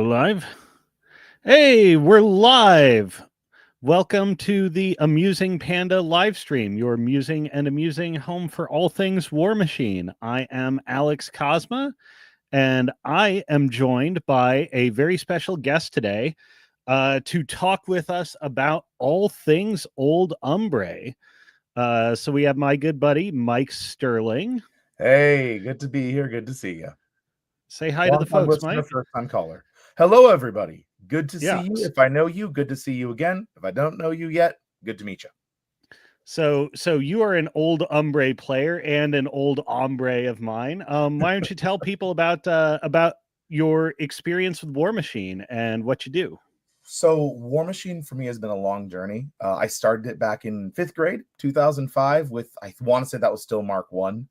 live? Hey, we're live. Welcome to the Amusing Panda live stream, your musing and amusing home for all things War Machine. I am Alex Cosma, and I am joined by a very special guest today to talk with us about all things old Umbrey. So we have my good buddy, Mike Sterling. Hey, good to be here. Good to see you. Say hi to the Long-time folks, listener, Mike. first-time caller. Hello, everybody. Good to Yeah. see you. If I know you, good to see you again. If I don't know you yet, good to meet you. So you are an old Umbrey player and an old ombre of mine. Why don't you tell people about your experience with War Machine and what you do? So, War Machine for me has been a long journey. I started it back in 5th grade, 2005, with I want to say that was still Mark 1.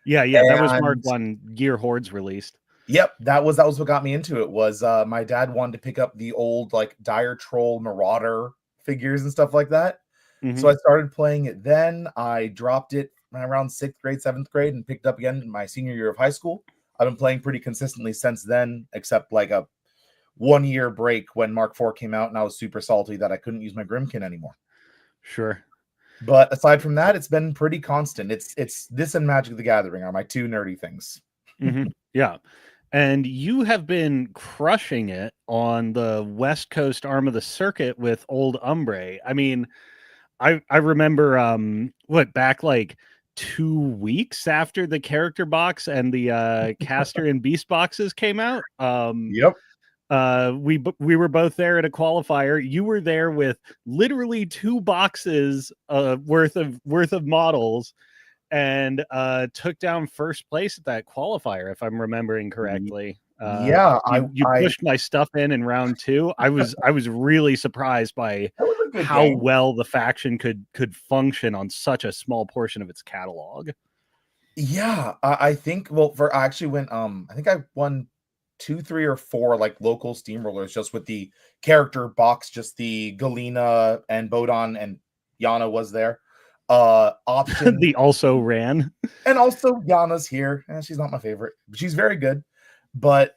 Yeah, that was Mark And 1 Gear Hordes released. yep, that was what got me into it. Was my dad wanted to pick up the old like Dire Troll Marauder figures and stuff like that. So I started playing it then. I dropped it around 6th grade, 7th grade, and picked up again in my senior year of high school. I've been playing pretty consistently since then, except like a 1-year break when Mark IV came out, and I was super salty that I couldn't use my Grimkin anymore. Sure. But aside from that, it's been pretty constant. It's this and Magic the Gathering are my two nerdy things. Yeah. And you have been crushing it on the West Coast arm of the circuit with old Umbrey. I mean, I remember back like 2 weeks after the character box and the caster and beast boxes came out. Yep. We were both there at a qualifier. You were there with literally 2 boxes worth of models and took down first place at that qualifier, if I'm remembering correctly. Yeah, you pushed my stuff in round 2. I was really surprised by how well the faction could function on such a small portion of its catalog. Yeah, I think I actually went I think I won 2, 3, or 4 like local steamrollers just with the character box, just the Galena and Bodon and Yana was there. Option The also ran. And also Yana's here. She's not my favorite. She's very good, but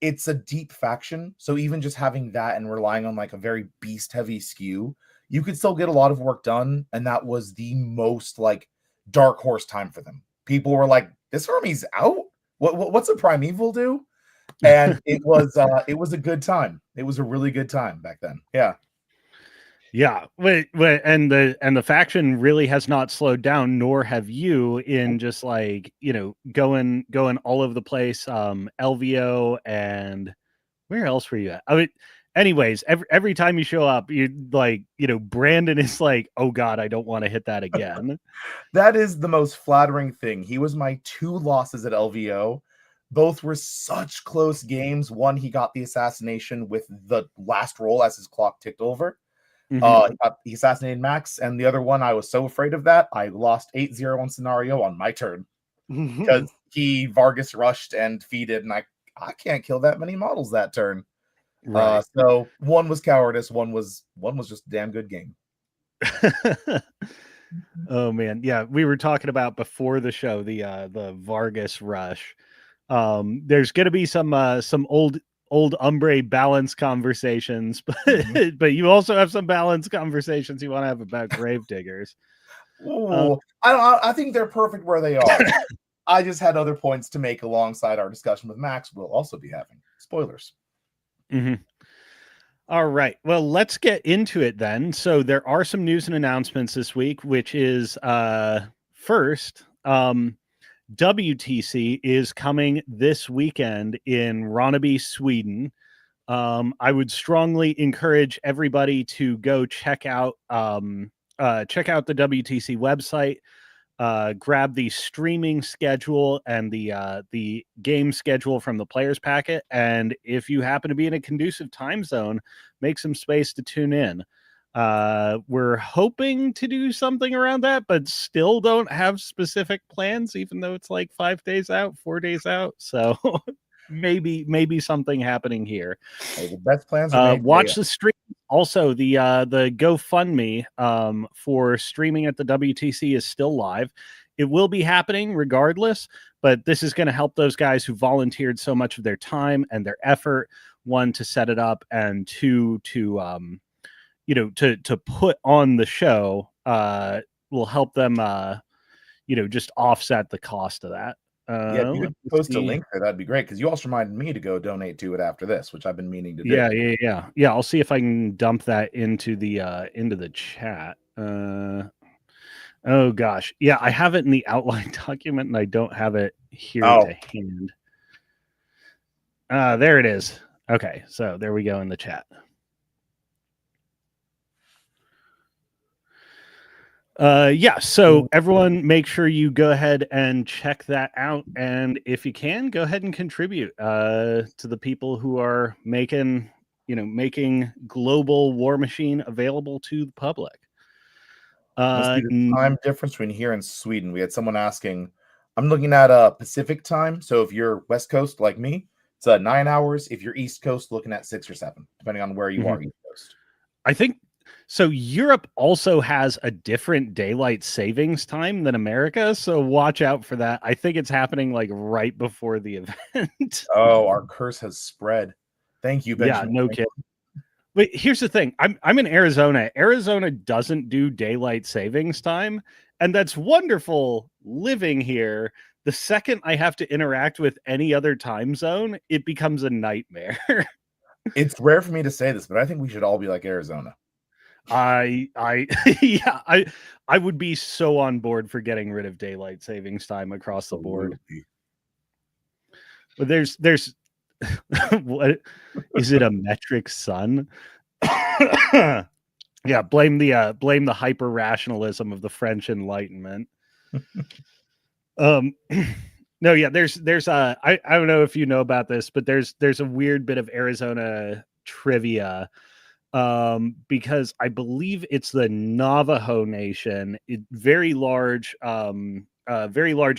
it's a deep faction. So even just having that and relying on like a very beast heavy skew, you could still get a lot of work done. And that was the most like dark horse time for them. People were like, "This army's out. What's a primeval do?" And it was a good time. It was a really good time back then. Yeah. Yeah, and the faction really has not slowed down, nor have you in just like, going all over the place. LVO, and where else were you at? I mean, anyways, every time you show up, you like, Brandon is like, oh God, I don't want to hit that again. That is the most flattering thing. He was my 2 losses at LVO. Both were such close games. One, he got the assassination with the last roll as his clock ticked over. He assassinated Max, and the other one, I was so afraid of that, I lost 8-0 on scenario on my turn because he Vargas rushed and feeded, and I can't kill that many models that turn. Right. So one was cowardice, one was just a damn good game. Oh man, yeah, we were talking about before the show the Vargas rush. There's gonna be some old Umbrey balance conversations, but you also have some balance conversations you want to have about Gravediggers. Ooh, I think they're perfect where they are. I just had other points to make alongside our discussion with Max. We'll also be having spoilers. All right, well, let's get into it then. So there are some news and announcements this week, which is first, WTC is coming this weekend in Ronneby, Sweden. I would strongly encourage everybody to go check out the WTC website, grab the streaming schedule and the game schedule from the players packet, and if you happen to be in a conducive time zone, make some space to tune in. We're hoping to do something around that, but still don't have specific plans, even though it's like 5 days out, 4 days out. So maybe something happening here. The best plans are made. Watch the stream. Also, the GoFundMe for streaming at the WTC is still live. It will be happening regardless, but this is going to help those guys who volunteered so much of their time and their effort one, to set it up, and two, to to put on the show, will help them just offset the cost of that. Yeah, if you Let could me post a see. link there, that'd be great, because you also reminded me to go donate to it after this, which I've been meaning to do. Yeah. I'll see if I can dump that into the chat. Oh gosh, yeah, I have it in the outline document, and I don't have it here Oh, to hand. There it is. Okay, so there we go in the chat. Yeah, so everyone make sure you go ahead and check that out, and if you can, go ahead and contribute to the people who are making global War Machine available to the public. must be the time difference between here and Sweden. We had someone asking. I'm looking at Pacific time, so if you're West Coast like me, it's 9 hours. If you're East Coast, looking at 6 or 7, depending on where you are. East Coast. I think so. Europe also has a different daylight savings time than America, so watch out for that. I think it's happening like right before the event. Oh, our curse has spread. Thank you, Benjamin. Yeah, no kidding. But here's the thing. I'm in Arizona. Arizona doesn't do daylight savings time, and that's wonderful living here. The second I have to interact with any other time zone, it becomes a nightmare. It's rare for me to say this, but I think we should all be like Arizona. I yeah, I would be so on board for getting rid of daylight savings time across the board. But there's what is it, a metric sun? Yeah, blame the hyper rationalism of the French Enlightenment. No, yeah, there's I don't know if you know about this, but there's a weird bit of Arizona trivia, because I believe it's the Navajo Nation, very large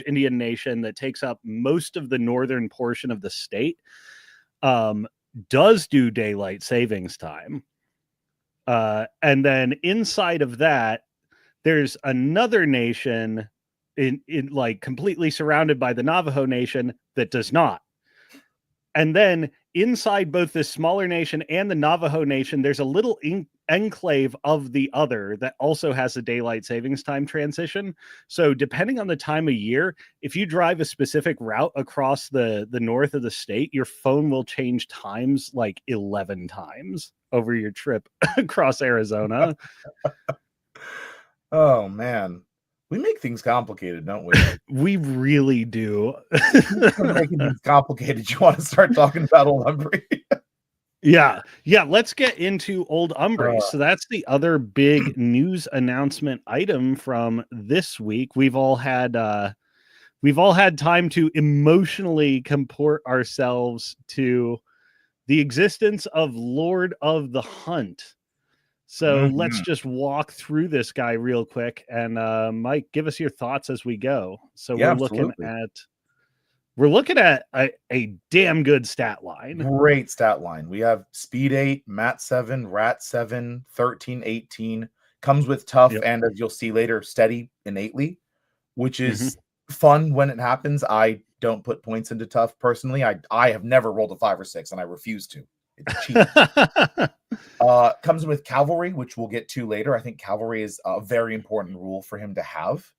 Indian nation that takes up most of the northern portion of the state, does do daylight savings time. And then inside of that, there's another nation in like completely surrounded by the Navajo Nation that does not. And then inside both this smaller nation and the Navajo Nation, there's a little enclave of the other that also has a daylight savings time transition. So depending on the time of year, if you drive a specific route across the north of the state, your phone will change times like 11 times over your trip across Arizona. Oh man, we make things complicated, don't we? We really do. Making things complicated. You want to start talking about old Umbrey? Yeah. Let's get into old Umbrey. So that's the other big news announcement item from this week. We've all had time to emotionally comport ourselves to the existence of Lord of the Hunt. So let's just walk through this guy real quick, and Mike, give us your thoughts as we go. So Yeah, we're looking at a damn good stat line. Great stat line. We have speed 8, mat 7, rat 7, 13, 18. Comes with tough, and as you'll see later, steady innately, which is fun when it happens. I don't put points into tough personally. I have never rolled a 5 or 6, and I refuse to. It's cheap. Comes with cavalry, which we'll get to later. I think cavalry is a very important rule for him to have.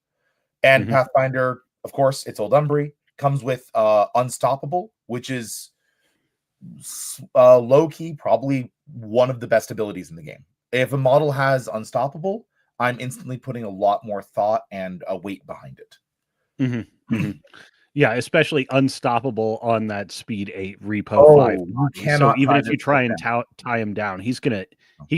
And Pathfinder, of course, it's old Umbrey. Comes with unstoppable, which is low-key probably one of the best abilities in the game. If a model has unstoppable, I'm instantly putting a lot more thought and weight behind it. Yeah, especially unstoppable on that speed 8 repo 5. So even if you try and tie him down, he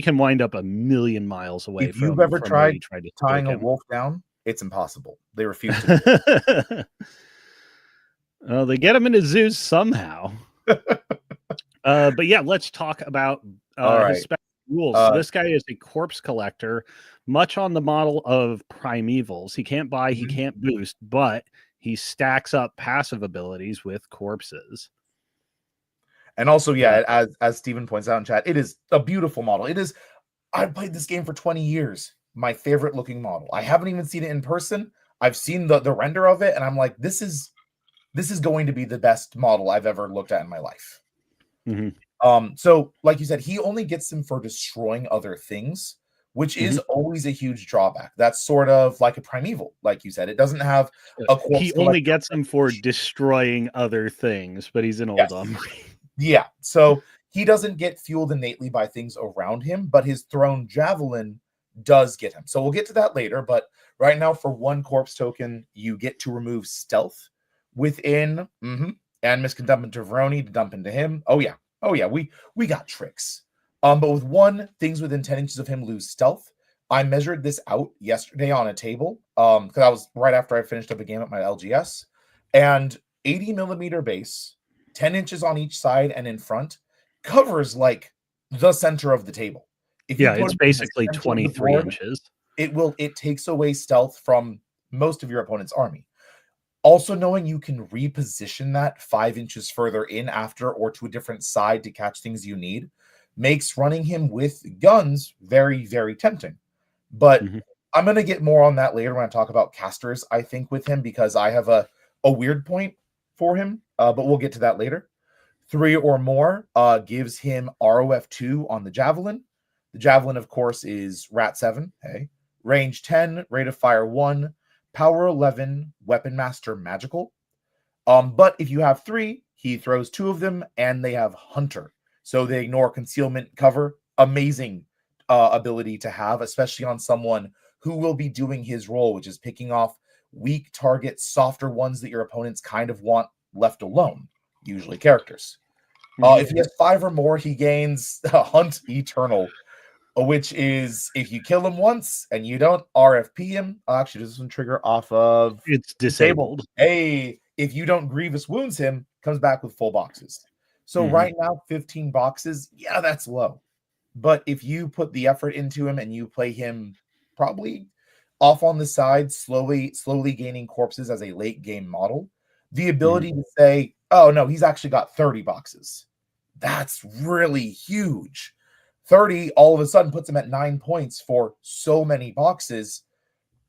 can wind up a million miles away. If you've ever tried tying a wolf down, it's impossible. They refuse to do it. Well, they get him into zoos somehow. But yeah, let's talk about his special rules. So this guy is a corpse collector, much on the model of Primevals. He can't buy, he can't boost, but he stacks up passive abilities with corpses. And also, as Steven points out in chat, it is a beautiful model. It is. I've played this game for 20 years. My favorite looking model. I haven't even seen it in person. I've seen the render of it, and I'm like, this is going to be the best model I've ever looked at in my life. So like you said, he only gets them for destroying other things, which is always a huge drawback. That's sort of like a primeval, like you said. It doesn't have a corpse He only collector. gets them for destroying other things, but he's an old Yes. Umbrey. Yeah. So he doesn't get fueled innately by things around him, but his thrown javelin does get him. So we'll get to that later. But right now, for one corpse token, you get to remove stealth within. Animus can dump into Veroni to dump into him. Oh yeah. Oh yeah. We got tricks. But with one, things within 10 inches of him lose stealth. I measured this out yesterday on a table. Because I was right after I finished up a game at my LGS. And 80 millimeter base, 10 inches on each side and in front, covers like the center of the table. If you Yeah, put it's it in the basically center of the 23 board, inches. it takes away stealth from most of your opponent's army. Also, knowing you can reposition that 5 inches further in after or to a different side to catch things you need makes running him with guns very, very tempting. But I'm going to get more on that later when I talk about casters, I think, with him, because I have a weird point for him, but we'll get to that later. 3 or more gives him ROF2 on the Javelin. The Javelin, of course, is Rat 7. Hey. Range 10, rate of fire 1, power 11, Weapon Master Magical. But if you have 3, he throws 2 of them, and they have Hunter. So they ignore concealment cover. Amazing ability to have, especially on someone who will be doing his role, which is picking off weak targets, softer ones that your opponents kind of want left alone, usually characters. If he has 5 or more, he gains Hunt Eternal, which is if you kill him once and you don't RFP him. Actually, does this one trigger off of It's disabled. Hey, if you don't grievous wounds him, comes back with full boxes. So right now, 15 boxes, yeah, that's low. But if you put the effort into him and you play him probably off on the side, slowly gaining corpses as a late game model, the ability to say, oh no, he's actually got 30 boxes. That's really huge. 30 all of a sudden puts him at 9 points for so many boxes,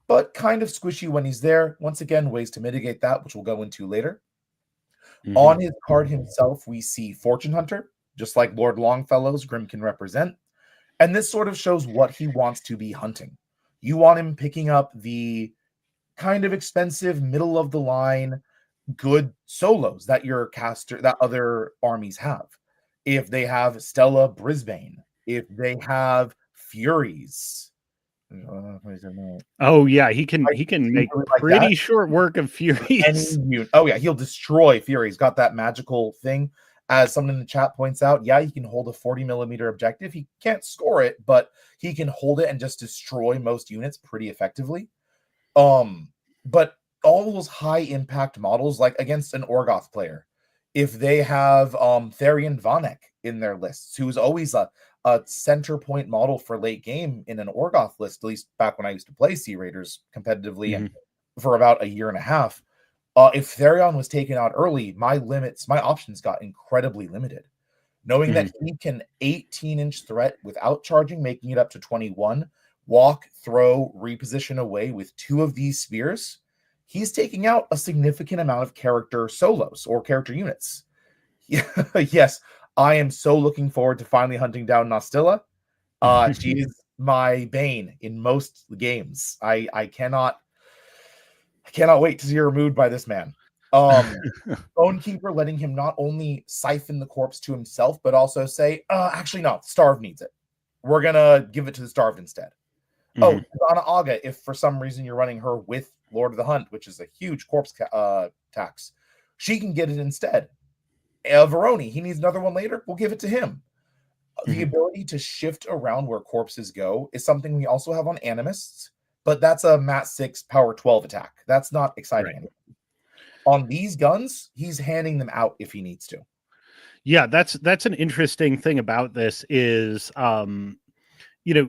but kind of squishy when he's there. Once again, ways to mitigate that, which we'll go into later. On his card himself, we see Fortune Hunter, just like Lord Longfellow's Grim can represent. And this sort of shows what he wants to be hunting. You want him picking up the kind of expensive, middle of the line, good solos that that other armies have. If they have Stella Brisbane, if they have Furies. Oh yeah, he can make really pretty short work of Furies. Oh yeah, he'll destroy Fury. He's got that magical thing. As someone in the chat points out, yeah, he can hold a 40 millimeter objective. He can't score it, but he can hold it and just destroy most units pretty effectively. But all those high impact models, like against an Orgoth player, if they have Therian Vanek in their lists, who's always a center point model for late game in an Orgoth list, at least back when I used to play Sea Raiders competitively and for about a year and a half. If Therion was taken out early, my options got incredibly limited. Knowing that he can 18-inch threat without charging, making it up to 21, walk, throw, reposition away with 2 of these spears, he's taking out a significant amount of character solos or character units. Yes, I am so looking forward to finally hunting down Nostilla. She is my bane in most games. I cannot wait to see her removed by this man. Bonekeeper letting him not only siphon the corpse to himself, but also say, actually no, Starved needs it. We're gonna give it to the Starved instead. Oh, Donna Aga, if for some reason you're running her with Lord of the Hunt, which is a huge corpse tax, she can get it instead. Veroni, he needs another one later. We'll give it to him. The ability to shift around where corpses go is something we also have on Animists, but that's a Mat 6 Power 12 attack. That's not exciting anymore. On these guns, he's handing them out if he needs to. Yeah, that's an interesting thing about this is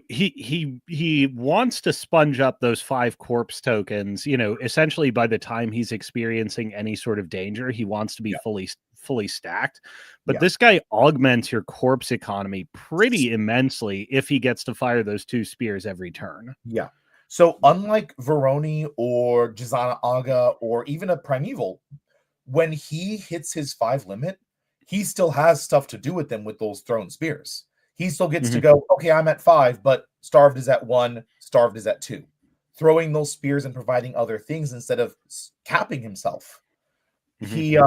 he wants to sponge up those 5 corpse tokens, essentially by the time he's experiencing any sort of danger, he wants to be fully stacked. But this guy augments your corpse economy pretty immensely if he gets to fire those 2 spears every turn. Yeah. So unlike Veroni or Jizana Aga or even a Primeval, when he hits his 5 limit, he still has stuff to do with them with those thrown spears. He still gets to go, okay, I'm at 5, but Starved is at 1, Starved is at 2. Throwing those spears and providing other things instead of capping himself. He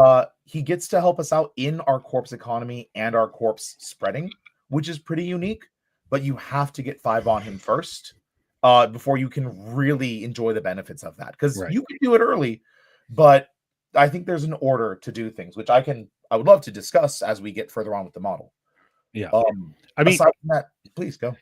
gets to help us out in our corpse economy and our corpse spreading, which is pretty unique, but you have to get 5 on him first before you can really enjoy the benefits of that. Because you can do it early, but I think there's an order to do things, which I would love to discuss as we get further on with the model. Yeah. I mean, aside from that, please go.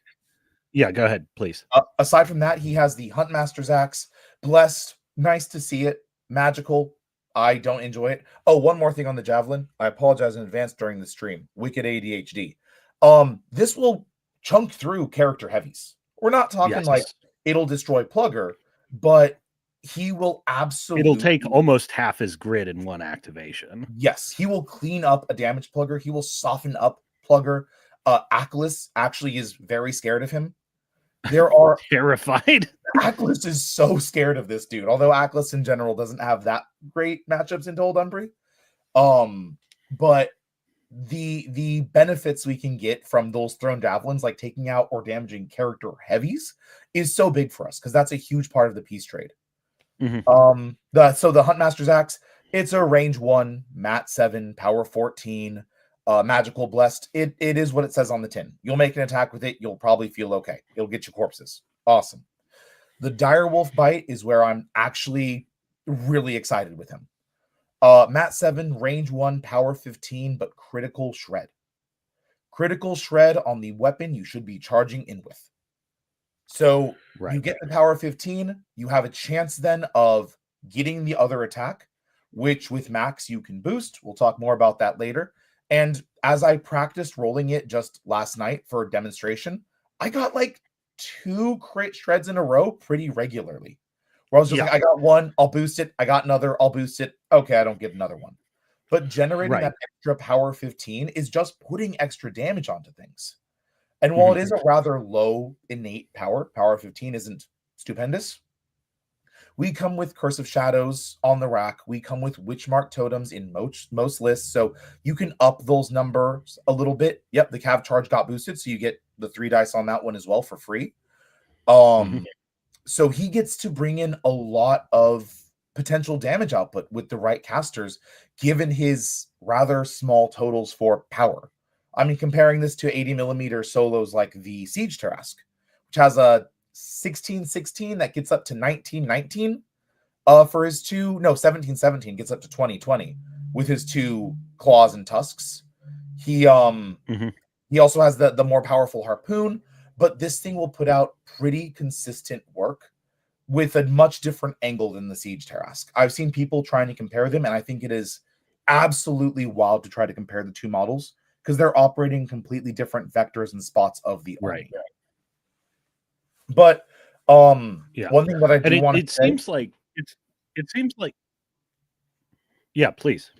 Yeah, go ahead, please. Aside from that, he has the Huntmaster's Axe. Blessed, nice to see it. Magical, I don't enjoy it. Oh, one more thing on the Javelin. I apologize in advance during the stream. Wicked ADHD. This will chunk through character heavies. We're not talking like it'll destroy Plugger, but he will absolutely... It'll take almost half his grid in one activation. Yes, he will clean up a damaged Plugger. He will soften up Plugger. Aklis actually is very scared of him. There are... Terrified. Aklis is so scared of this dude, although Aklis in general doesn't have that great matchups into Old Umbrey. But the benefits we can get from those thrown javelins, like taking out or damaging character heavies, is so big for us because that's a huge part of the piece trade. So the Huntmaster's Axe, it's a range 1, mat 7, power 14, magical blessed. It is what it says on the tin. You'll make an attack with it, you'll probably feel okay. It'll get you corpses. Awesome. The Direwolf Bite is where I'm actually really excited with him. Mat 7, range 1, power 15, but critical shred. Critical shred on the weapon you should be charging in with. So you get the power 15, you have a chance then of getting the other attack, which with max you can boost. We'll talk more about that later. And as I practiced rolling it just last night for a demonstration, I got like 2 crit shreds in a row pretty regularly. Where I was just like, I got 1, I'll boost it. I got another, I'll boost it. Okay, I don't get another one. But generating that extra power 15 is just putting extra damage onto things. And while it is a rather low innate power 15 isn't stupendous. We come with Curse of Shadows on the rack. We come with Witchmark Totems in most lists. So you can up those numbers a little bit. Yep, the Cav charge got boosted. So you get the 3 dice on that one as well for free. So he gets to bring in a lot of potential damage output with the right casters, given his rather small totals for power. I mean, comparing this to 80mm solos like the Siege Tarrasque, which has a 16-16 that gets up to 19-19 for his 2, no, 17-17 gets up to 20-20 with his 2 claws and tusks. He also has the more powerful harpoon, but this thing will put out pretty consistent work with a much different angle than the Siege Tarrasque. I've seen people trying to compare them, and I think it is absolutely wild to try to compare the 2 models because they're operating completely different vectors and spots of the army. But one thing that I do want to say, it seems like please.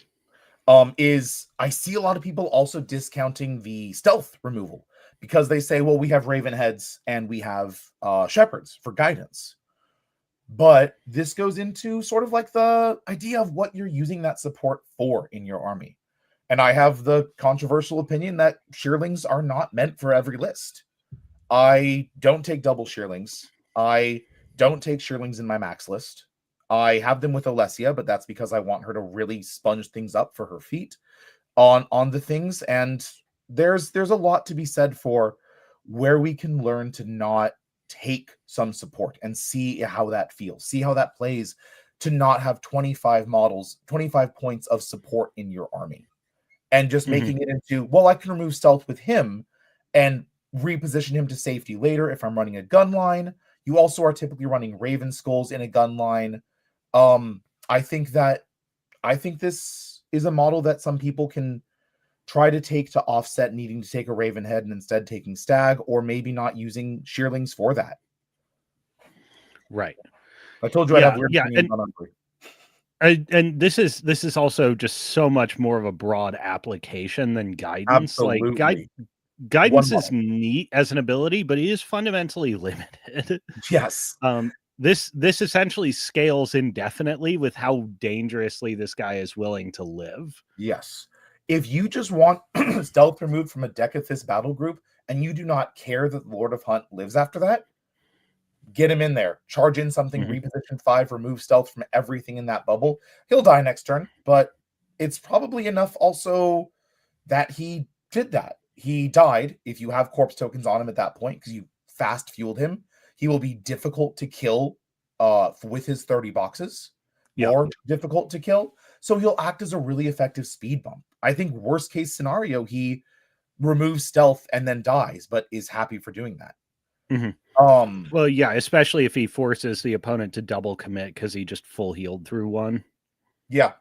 Is I see a lot of people also discounting the stealth removal because they say, well, we have Raven heads and we have shepherds for guidance. But this goes into sort of like the idea of what you're using that support for in your army. And I have the controversial opinion that shearlings are not meant for every list. I don't take double shearlings. I don't take shearlings in my max list. I have them with Alessia, but that's because I want her to really sponge things up for her feet on the things. And there's a lot to be said for where we can learn to not take some support and see how that feels, see how that plays to not have 25 models, 25 points of support in your army. And just making it into, well, I can remove stealth with him and reposition him to safety later if I'm running a gun line. You also are typically running Raven Skulls in a gun line. I think this is a model that some people can try to take to offset needing to take a Raven head and instead taking Stag, or maybe not using shearlings for that. Right. I told you I'd have weird opinions on Umbrey. And this is also just so much more of a broad application than guidance. Absolutely. Like guidance is neat as an ability, but it is fundamentally limited. Yes. This essentially scales indefinitely with how dangerously this guy is willing to live. Yes. If you just want stealth removed from a deck of this battle group and you do not care that Lord of Hunt lives after that, get him in there. Charge in something, reposition 5, remove stealth from everything in that bubble. He'll die next turn, but it's probably enough also that he did that. He died. If you have corpse tokens on him at that point, because you fast fueled him, he will be difficult to kill with his 30 boxes. More difficult to kill. So he'll act as a really effective speed bump. I think worst case scenario, he removes stealth and then dies, but is happy for doing that. Well, yeah, especially if he forces the opponent to double commit because he just full healed through one. Yeah.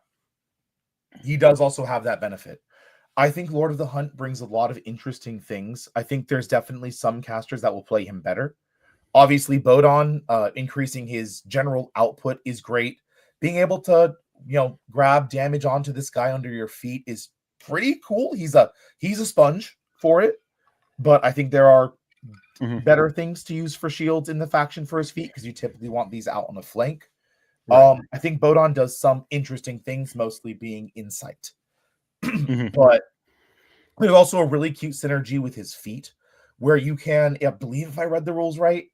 He does also have that benefit. I think Lord of the Hunt brings a lot of interesting things. I think there's definitely some casters that will play him better. Obviously, Bodon increasing his general output is great. Being able to, grab damage onto this guy under your feet is pretty cool. He's a sponge for it, but I think there are better things to use for shields in the faction for his feet because you typically want these out on the flank. Right. I think Bodon does some interesting things, mostly being insight. But there's also a really cute synergy with his feet where you can, I believe if I read the rules right,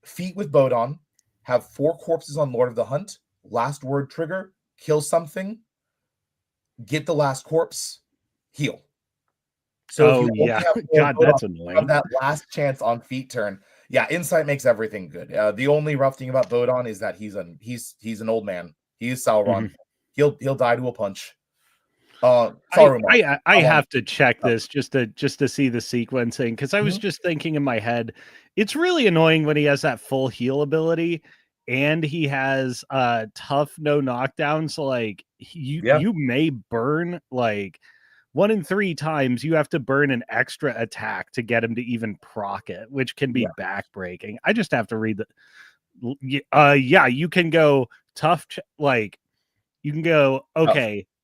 feet with Bodon, have 4 corpses on Lord of the Hunt, last word trigger, kill something, get the last corpse, heal. So if you only have God, that's annoying. Have that last chance on feet turn. Yeah, insight makes everything good. The only rough thing about Bodon is that he's an old man. He's Sauron. He'll die to a punch. I have to check this just to see the sequencing because I was just thinking in my head, it's really annoying when he has that full heal ability and he has tough no knockdown. So like you may burn like 1 in 3 times you have to burn an extra attack to get him to even proc it, which can be backbreaking. I just have to read the you can go tough you can go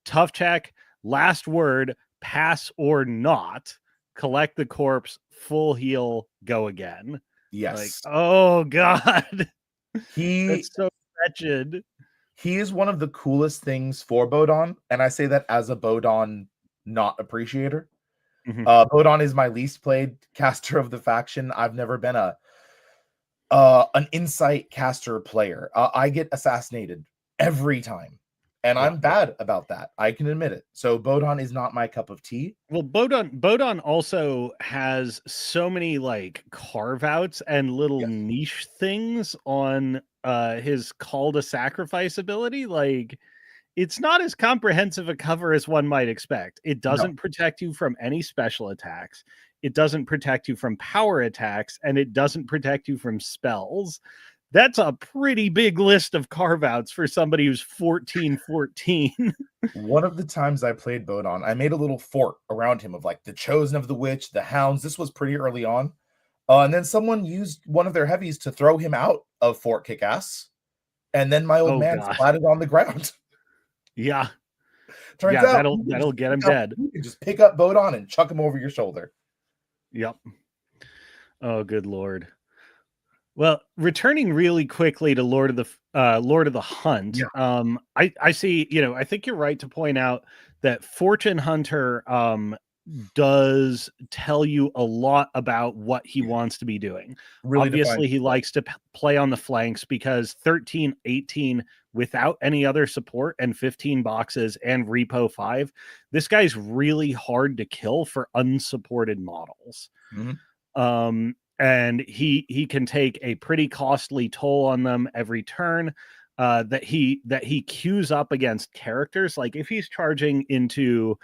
tough check, last word, pass or not, collect the corpse, full heal, go again. Yes. Like, oh God. That's so wretched. He is one of the coolest things for Bodon, and I say that as a Bodon not appreciator. Bodon is my least played caster of the faction. I've never been an insight caster player. I get assassinated every time. And I'm bad about that. I can admit it. So Bodon is not my cup of tea. Well, Bodon also has so many like carve outs and little niche things on his call to sacrifice ability. Like it's not as comprehensive a cover as one might expect. It doesn't protect you from any special attacks. It doesn't protect you from power attacks, and it doesn't protect you from spells. That's a pretty big list of carve-outs for somebody who's 14-14. One of the times I played Bodon, I made a little fort around him of like the Chosen of the Witch, the Hounds. This was pretty early on. And then someone used one of their heavies to throw him out of Fort Kickass. And then my old man splatted on the ground. Yeah. Turns out that'll get him dead. You can just pick up Bodon and chuck him over your shoulder. Yep. Oh, good Lord. Well, returning really quickly to Lord of the Hunt, I see, I think you're right to point out that Fortune Hunter does tell you a lot about what he wants to be doing. Really obviously, he likes to play on the flanks because 13, 18 without any other support and 15 boxes and repo 5, this guy's really hard to kill for unsupported models. And he can take a pretty costly toll on them every turn that he queues up against characters. Like if he's charging into,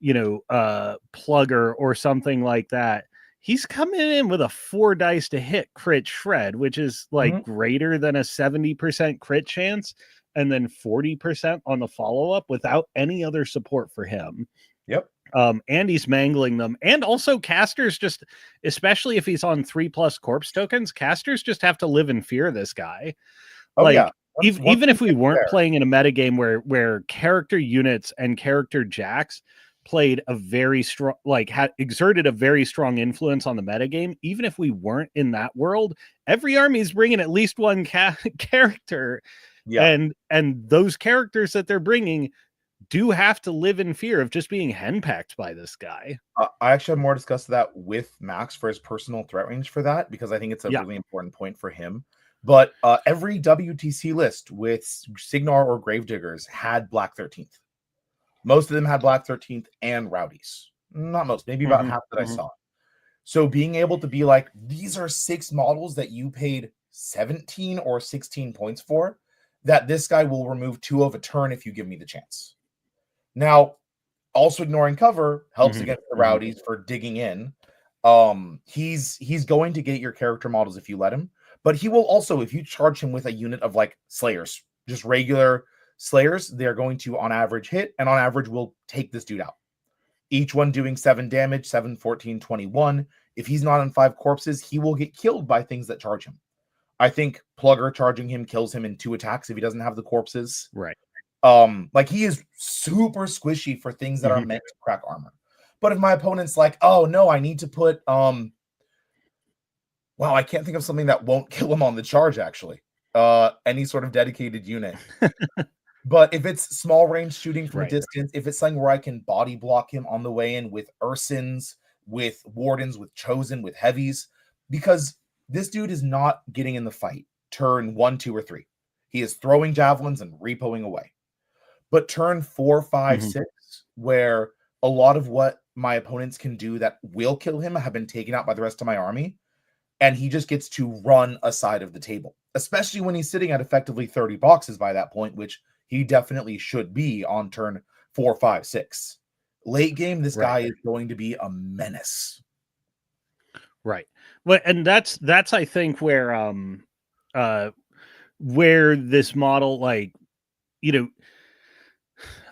Plugger or something like that, he's coming in with a 4 dice to hit crit shred, which is like greater than a 70% crit chance, and then 40% on the follow-up without any other support for him. Yep. And he's mangling them. And also casters just, especially if he's on 3+ corpse tokens, casters just have to live in fear of this guy. Even if we weren't playing in a metagame where character units and character jacks played a very strong, exerted a very strong influence on the metagame, even if we weren't in that world, every army's bringing at least one character. And those characters that they're bringing do have to live in fear of just being henpecked by this guy. I actually have more discussed that with Max for his personal threat range for that, because I think it's a really important point for him. But every WTC list with Signar or Gravediggers had Black 13th. Most of them had Black 13th and Rowdies. Not most, maybe about half that I saw. So being able to be like, these are 6 models that you paid 17 or 16 points for, that this guy will remove 2 of a turn if you give me the chance. Now, also ignoring cover helps against the Rowdies for digging in. He's going to get your character models if you let him, but he will also, if you charge him with a unit of like Slayers, just regular Slayers, they're going to on average hit, and on average will take this dude out. Each one doing 7 damage, 7, 14, 21. If he's not on 5 corpses, he will get killed by things that charge him. I think Plugger charging him kills him in 2 attacks if he doesn't have the corpses. Right. Like he is super squishy for things that are meant to crack armor. But if my opponent's like, oh no, I need to put wow, I can't think of something that won't kill him on the charge actually. Any sort of dedicated unit. But if it's small range shooting from a distance, if it's something where I can body block him on the way in with Ursins, with Wardens, with Chosen, with Heavies, because this dude is not getting in the fight turn 1, 2, or 3. He is throwing javelins and repoing away. But turn 4, 5, 6, where a lot of what my opponents can do that will kill him have been taken out by the rest of my army, and he just gets to run aside of the table, especially when he's sitting at effectively 30 boxes by that point, which he definitely should be on turn 4, 5, 6. Late game, this guy is going to be a menace. Right. Well, and that's I think where this model, like, you know,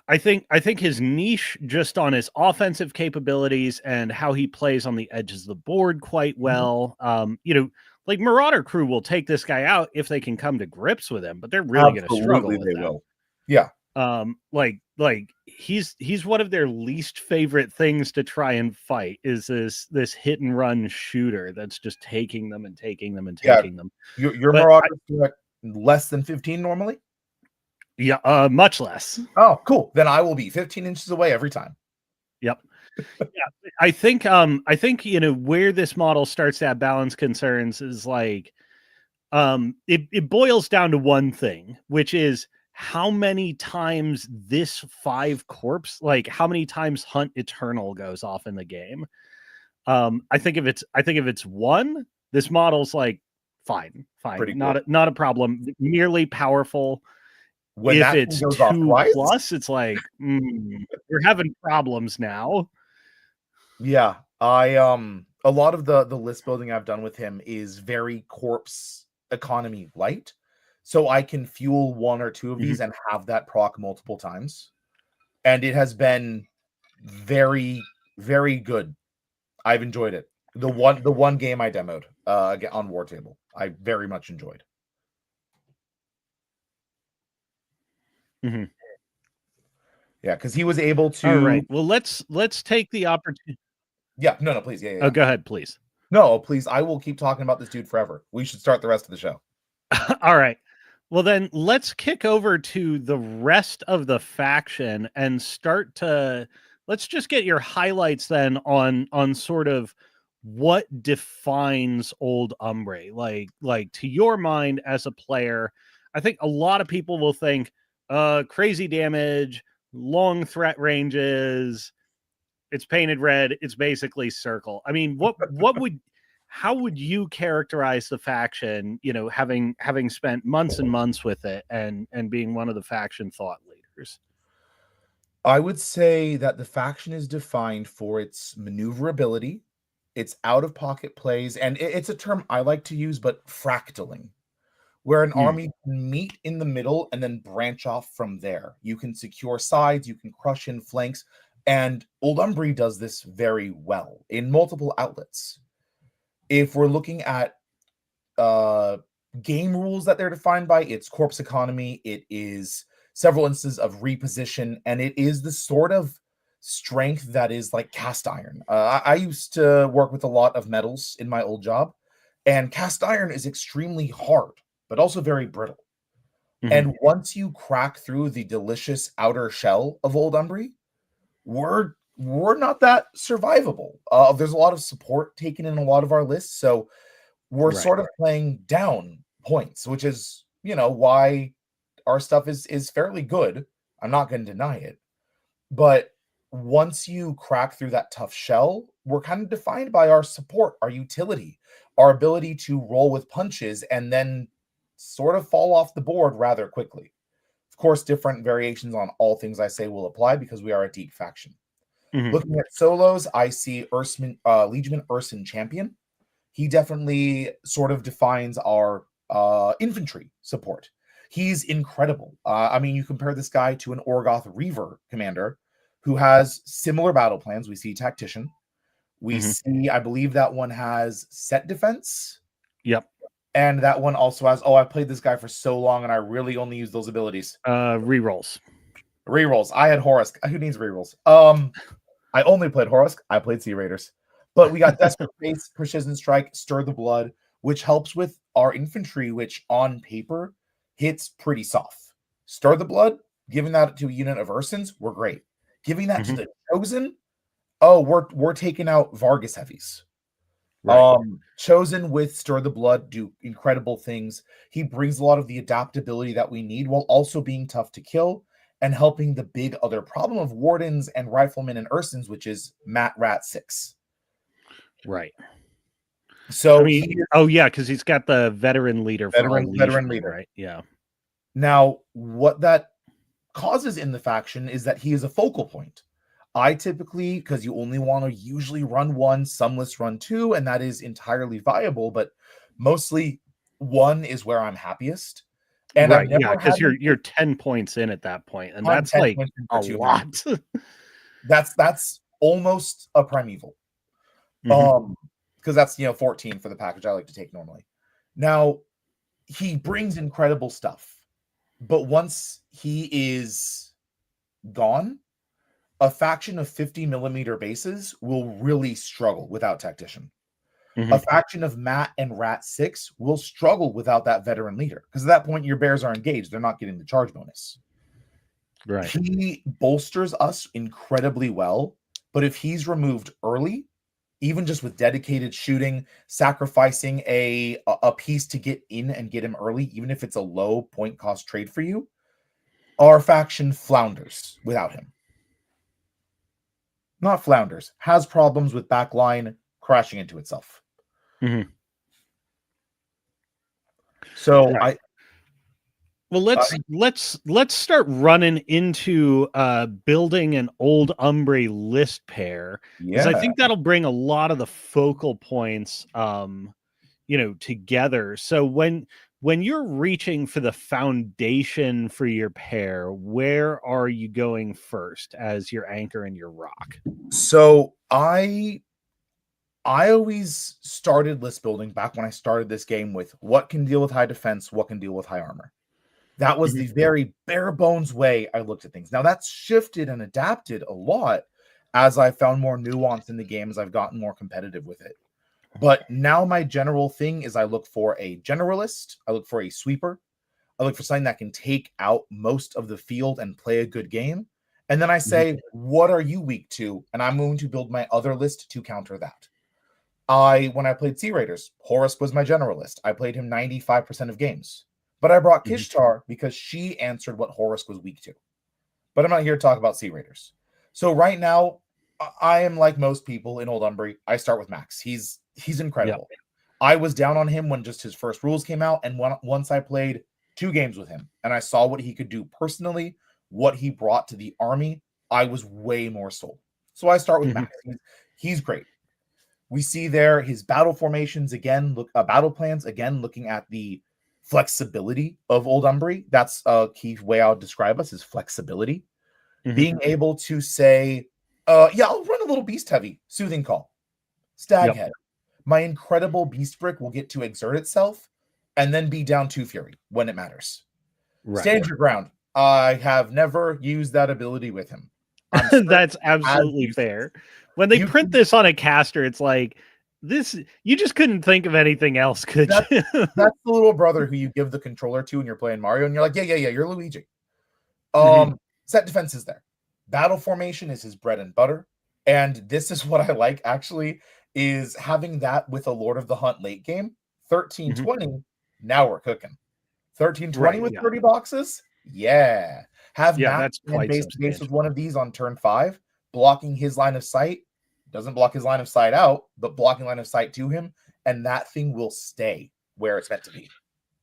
I think his niche just on his offensive capabilities and how he plays on the edges of the board quite well. You know, like Marauder Crew will take this guy out if they can come to grips with him, but they're really going to struggle with that. Will. Yeah. Like he's one of their least favorite things to try and fight is this hit and run shooter that's just taking them and taking them and taking them. Your Marauder less than 15 normally? Yeah, much less. Oh, cool. Then I will be 15 inches away every time. Yep. Yeah, I think you know where this model starts to have balance concerns is like it boils down to one thing, which is how many times this 5 corpse, like how many times Hunt Eternal goes off in the game. I think if it's 1, this model's like fine, Pretty not cool. not a problem, merely powerful. When if it's 2 plus, it's like we're having problems now. Yeah, I a lot of the list building I've done with him is very corpse economy light, so I can fuel 1 or 2 of these and have that proc multiple times, and it has been very, very good. I've enjoyed it. The one game I demoed on War Table, I very much enjoyed. Yeah, because he was able to. All right. Well, let's take the opportunity. Yeah. No, please. Yeah. Oh, go ahead, please. No, please. I will keep talking about this dude forever. We should start the rest of the show. All right. Well, then let's kick over to the rest of the faction and let's just get your highlights then on sort of what defines old Umbrey. Like to your mind as a player, I think a lot of people will think crazy damage, long threat ranges, it's painted red, it's basically circle. I mean, how would you characterize the faction, you know, having spent months and months with it and being one of the faction thought leaders? I would say that the faction is defined for its maneuverability, its out-of-pocket plays, and it's a term I like to use, but fractaling, where an army can meet in the middle and then branch off from there. You can secure sides, you can crush in flanks, and Old Umbrey does this very well in multiple outlets. If we're looking at game rules that they're defined by, it's corpse economy, it is several instances of reposition, and it is the sort of strength that is like cast iron. I used to work with a lot of metals in my old job, and cast iron is extremely hard, but also very brittle. And once you crack through the delicious outer shell of Old Umbrey, we're not that survivable. There's a lot of support taken in a lot of our lists, so we're sort of playing down points, which is, why our stuff is fairly good. I'm not going to deny it. But once you crack through that tough shell, we're kind of defined by our support, our utility, our ability to roll with punches and then sort of fall off the board rather quickly. Of course, different variations on all things I say will apply because we are a deep faction. Looking at solos, I see Liegeman Urson Champion. He definitely sort of defines our infantry support. He's incredible. You compare this guy to an Orgoth Reaver commander who has similar battle plans. We see Tactician. We see, I believe that one has set defense. Yep. And that one also has, I played this guy for so long and I really only use those abilities. Rerolls. I had Horus. Who needs rerolls? I only played Horus. I played Sea Raiders. But we got Desperate Face, Precision Strike, Stir the Blood, which helps with our infantry, which on paper hits pretty soft. Stir the Blood, giving that to a unit of Ursins, we're great. Giving that to the Chosen, we're taking out Vargas heavies. Right. Chosen with Stir the Blood do incredible things. He brings a lot of the adaptability that we need while also being tough to kill and helping the big other problem of Wardens and Riflemen and Ursins, which is Matt Rat 6. Right. So because he's got the veteran leader. Veteran leader, right? Yeah. Now, what that causes in the faction is that he is a focal point. I typically, because you only want to usually run one, some lists run two, and that is entirely viable, but mostly one is where I'm happiest. And right, because you're 10 points in at that point, and that's like a lot. that's almost a primeval. Because that's 14 for the package I like to take normally. Now, he brings incredible stuff, but once he is gone, a faction of 50mm bases will really struggle without Tactician. A faction of Matt and Rat 6 will struggle without that veteran leader, because at that point your bears are engaged. They're not getting the charge bonus. Right. He bolsters us incredibly well, but if he's removed early, even just with dedicated shooting, sacrificing a piece to get in and get him early, even if it's a low point cost trade for you, our faction flounders without him. Not flounders, has problems with backline crashing into itself. So right. Let's start running into building an Old Umbrey list pair, because I think that'll bring a lot of the focal points together. So when you're reaching for the foundation for your pair, where are you going first as your anchor and your rock? So I always started list building back when I started this game with what can deal with high defense, what can deal with high armor. That was the very bare bones way I looked at things. Now that's shifted and adapted a lot as I found more nuance in the game, as I've gotten more competitive with it. But now my general thing is I look for a generalist, I look for a sweeper, I look for something that can take out most of the field and play a good game. And then I say, what are you weak to? And I'm going to build my other list to counter that. When I played Sea Raiders, Horus was my generalist. I played him 95% of games. But I brought Kishtar because she answered what Horus was weak to. But I'm not here to talk about Sea Raiders. So right now, I am like most people in Old Umbrey. I start with Max. He's incredible. Yep. I was down on him when just his first rules came out, and once I played 2 games with him, and I saw what he could do personally, what he brought to the army, I was way more sold. So I start with Max. He's great. We see there his battle formations again, battle plans again, looking at the flexibility of Old Umbrey. That's a key way I would describe us, is flexibility. Being able to say, I'll run a little beast heavy, Soothing Call, Staghead. My incredible beast brick will get to exert itself and then be down 2 fury when it matters. Stand your ground. I have never used that ability with him. That's absolutely fair. When they print this on a caster, it's like, this you just couldn't think of anything else, could you? That's the little brother who you give the controller to and you're playing Mario, and you're like, yeah, you're Luigi. Mhm. Set defense is there. Battle formation is his bread and butter. And this is what I like actually, is having that with a Lord of the Hunt late game. 1320, now we're cooking. 1320 Right, with yeah. 30 boxes? Yeah. Have Yeah, Matt that's and quite base with substantial. one of these on turn 5, blocking his line of sight. Doesn't block his line of sight out, but blocking line of sight to him, and that thing will stay where it's meant to be.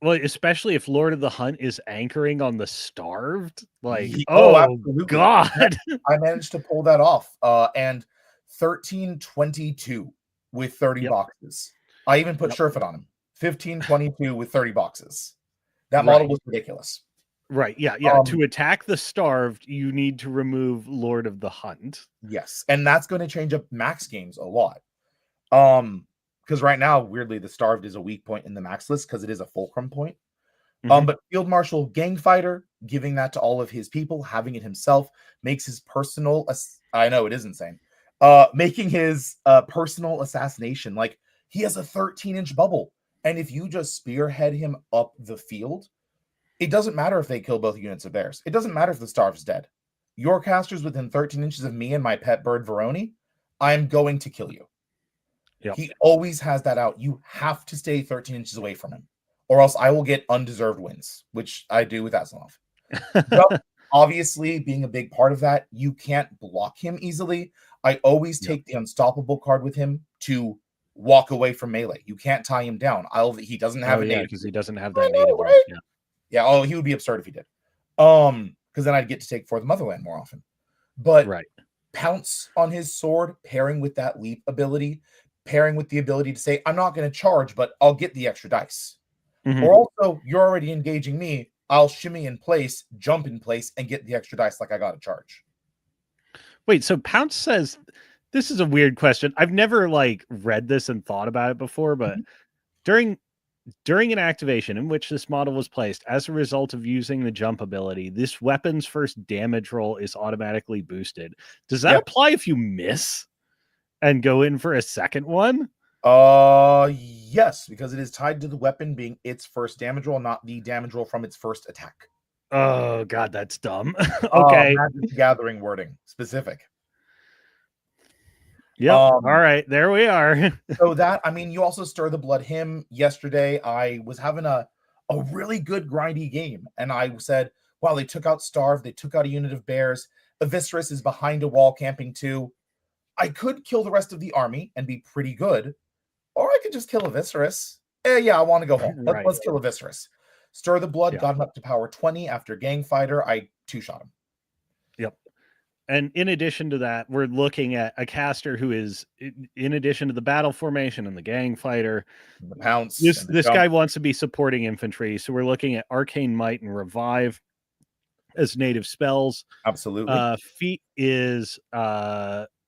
Well, especially if Lord of the Hunt is anchoring on the starved, like, Oh, oh absolutely. god. I managed to pull that off. And 1322 with 30 Yep. boxes. I even put Yep. Sherfit on him. 1522 with 30 boxes. That model Right. was ridiculous. Right. Yeah. To attack the starved, you need to remove Lord of the Hunt. Yes. And that's going to change up max games a lot. Because right now, weirdly, the starved is a weak point in the max list because it is a fulcrum point. But Field Marshal Gang Fighter, giving that to all of his people, having it himself, makes his personal, I know it is insane, making his personal assassination, like, he has a 13-inch bubble. And if you just spearhead him up the field, it doesn't matter if they kill both units of theirs. It doesn't matter if the Starve's dead. Your caster's within 13 inches of me and my pet bird Veroni, I'm going to kill you. Yep. He always has that out. You have to stay 13 inches away from him, or else I will get undeserved wins, which I do with Aslov. But obviously, being a big part of that, you can't block him easily. I always take the unstoppable card with him to walk away from melee. You can't tie him down. He doesn't have a native, because he doesn't have I that know, native. right? Yeah. Yeah, oh, he would be absurd if he did. Because then I'd get to take for the motherland more often. But Right. Pounce on his sword, pairing with that leap ability, pairing with the ability to say, I'm not going to charge, but I'll get the extra dice. Or also, you're already engaging me. I'll shimmy in place, jump in place, and get the extra dice like I got to charge. Wait, so Pounce says, this is a weird question. I've never like read this and thought about it before, but during an activation in which this model was placed, as a result of using the jump ability, this weapon's first damage roll is automatically boosted. Does that apply if you miss and go in for a second one? Yes, because it is tied to the weapon being its first damage roll, not the damage roll from its first attack. Oh god, that's dumb. Okay. Magic Gathering wording, specific. Yep. All right, there we are. So that, I mean, you also stir the blood him. Yesterday, I was having a really good grindy game, and I said, wow, they took out Starve, they took out a unit of bears. Eviscerus is behind a wall camping too. I could kill the rest of the army and be pretty good, or I could just kill Eviscerus. Yeah, I want to go home. Let's kill Eviscerus. Stir the blood, got him up to power 20 after Gang Fighter. I two-shot him. Yep. And in addition to that, we're looking at a caster who is, in addition to the battle formation and the Gang Fighter, the Pounce. This guy wants to be supporting infantry. So we're looking at Arcane Might and Revive as native spells. Absolutely. Feat is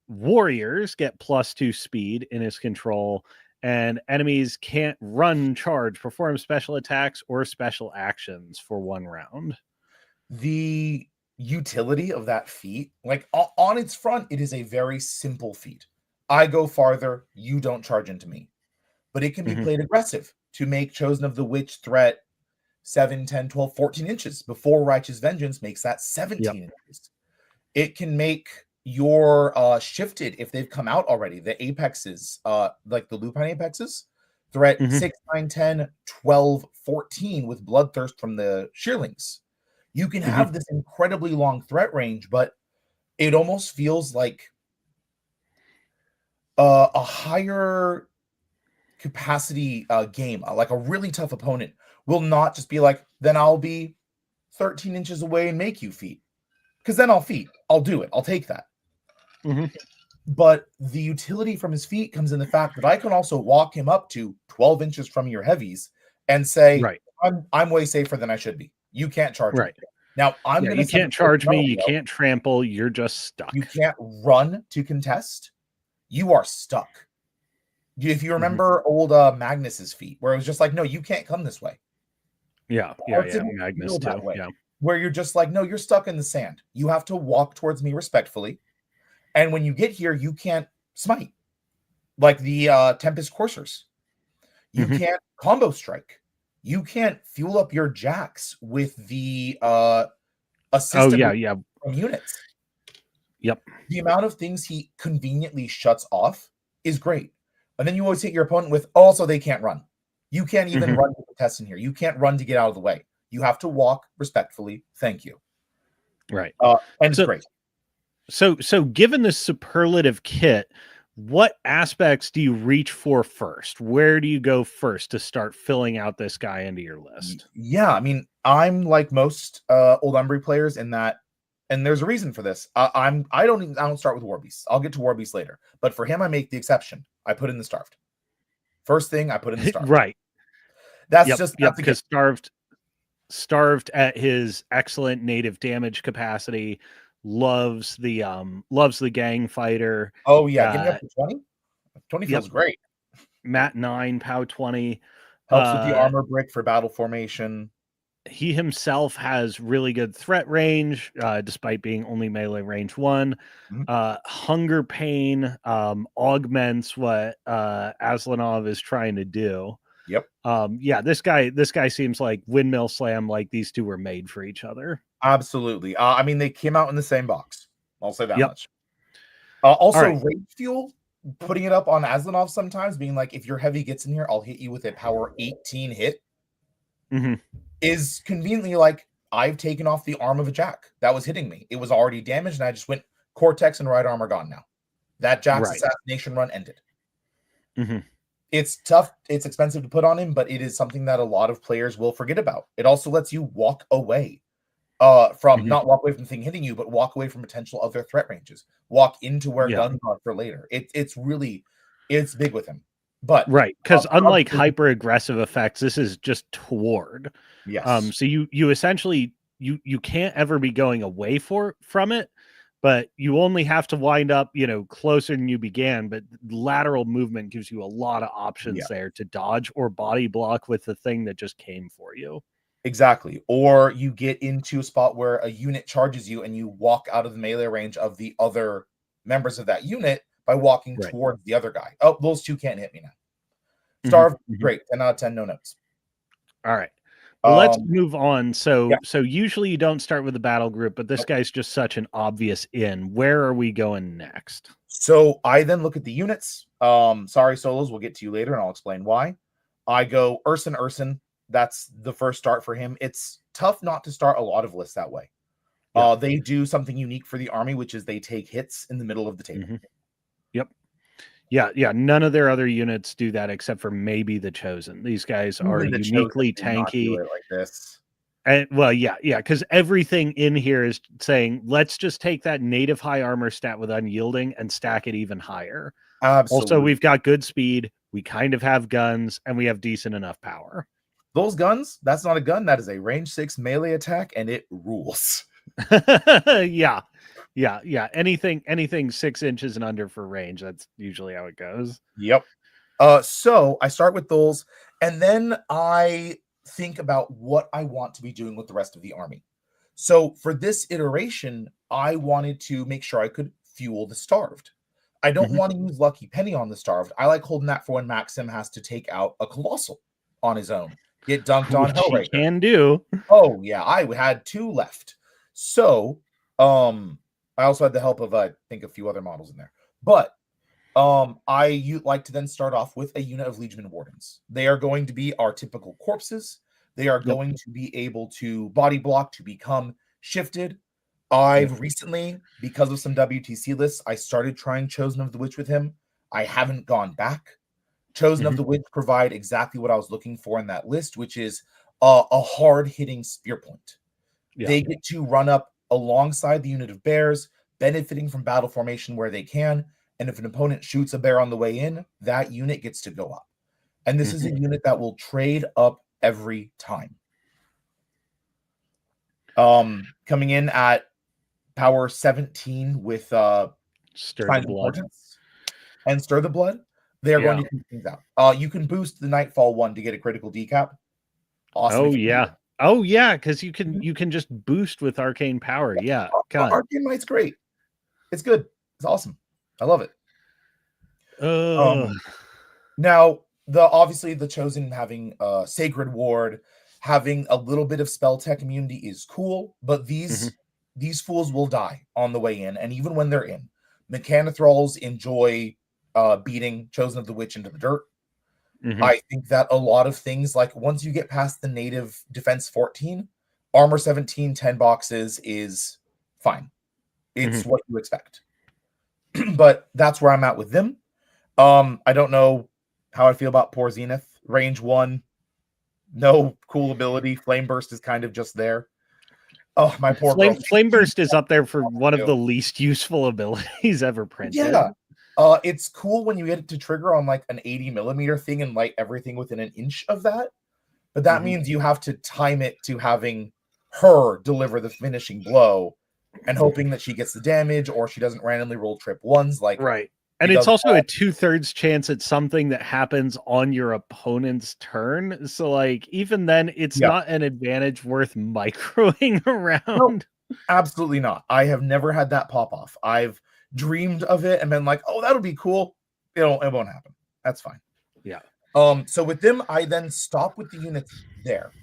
warriors get +2 speed in his control, and enemies can't run, charge, perform special attacks, or special actions for 1 round. The utility of that feat, like on its front, it is a very simple feat. I go farther, you don't charge into me. But it can be played aggressive to make Chosen of the Witch threat 7, 10, 12, 14 inches before Righteous Vengeance makes that 17 inches. It can make your shifted, if they've come out already, the apexes, like the Lupine apexes, threat 6, 9, 10, 12, 14 with Bloodthirst from the Shearlings. You can have this incredibly long threat range, but it almost feels like a higher capacity game, like a really tough opponent will not just be like, then I'll be 13 inches away and make you feat. Because then I'll feat. I'll do it. I'll take that. But the utility from his feet comes in the fact that I can also walk him up to 12 inches from your heavies and say, I'm way safer than I should be. You can't charge me. Now, you can't charge me. You can't trample. You're just stuck. You can't run to contest. You are stuck. If you remember old Magnus's feat, where it was just like, no, you can't come this way. Yeah, Magnus too. Way, where you're just like, no, you're stuck in the sand. You have to walk towards me respectfully. And when you get here, you can't smite. like the Tempest Coursers. You can't combo strike. You can't fuel up your jacks with the assist from units. Yep. The amount of things he conveniently shuts off is great. And then you always hit your opponent with, also, they can't run. You can't even run to contest in here. You can't run to get out of the way. You have to walk respectfully. Thank you. Right. And it's great. So given the superlative kit, what aspects do you reach for first? Where do you go first to start filling out this guy into your list? Yeah, I mean, I'm like most old Umbrey players in that, and there's a reason for this. I don't start with War Beasts. I'll get to War Beasts later, but for him, I make the exception. I put in the Starved. First thing, I put in the Starved. Right. That's just because Starved at his excellent native damage capacity loves the gang fighter. Oh yeah, give me up to 20. 20 feels great. Mat 9, POW 20. Helps with the armor brick for battle formation. He himself has really good threat range, despite being only melee range 1. Hunger Pain augments what Aslanov is trying to do. Yep. Yeah, this guy seems like Windmill Slam, like these two were made for each other. Absolutely. I mean, they came out in the same box. I'll say that much. Also, Rage Fuel, putting it up on Aslanov sometimes, being like, if your heavy gets in here, I'll hit you with a power 18 hit, is conveniently like, I've taken off the arm of a Jack that was hitting me. It was already damaged, and I just went Cortex and right arm are gone now. That Jack's assassination run ended. It's tough. It's expensive to put on him, but it is something that a lot of players will forget about. It also lets you walk away from not walk away from the thing hitting you, but walk away from potential other threat ranges. Walk into where guns are for later. It's big with him. But because unlike hyper aggressive effects, this is just toward. Yes. So you essentially you can't ever be going away from it, but you only have to wind up, closer than you began. But lateral movement gives you a lot of options there to dodge or body block with the thing that just came for you. Exactly. Or you get into a spot where a unit charges you and you walk out of the melee range of the other members of that unit by walking towards the other guy. Oh, those two can't hit me now. Starved, great. 10 out of 10, no notes. All right. Well, let's move on. So usually you don't start with the battle group, but this guy's just such an obvious in. Where are we going next? So I then look at the units. Sorry, solos, we'll get to you later and I'll explain why. I go Urson. That's the first start for him. It's tough not to start a lot of lists that way. They do something unique for the army, which is they take hits in the middle of the table. Yeah. None of their other units do that except for maybe the Chosen. These guys are uniquely tanky. Like this. And because everything in here is saying, let's just take that native high armor stat with unyielding and stack it even higher. Absolutely. Also, we've got good speed. We kind of have guns, and we have decent enough power. Those guns, that's not a gun. That is a range 6 melee attack, and it rules. Yeah. Anything 6 inches and under for range. That's usually how it goes. Yep. So I start with those, and then I think about what I want to be doing with the rest of the army. So for this iteration, I wanted to make sure I could fuel the Starved. I don't want to use Lucky Penny on the Starved. I like holding that for when Maxim has to take out a Colossal on his own. Get dunked on Hellraiser. Can do. Oh, yeah. I had 2 left. So, I also had the help of, I think, a few other models in there. But I like to then start off with a unit of Legionman Wardens. They are going to be our typical corpses. They are going to be able to body block, to become shifted. I've recently, because of some WTC lists, I started trying Chosen of the Witch with him. I haven't gone back. Chosen of the Witch provide exactly what I was looking for in that list, which is a hard-hitting spear point. They get to run up alongside the unit of bears, benefiting from battle formation where they can, and if an opponent shoots a bear on the way in, that unit gets to go up. And this is a unit that will trade up every time. Coming in at power 17 with Stir the Blood and Stir the Blood, they are going to keep things out. You can boost the Nightfall one to get a critical decap. Awesome. Oh yeah, because you can just boost with arcane power. Yeah, Arcane Might's great. It's good. It's awesome. I love it. Oh. Now, obviously the Chosen having a Sacred Ward, having a little bit of spell tech immunity is cool, but these fools will die on the way in, and even when they're in, Mechanothralls enjoy beating Chosen of the Witch into the dirt. I think that a lot of things, like once you get past the native defense 14, armor 17, 10 boxes is fine. It's what you expect. But that's where I'm at with them. I don't know how I feel about poor Zenith. Range 1, no cool ability. Flame Burst is kind of just there. Oh, my poor girl. Flame Burst is up there for one of the least useful abilities ever printed. Yeah. It's cool when you get it to trigger on like an 80 millimeter thing and light everything within an inch of that. But that means you have to time it to having her deliver the finishing blow and hoping that she gets the damage or she doesn't randomly roll trip ones. Like, right. And it's also a 2/3 chance at something that happens on your opponent's turn. So, like, even then, it's not an advantage worth microing around. No, absolutely not. I have never had that pop off. I've dreamed of it and been like, oh, that'll be cool. It won't happen. That's fine. Yeah. So with them, I then stop with the units there.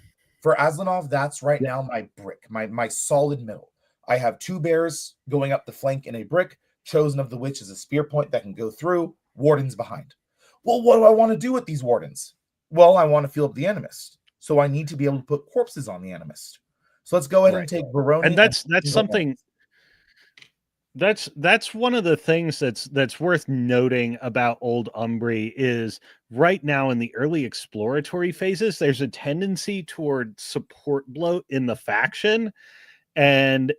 For Aslanov, that's right now my brick, my solid middle. I have 2 bears going up the flank in a brick. Chosen of the Witch is a spear point that can go through. Wardens behind. Well, what do I want to do with these wardens? Well, I want to fill up the Animist. So I need to be able to put corpses on the Animist. So let's go ahead and take Baroni. And that's something. That's one of the things that's worth noting about old Umbrey is right now in the early exploratory phases, there's a tendency toward support bloat in the faction. And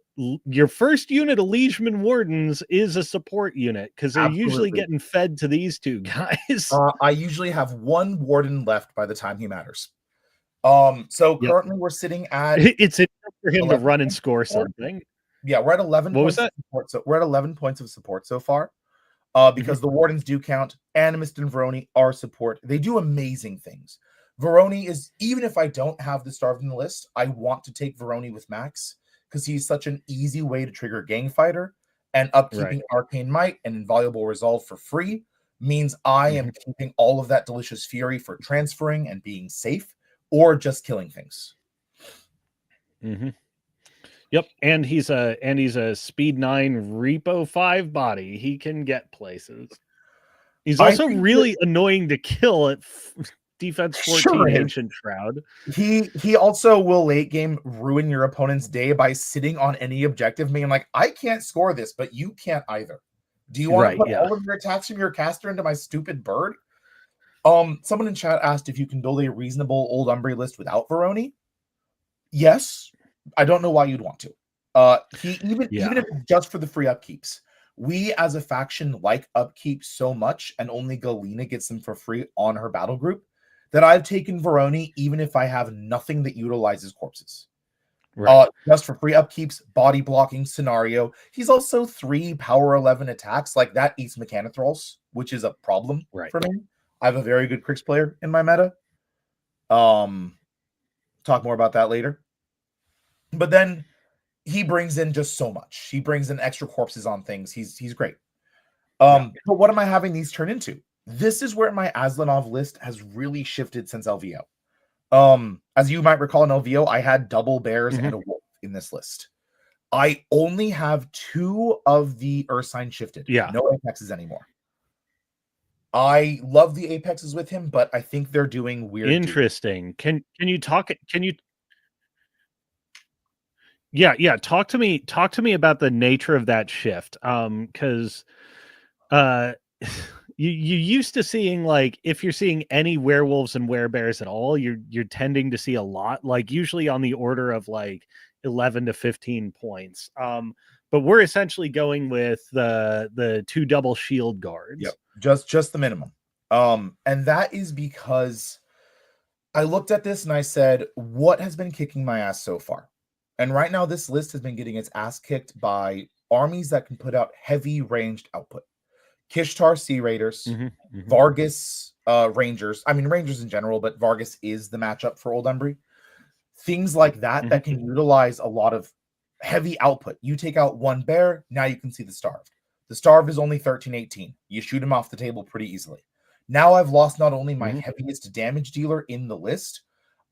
your first unit of Liegeman Wardens is a support unit because they're usually getting fed to these 2 guys. I usually have 1 Warden left by the time he matters. So currently we're sitting at it's enough for him to run and score something. Yeah, we're at 11 what points was that? of support. So we're at 11 points of support so far. Because the Wardens do count. Animist and Veroni are support. They do amazing things. Veroni is, even if I don't have the Starved in the list, I want to take Veroni with Max because he's such an easy way to trigger Gang Fighter, and upkeeping Arcane Might and Invaluable Resolve for free means I am keeping all of that Delicious Fury for transferring and being safe, or just killing things. Yep, and he's a speed 9 repo 5 body. He can get places. He's also really annoying to kill at defense 14 Ancient Shroud. He also will late game ruin your opponent's day by sitting on any objective, being like, I can't score this, but you can't either. Do you want to put all of your attacks from your caster into my stupid bird? Someone in chat asked if you can build a reasonable old Umbrey list without Veroni. Yes. I don't know why you'd want to. Even if it's just for the free upkeeps. We as a faction like upkeep so much, and only Galena gets them for free on her battle group, that I've taken Veroni even if I have nothing that utilizes corpses. Just for free upkeeps, body blocking scenario. He's also 3 power 11 attacks. Like, that eats Mechanothralls, which is a problem for me. I have a very good Crix player in my meta. Talk more about that later. But then he brings in just so much. He brings in extra corpses on things. He's great. But what am I having these turn into? This is where my Aslanov list has really shifted since LVO. As you might recall in LVO, I had double bears and a wolf in this list. I only have 2 of the Ursine shifted. No apexes anymore. I love the apexes with him, but I think they're doing weird. Interesting. Can you talk? Can you? Yeah. Talk to me about the nature of that shift. Because you used to seeing, like, if you're seeing any werewolves and werebears at all, you're tending to see a lot, like usually on the order of like 11 to 15 points. But we're essentially going with the 2 double shield guards. Just the minimum. And that is because I looked at this and I said, what has been kicking my ass so far? And right now, this list has been getting its ass kicked by armies that can put out heavy ranged output. Kishtar Sea Raiders, Vargas Rangers. I mean, Rangers in general, but Vargas is the matchup for Old Umbrey. Things like that that can utilize a lot of heavy output. You take out 1 bear, now you can see the Starved. The starve is only 13-18. You shoot him off the table pretty easily. Now I've lost not only my heaviest damage dealer in the list,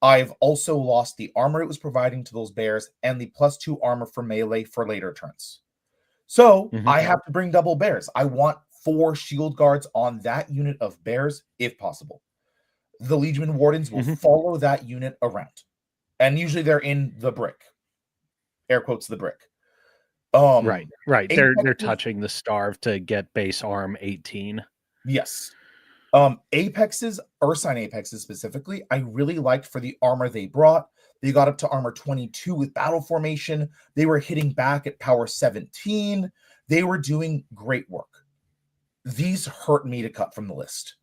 I've also lost the armor it was providing to those bears and the +2 armor for melee for later turns. So I have to bring double bears. I want 4 shield guards on that unit of bears if possible. The Legion Wardens will follow that unit around. And usually they're in the brick. Air quotes the brick. Right. They're touching the starve to get base arm 18. Yes. Apexes, Ursine Apexes specifically, I really liked for the armor they brought. They got up to armor 22 with battle formation. They were hitting back at power 17. They were doing great work. These hurt me to cut from the list.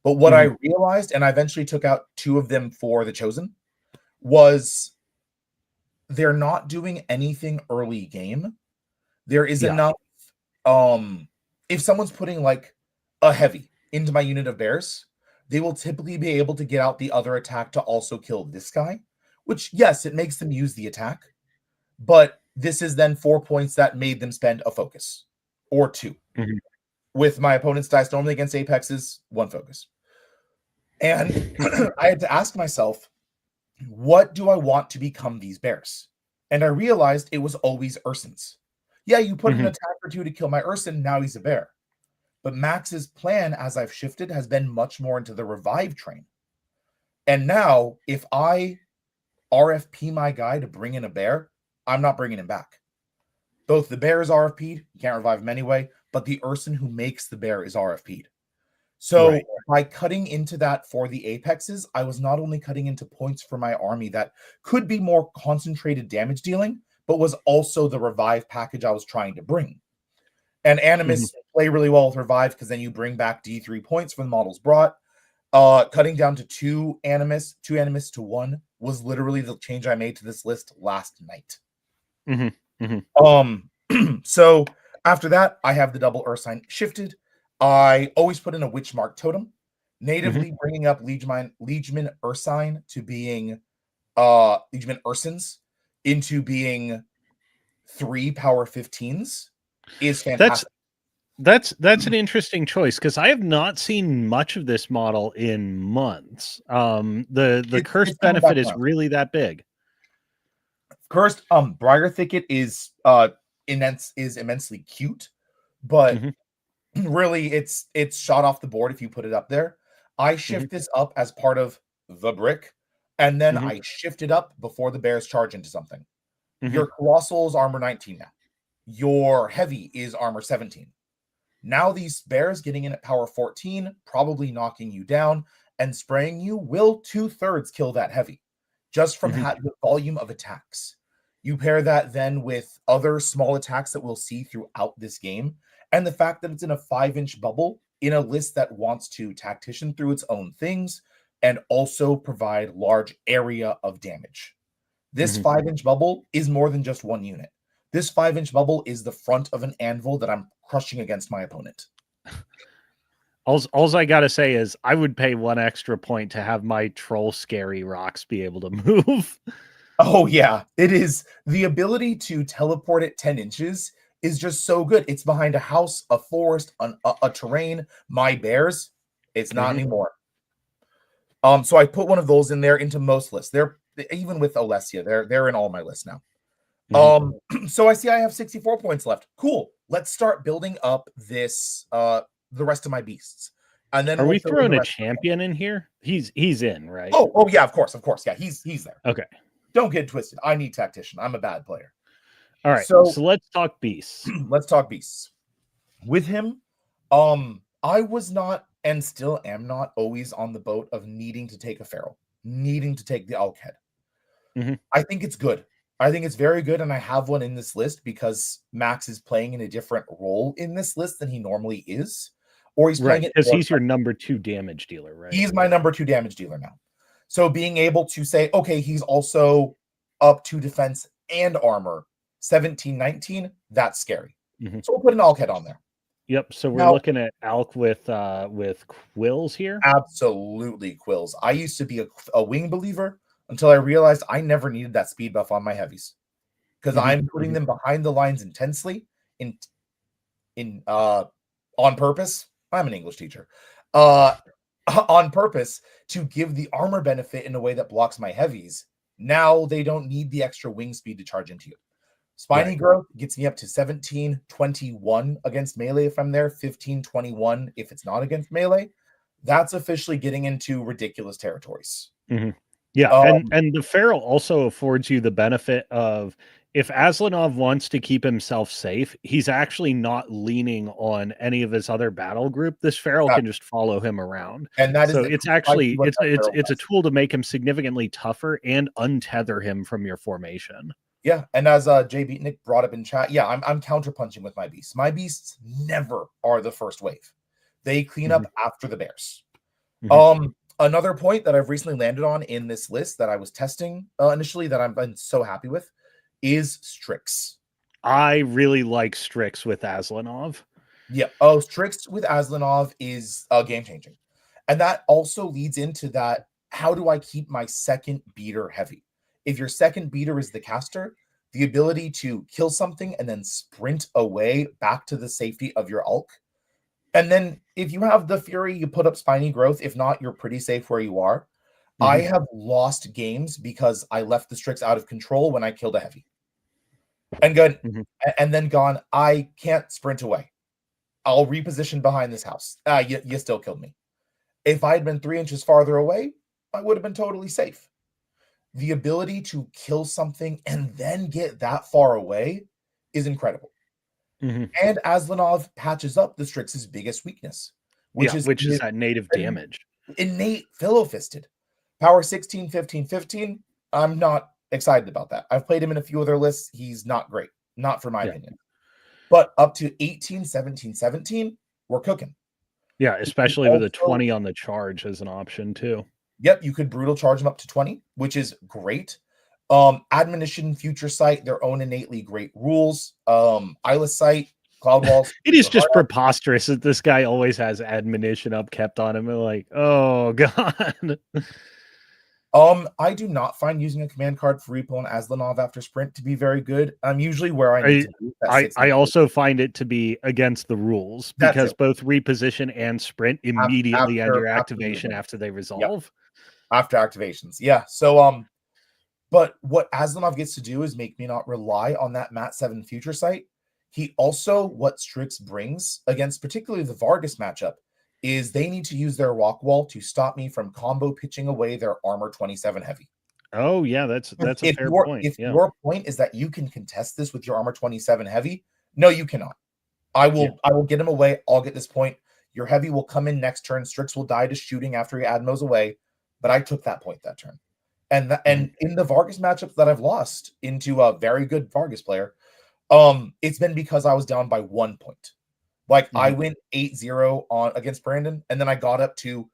But what I realized, and I eventually took out 2 of them for the Chosen, was they're not doing anything early game. There is enough. If someone's putting like a heavy into my unit of bears, they will typically be able to get out the other attack to also kill this guy, which, yes, it makes them use the attack, but this is then 4 points that made them spend a focus or 2. With my opponent's dice normally against Apexes, 1 focus. And I had to ask myself, what do I want to become these bears? And I realized it was always Ursins. Yeah, you put an attack or 2 to kill my Ursin, now he's a bear. But Max's plan, as I've shifted, has been much more into the revive train. And now, if I RFP my guy to bring in a bear, I'm not bringing him back. Both the bear is RFP'd, you can't revive him anyway, but the Ursin who makes the bear is RFP'd. So by cutting into that for the Apexes, I was not only cutting into points for my army that could be more concentrated damage dealing, but was also the revive package I was trying to bring. And Animus play really well with revive because then you bring back D3 points from the models brought. Cutting down to 2 Animus to 1 was literally the change I made to this list last night. So after that, I have the double Ursine shifted. I always put in a Witch Mark Totem, natively bringing up Liegeman Ursine to being Liegeman Ursins into being 3 power 15s is fantastic. That's an interesting choice because I have not seen much of this model in months. The cursed benefit is really that big. Cursed Briar Thicket is immensely cute, but really it's shot off the board if you put it up there. I shift this up as part of the brick, and then I shift it up before the bears charge into something. Your Colossal is armor 19 now. Your Heavy is armor 17. Now these bears getting in at power 14, probably knocking you down, and spraying you will 2/3 kill that Heavy, just from the volume of attacks. You pair that then with other small attacks that we'll see throughout this game, and the fact that it's in a 5-inch bubble in a list that wants to tactician through its own things and also provide large area of damage. This 5-inch bubble is more than just one unit. This 5-inch bubble is the front of an anvil that I'm crushing against my opponent. All I gotta say is I would pay 1 extra point to have my troll scary rocks be able to move. Oh yeah, it is. The ability to teleport at 10 inches is just so good. It's behind a house, a forest, a terrain. My bears, it's not anymore. So I put one of those in there into most lists. They're even with Alessia, they're in all my lists now. So I see I have 64 points left. Cool. Let's start building up this the rest of my beasts. And then are we throwing a champion in here? He's in, right? Oh yeah, of course. Yeah, he's there. Okay. Don't get twisted. I need tactician. I'm a bad player. All right. So let's talk beasts. Let's talk beasts. With him, I was not and still am not always on the boat of needing to take a feral, needing to take the elk head. I think it's good. I think it's very good, and I have one in this list because Max is playing in a different role in this list than he normally is. Or he's playing it because he's your number 2 damage dealer, right? He's my number 2 damage dealer now. So being able to say, okay, he's also up to defense and armor, 17, 19, that's scary. So we'll put an elk head on there. Yep. So we're looking at elk with quills here. Absolutely quills. I used to be a wing believer until I realized I never needed that speed buff on my heavies because I'm putting them behind the lines intensely. in on purpose. I'm an English teacher. On purpose to give the armor benefit in a way that blocks my heavies. Now they don't need the extra wing speed to charge into you. Spiny growth gets me up to 17-21 against melee if I'm there, 15-21 if it's not against melee. That's officially getting into ridiculous territories. Yeah, and the Feral also affords you the benefit of, if Aslanov wants to keep himself safe, he's actually not leaning on any of his other battle group. This Feral can just follow him around. And that is so it's actually it's a tool to make him significantly tougher and untether him from your formation. Yeah, and as Jay Beatnik brought up in chat, yeah, I'm counterpunching with my beasts. My beasts never are the first wave. They clean up after the bears. Another point that I've recently landed on in this list that I was testing initially that I've been so happy with is Strix. I really like Strix with Aslanov. Yeah. Strix with Aslanov is game changing. And that also leads into that. How do I keep my second beater heavy? If your second beater is the caster, the ability to kill something and then sprint away back to the safety of your Ulk. And then if you have the Fury, you put up Spiny Growth. If not, you're pretty safe where you are. I have lost games because I left the Strix out of control when I killed a heavy. And then gone, I can't sprint away. I'll reposition behind this house. You still killed me. If I had been 3 inches farther away, I would have been totally safe. The ability to kill something and then get that far away is incredible. And Aslanov patches up the Strix's biggest weakness, which is that native damage. Innate Philo-Fisted. Power 16, 15, 15. I'm not excited about that. I've played him in a few other lists. He's not great. Not for my opinion. But up to 18, 17, 17, we're cooking. Yeah, especially with a 20 on the charge as an option too. Yep, you could brutal charge them up to 20, which is great. Admonition, Future Sight, their own innately great rules. Eyeless Sight, Cloud Walls. It is just preposterous that this guy always has admonition up kept on him. Like, oh god. I do not find using a command card for Repo and Aslanov after sprint to be very good. I'm usually where I need to be. I also find it to be against the rules because both reposition and sprint immediately end your activation after they resolve. After activations. Yeah. So but what Aslanov gets to do is make me not rely on that Mat 7 Future Sight. He also, what Strix brings against particularly the Vargas matchup, is they need to use their Rock Wall to stop me from combo pitching away their Armor 27 heavy. Oh, yeah, that's a fair point. If your point is that you can contest this with your Armor 27 heavy, no, you cannot. I will get him away. I'll get this point. Your heavy will come in next turn. Strix will die to shooting after he Admos away, but I took that point that turn. And in the Vargas matchups that I've lost into a very good Vargas player, it's been because I was down by 1 point. Like I went 8-0 on against Brandon, and then I got up to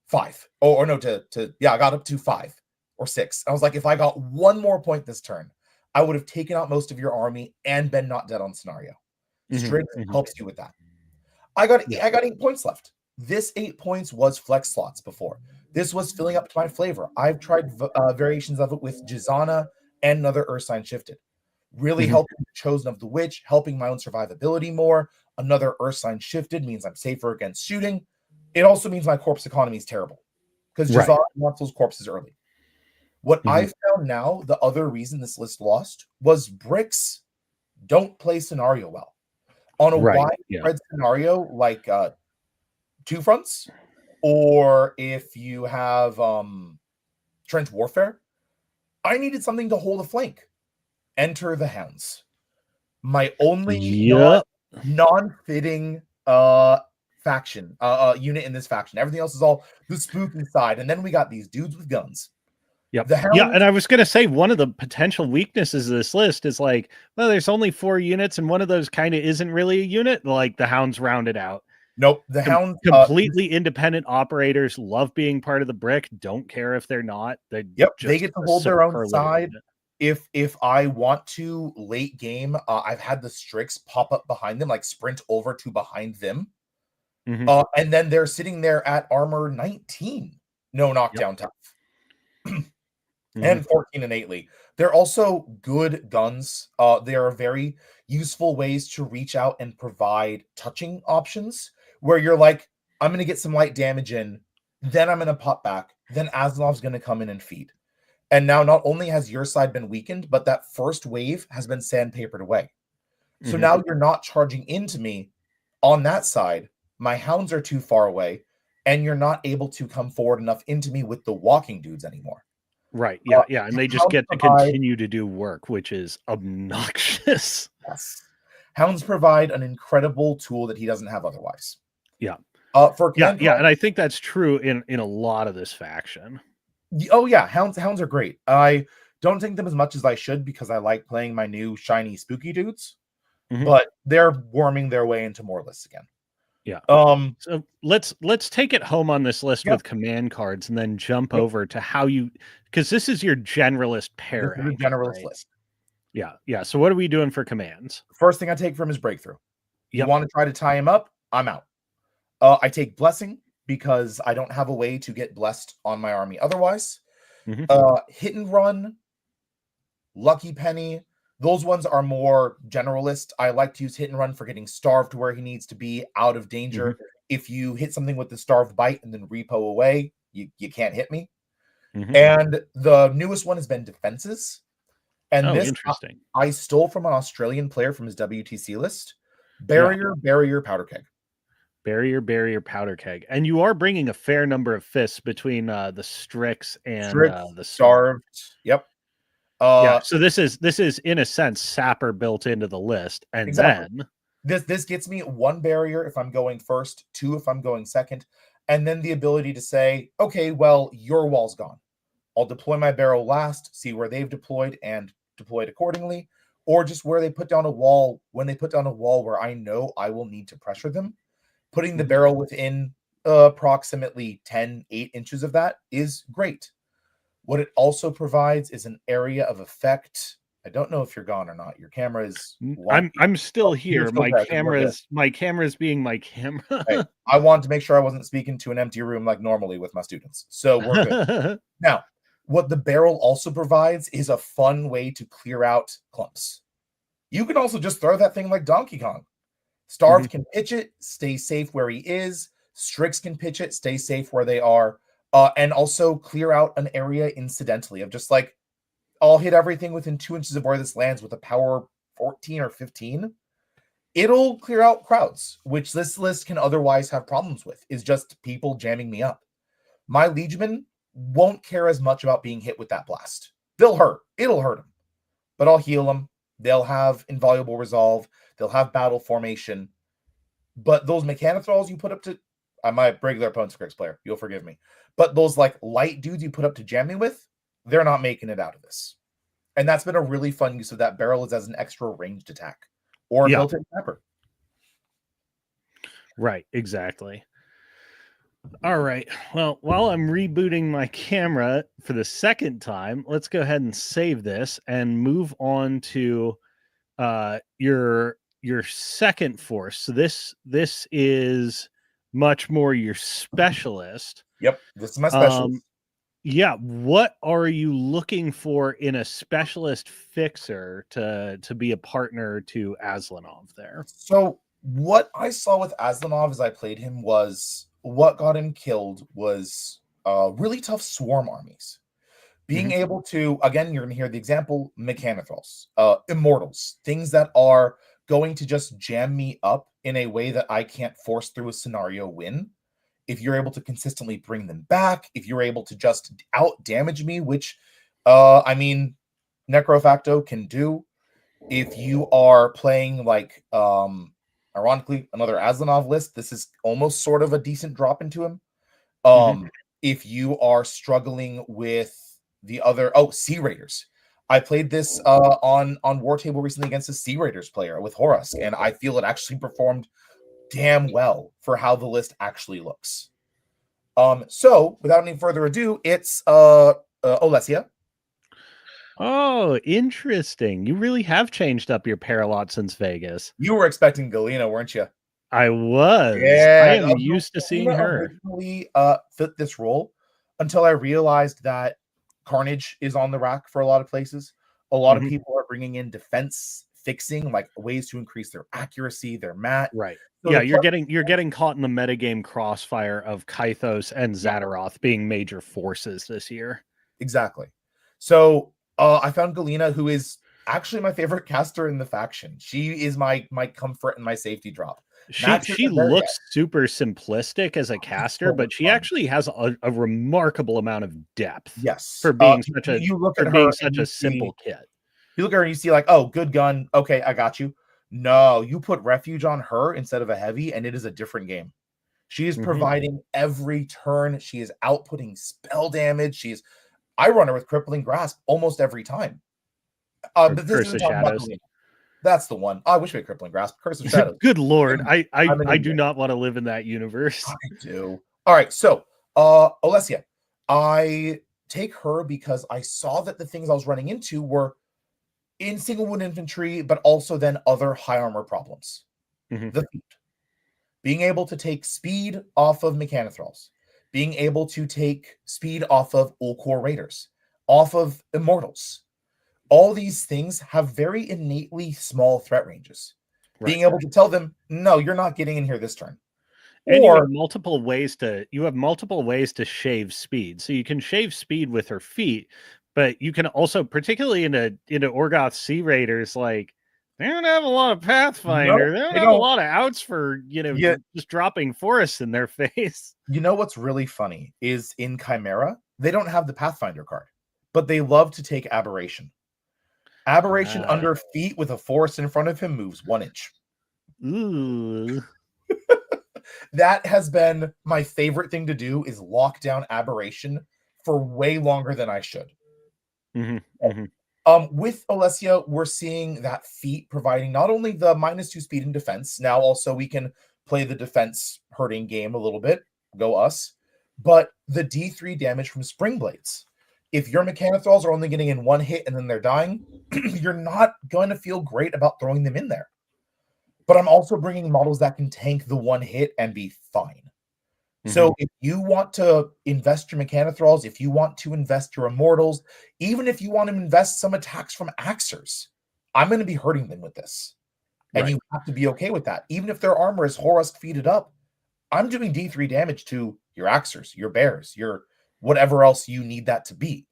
5. I got up to 5 or 6. I was like, if I got one more point this turn, I would have taken out most of your army and been not dead on scenario. Strix helps you with that. I got 8 points left. This 8 points was flex slots before. This was filling up to my flavor. I've tried variations of it with Jizana and another Earth Sign Shifted. Really helping the Chosen of the Witch, helping my own survivability more. Another Earth Sign Shifted means I'm safer against shooting. It also means my corpse economy is terrible because Jizana wants those corpses early. What I found now, the other reason this list lost was bricks don't play scenario well. On a widespread scenario like Two Fronts, or if you have Trench Warfare, I needed something to hold a flank. Enter the Hounds. My only non-fitting faction unit in this faction. Everything else is all the spooky side, and then we got these dudes with guns. Yep. Yeah, and I was going to say one of the potential weaknesses of this list is like, well, there's only 4 units, and one of those kind of isn't really a unit. Like the Hounds rounded out. Nope, the Hounds completely independent operators love being part of the brick. Don't care if they're not. They get to hold their own side. If I want to late game, I've had the Strix pop up behind them, like sprint over to behind them, and then they're sitting there at armor 19. No knockdown tough. and 14 innately. They're also good guns. They are very useful ways to reach out and provide touching options where you're like, I'm going to get some light damage in, then I'm going to pop back, then Aslov's going to come in and feed. And now not only has your side been weakened, but that first wave has been sandpapered away. So now you're not charging into me on that side. My hounds are too far away, and you're not able to come forward enough into me with the walking dudes anymore. Right. Yeah. Yeah. And they just Hounds get to provide, continue to do work, which is obnoxious. yes. Hounds provide an incredible tool that he doesn't have otherwise. Yeah. For command yeah. And I think that's true in a lot of this faction. Oh yeah, hounds are great. I don't think them as much as I should because I like playing my new shiny spooky dudes, but they're worming their way into more lists again. Yeah. So let's take it home on this list with command cards and then jump over to how you, because this is your generalist pairing. This is a generalist list. Yeah. Yeah. So what are we doing for commands? First thing I take from his breakthrough. You want to try to tie him up? I'm out. I take blessing because I don't have a way to get blessed on my army otherwise. Hit and run, lucky penny. Those ones are more generalist. I like to use hit and run for getting starved where he needs to be, out of danger. If you hit something with the starved bite and then repo away, you can't hit me. And the newest one has been defenses. And this interesting. I stole from an Australian player from his WTC list. Barrier, powder keg. Barrier, powder keg. And you are bringing a fair number of fists between the Strix and the starved. Yep. Yeah, so this is in a sense Sapper built into the list, and then this gets me 1 barrier if I'm going first, 2 if I'm going second, and then the ability to say, okay, well, your wall's gone. I'll deploy my barrel last, see where they've deployed and deployed accordingly, or just where they put down a wall, when they put down a wall where I know I will need to pressure them, putting the barrel within approximately 8 inches of that is great. What it also provides is an area of effect. I don't know if you're gone or not. Your camera is. I'm still here. My camera's being my camera. Hey, I wanted to make sure I wasn't speaking to an empty room like normally with my students. So we're good. Now, what the barrel also provides is a fun way to clear out clumps. You can also just throw that thing like Donkey Kong. Starved can pitch it, stay safe where he is. Strix can pitch it, stay safe where they are. And also clear out an area incidentally of just like, I'll hit everything within 2 inches of where this lands with a power 14 or 15. It'll clear out crowds, which this list can otherwise have problems with, is just people jamming me up. My liegemen won't care as much about being hit with that blast. They'll hurt. It'll hurt them. But I'll heal them. They'll have invaluable resolve. They'll have battle formation. But those mechanothralls you put up to... my regular opponent's a Grix player. You'll forgive me. But those like light dudes you put up to jam me with, they're not making it out of this. And that's been a really fun use of that barrel, is as an extra ranged attack or built-in pepper. Right, exactly. All right. Well, while I'm rebooting my camera for the second time, let's go ahead and save this and move on to your second force. So this is much more your specialist. Yep, this is my specialist. Yeah, what are you looking for in a specialist fixer to be a partner to Aslanov there? So what I saw with Aslanov as I played him was what got him killed was really tough swarm armies. Being able to, again, you're going to hear the example, mechanothralls, immortals, things that are going to just jam me up in a way that I can't force through a scenario win. If you're able to consistently bring them back, if you're able to just out damage me, which, Necrofacto can do. If you are playing like, ironically, another Aslanov list, this is almost sort of a decent drop into him. If you are struggling with the other, Sea Raiders. I played this on War Table recently against a Sea Raiders player with Horus, and I feel it actually performed damn well for how the list actually looks. So without any further ado, it's Olesia. Oh, interesting. You really have changed up your pair a lot since Vegas. You were expecting Galena, weren't you? I was. Yeah, I am used to seeing her. Originally fit this role until I realized that Carnage is on the rack for a lot of places. A lot of Mhm. people are bringing in defense fixing, like ways to increase their accuracy, their mat. Right. So Yeah, to play, you're getting caught in the metagame crossfire of Kythos and yeah, Zadaroth being major forces this year. exactly. So I found Galena, who is actually my favorite caster in the faction. She is my comfort and my safety drop. Max She isn't there yet. looks super simplistic as a It's caster, so much but she fun. actually has a remarkable amount of depth Yes. for being such You look at her and a you see simple kit. you look at her and you see like, oh, good gun. Okay, I got you. No, you put refuge on her instead of a heavy, and it is a different game. She is Mhm. providing every turn. She is outputting spell damage. I run her with crippling grasp almost every time. Or But this Curse isn't of talking about Shadows. Galena. That's the one. I wish we had crippling grasp. Curse of Shadows. Good lord, I'm an I do idiot. not want to live in that universe. I do. All right, so Olesia, I take her because I saw that the things I was running into were in single wound infantry, but also then other high armor problems. Mhm. The feet. Being able to take speed off of Mechanothralls, being able to take speed off of Ulcor Raiders, off of Immortals. All these things have very innately small threat ranges. Right. Being able to tell them, no, you're not getting in here this turn. And Or you have multiple ways to shave speed. So you can shave speed with her feet, but you can also, particularly into Orgoth Sea Raiders, like they don't have a lot of no, Pathfinder. They don't they have a don't. lot of outs for, Yeah, just dropping forests in their face. you know what's really funny is in Chimera, they don't have the Pathfinder card, but they love to take Aberration. Aberration Ah. under feet with a forest in front of him moves 1 inch. Ooh. That has been my favorite thing to do is lock down Aberration for way longer than I should. Mhm, mhm. With Olesia, we're seeing that feat providing not only the -2 speed and defense, now also we can play the defense hurting game a little bit, go us, but the D3 damage from Spring Blades. If your Mechanothralls are only getting in one hit and then they're dying, you're not going to feel great about throwing them in there. But I'm also bringing models that can tank the one hit and be fine. So Mhm. if you want to invest your Mechanothralls, if you want to invest your Immortals, even if you want to invest some attacks from Axers, I'm going to be hurting them with this. And Right. you have to be okay with that. Even if their armor is Horus feeded up, I'm doing D3 damage to your Axers, your Bears, your whatever else you need that to be.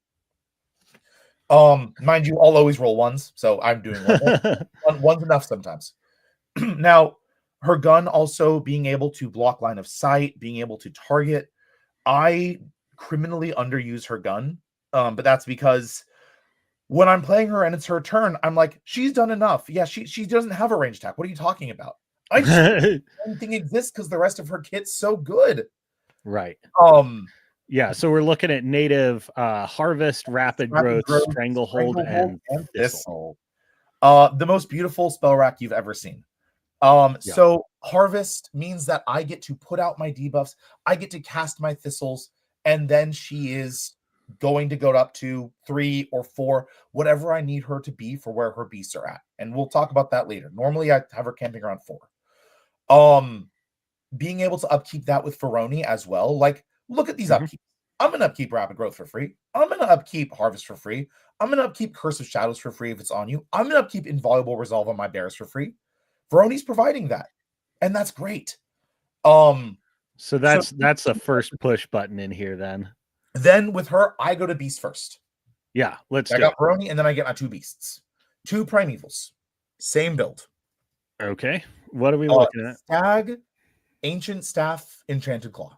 Mind you, I'll always roll ones, so I'm doing one's enough sometimes. Now, her gun also being able to block line of sight, being able to target. I criminally underuse her gun, but that's because when I'm playing her and it's her turn, I'm like, she's done enough. Yeah, she doesn't have a range attack. What are you talking about? I just anything exists because the rest of her kit's so good. Right. Um, Yeah, so we're looking at native harvest, rapid Rapid growth, Growth, stranglehold, Stranglehold, and and thistle. Thistle. The most beautiful spell rack you've ever seen. Yeah. So Harvest means that I get to put out my debuffs, I get to cast my thistles, and then she is going to go up to 3 or 4, whatever I need her to be for where her beasts are at. And we'll talk about that later. Normally I have her camping around 4. Being able to upkeep that with Feroni as well. Like, look at these Mhm. upkeeps. I'm gonna upkeep Rapid Growth for free. I'm gonna upkeep Harvest for free. I'm gonna upkeep Curse of Shadows for free if it's on you. I'm gonna upkeep Inviolable Resolve on my bears for free. Veroni's providing that, and that's great. So So that's the first push button in here then. then with her, I go to Beast first. Yeah, let's I do got it. Veroni, and then I get my 2 Beasts. 2 Primevals. Same build. Okay. What are we looking at? Stag, Ancient Staff, Enchanted Claw.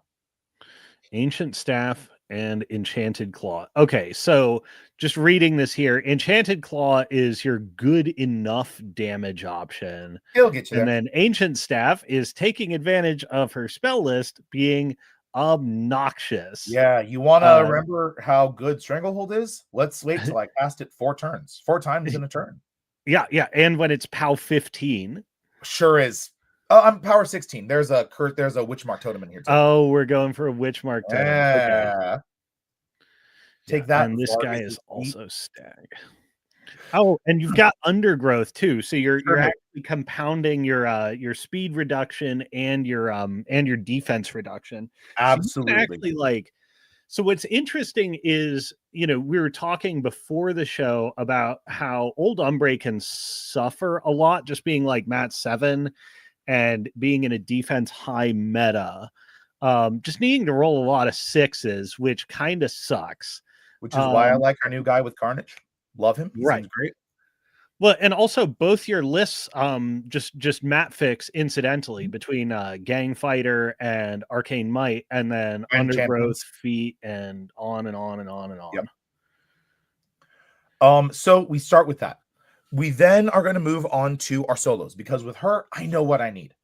Ancient Staff and Enchanted Claw. Okay, so just reading this here, Enchanted Claw is your good enough damage option. It'll get you And there. then Ancient Staff is taking advantage of her spell list being obnoxious. Yeah, you want to Uh, remember how good Stranglehold is? Let's wait till I cast it 4 turns, 4 times in a turn. yeah, yeah. And when it's POW 15. Sure is. I'm power 16. There's a Witchmark totem in here too. Oh, we're going for a Witchmark totem. Okay. Yeah. Yeah. Take that, And this guy Vargas' is feet. also stag. Oh, and you've got undergrowth too. So you're Sure, mate. actually compounding your speed reduction and your defense reduction. So you can Absolutely. actually like So what's interesting is, we were talking before the show about how old Umbrey can suffer a lot just being like Mat 7 and being in a defense high meta. Just needing to roll a lot of 6s, which kind of sucks. Which is why I like our new guy with Carnage. Love him. He seems great. Well, and also both your lists, just map fix incidentally between Gang Fighter and Arcane Might, and then And Undergrowth, champions. Feet, and on and on and on and on. Yep. So we start with that. We then are going to move on to our solos, because with her, I know what I need.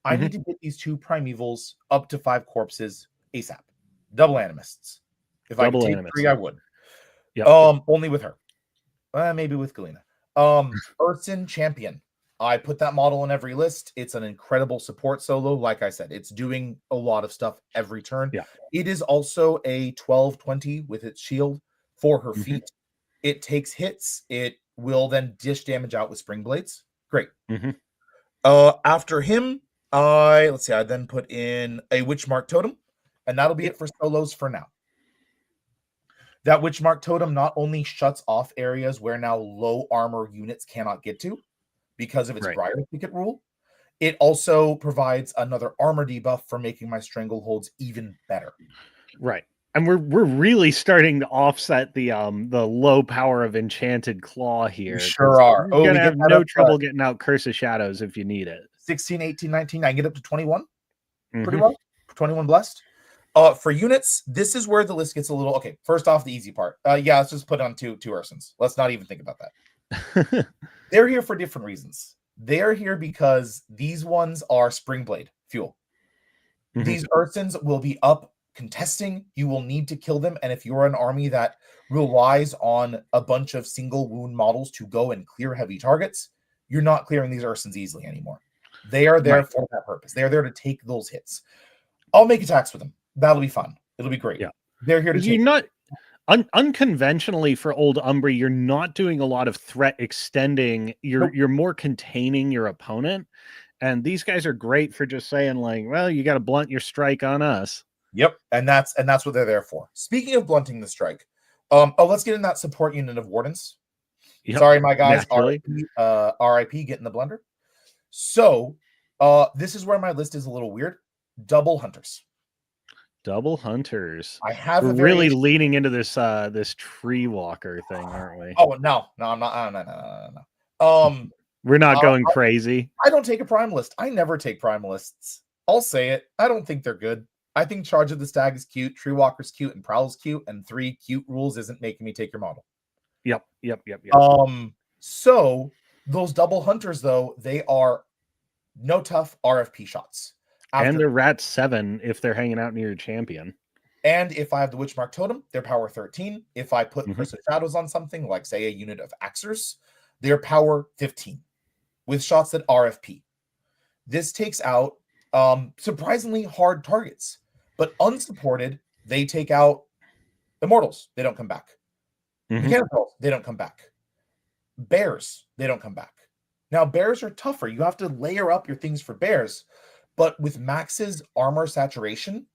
I need to get these 2 Primevals up to 5 corpses ASAP. Double Animists. If I could take 3, I would. Yep. Only with her. Maybe with Galena. Urson Champion. I put that model in every list. It's an incredible support solo. Like I said, it's doing a lot of stuff every turn. Yeah. It is also a 12/20 with its shield for her feet. It takes hits. It will then dish damage out with Spring Blades. Great. After him, I then put in a Witchmark Totem, and that'll be it for solos for now. That Witchmark Totem not only shuts off areas where now low armor units cannot get to because of its Briar Thicket rule, it also provides another armor debuff for making my Strangleholds even better. Right. And we're really starting to offset the low power of Enchanted Claw here. We sure are. You're gonna have no trouble getting out Curse of Shadows if you need it. 16, 18, 19, I can get up to 21. Pretty well. 21 blessed. For units, this is where the list gets a little okay. First off, the easy part. Let's just put on two Ursons. Let's not even think about that. They're here for different reasons. They're here because these ones are Springblade fuel. These Ursons will be up contesting. You will need to kill them, and if you're an army that relies on a bunch of single wound models to go and clear heavy targets, you're not clearing these Ursons easily anymore. They are there for that purpose. They are there to take those hits. I'll make attacks for them. That'll be fun. It'll be great. Yeah. They're here to take. You're not unconventionally for old Umbrey, you're not doing a lot of threat extending. You're more containing your opponent. And these guys are great for just saying, like, well, you got to blunt your strike on us. Yep. And that's what they're there for. Speaking of blunting the strike, let's get in that support unit of Wardens. Yep. Sorry, my guys. RIP, get in the blender. So this is where my list is a little weird. Double Hunters. Double Hunters. We're really leaning into this this Tree Walker thing, aren't we? Oh no, I'm not. No. We're not going crazy. I don't take a prime list. I never take prime lists. I'll say it. I don't think they're good. I think Charge of the Stag is cute, Tree Walker's cute, and Prowl's cute, and 3 cute rules isn't making me take your model. Yep. So those Double Hunters, though, they are no tough RFP shots. And they're Rat 7 if they're hanging out near your champion. And if I have the Witchmark Totem, they're power 13. If I put Curse of Shadows on something, like, say, a unit of Axers, they're power 15 with shots that RFP. This takes out surprisingly hard targets, but unsupported, they take out Immortals. They don't come back. Mechanicals, they don't come back. Bears, they don't come back. Now, Bears are tougher. You have to layer up your things for Bears. But with Max's armor saturation,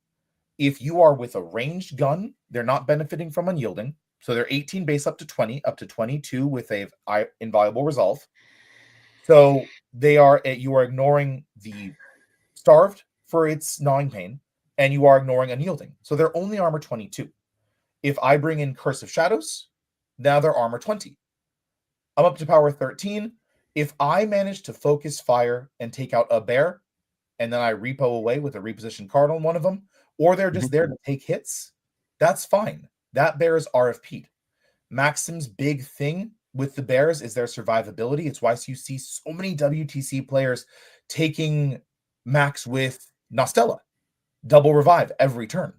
if you are with a ranged gun, they're not benefiting from unyielding. So they're 18 base up to 20, up to 22 with a inviolable resolve. So you are ignoring the starved for its gnawing pain, and you are ignoring unyielding. So they're only armor 22. If I bring in Curse of Shadows, now they're armor 20. I'm up to power 13. If I manage to focus fire and take out a bear, and then I repo away with a repositioned card on one of them, or they're just there to take hits, that's fine. That bear is RFP'd. Maxim's big thing with the bears is their survivability. It's why you see so many WTC players taking Max with Nostella. Double revive every turn.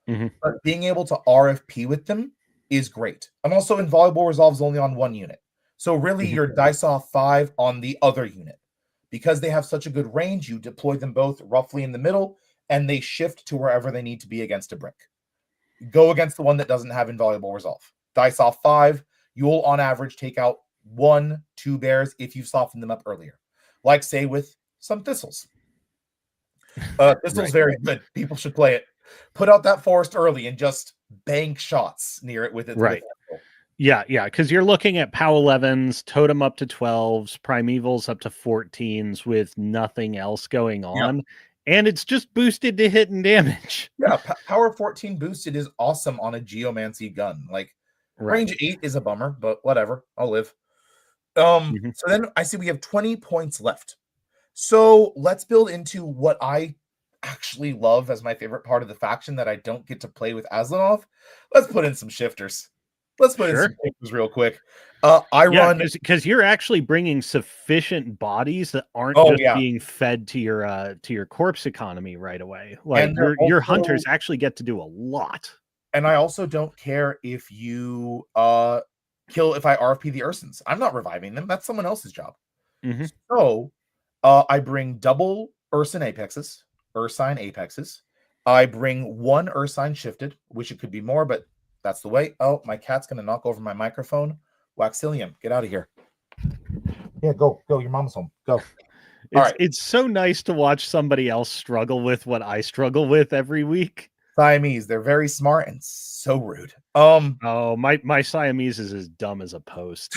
But being able to RFP with them is great. And also Inviolable Resolve's only on one unit. So really your dice off 5 on the other unit. Because they have such a good range, you deploy them both roughly in the middle, and they shift to wherever they need to be against a brick. Go against the one that doesn't have Invaluable Resolve. Dice off 5, you'll on average take out 1-2 bears if you've softened them up earlier. Like, say, with some Thistles. Thistle's very good. People should play it. Put out that forest early and just bank shots near it with it. Right. Yeah, because you're looking at POW 11s, Totem up to 12s, Primevals up to 14s with nothing else going on. And it's just boosted to hit and damage. Yeah, power 14 boosted is awesome on a Geomancy gun. Like, range 8 is a bummer, but whatever. I'll live. So then I see we have 20 points left. So let's build into what I actually love as my favorite part of the faction that I don't get to play with Aslanov. Let's put in some shifters. Let's put in some shifters real quick. I run because you're actually bringing sufficient bodies that aren't being fed to your corpse economy right away. Like your hunters actually get to do a lot. And I also don't care if you kill if I RFP the Ursins. I'm not reviving them. That's someone else's job. So I bring double Ursin Apexes, Ursine Apexes. I bring one Ursine Shifted, which it could be more, but that's the way. Oh, my cat's going to knock over my microphone. Waxilium, get out of here. Yeah, go. Your mom's home. Go. It's so nice to watch somebody else struggle with what I struggle with every week. Siamese, they're very smart and so rude. Oh, my Siamese is as dumb as a post.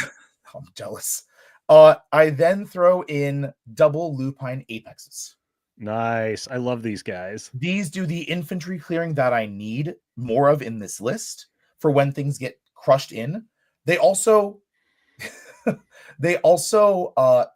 I'm jealous. I then throw in double Lupine Apexes. Nice. I love these guys. These do the infantry clearing that I need more of in this list for when things get crushed in. They also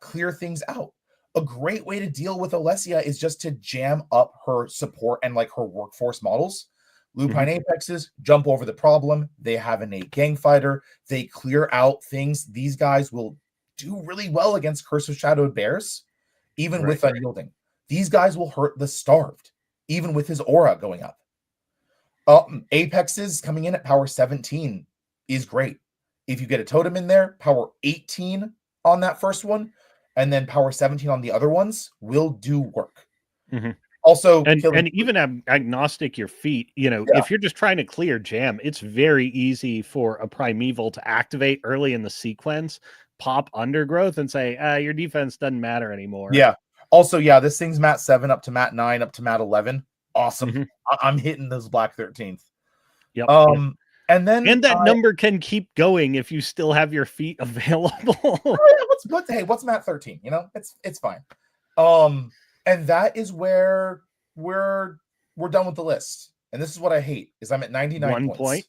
clear things out. A great way to deal with Alessia is just to jam up her support and like her workforce models. Lupine Apexes jump over the problem. They have an 8 gang fighter. They clear out things. These guys will do really well against Curse of Shadowed Bears, even with unyielding. These guys will hurt the Starved, even with his aura going up. Apexes coming in at power 17 is great. If you get a totem in there, power 18 on that first one, and then power 17 on the other ones will do work. Also, and even agnostic your feet, if you're just trying to clear jam, it's very easy for a Primeval to activate early in the sequence, pop Undergrowth, and say, your defense doesn't matter anymore. Yeah. Also, this thing's mat 7 up to mat 9 up to mat 11. Awesome. I'm hitting those Black 13th. Yep. And that number can keep going if you still have your feet available. What's mat 13? It's fine. And that is where we're done with the list. And this is what I hate is I'm at 99 points.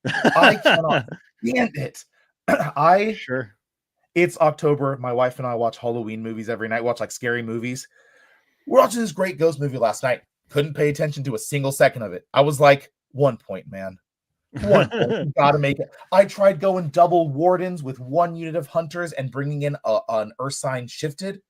I cannot stand it. It's October. My wife and I watch Halloween movies every night, watch like scary movies. We're watching this great ghost movie last night. Couldn't pay attention to a single second of it. I was like, 1 point, man. 1 point. You gotta make it. I tried going double Wardens with 1 unit of Hunters and bringing in an Lupine Shifted.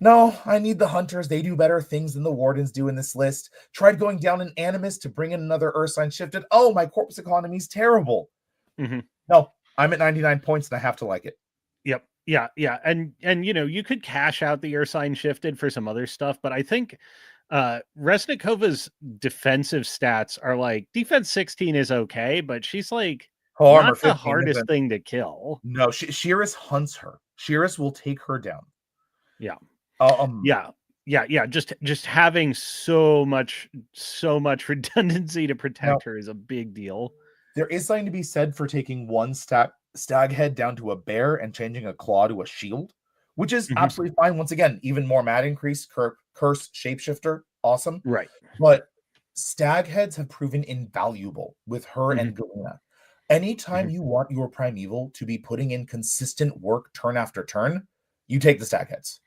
No, I need the Hunters. They do better things than the Wardens do in this list. Tried going down an Animus to bring in another Ursine Shifted. Oh, my corpse economy is terrible. No, I'm at 99 points and I have to like it. Yep. Yeah. And you could cash out the Ursine Shifted for some other stuff, but I think Resnikova's defensive stats are like defense 16 is okay, but she's like not the hardest thing to kill. No, Sheeris hunts her. Sheeris will take her down. Yeah. Just having so much redundancy to protect her is a big deal. There is something to be said for taking one stag head down to a bear and changing a claw to a shield, which is absolutely fine. Once again, even more mat increase, curse, shapeshifter, awesome. Right. But stag heads have proven invaluable with her and Galena. Anytime you want your Primeval to be putting in consistent work turn after turn, you take the stag heads.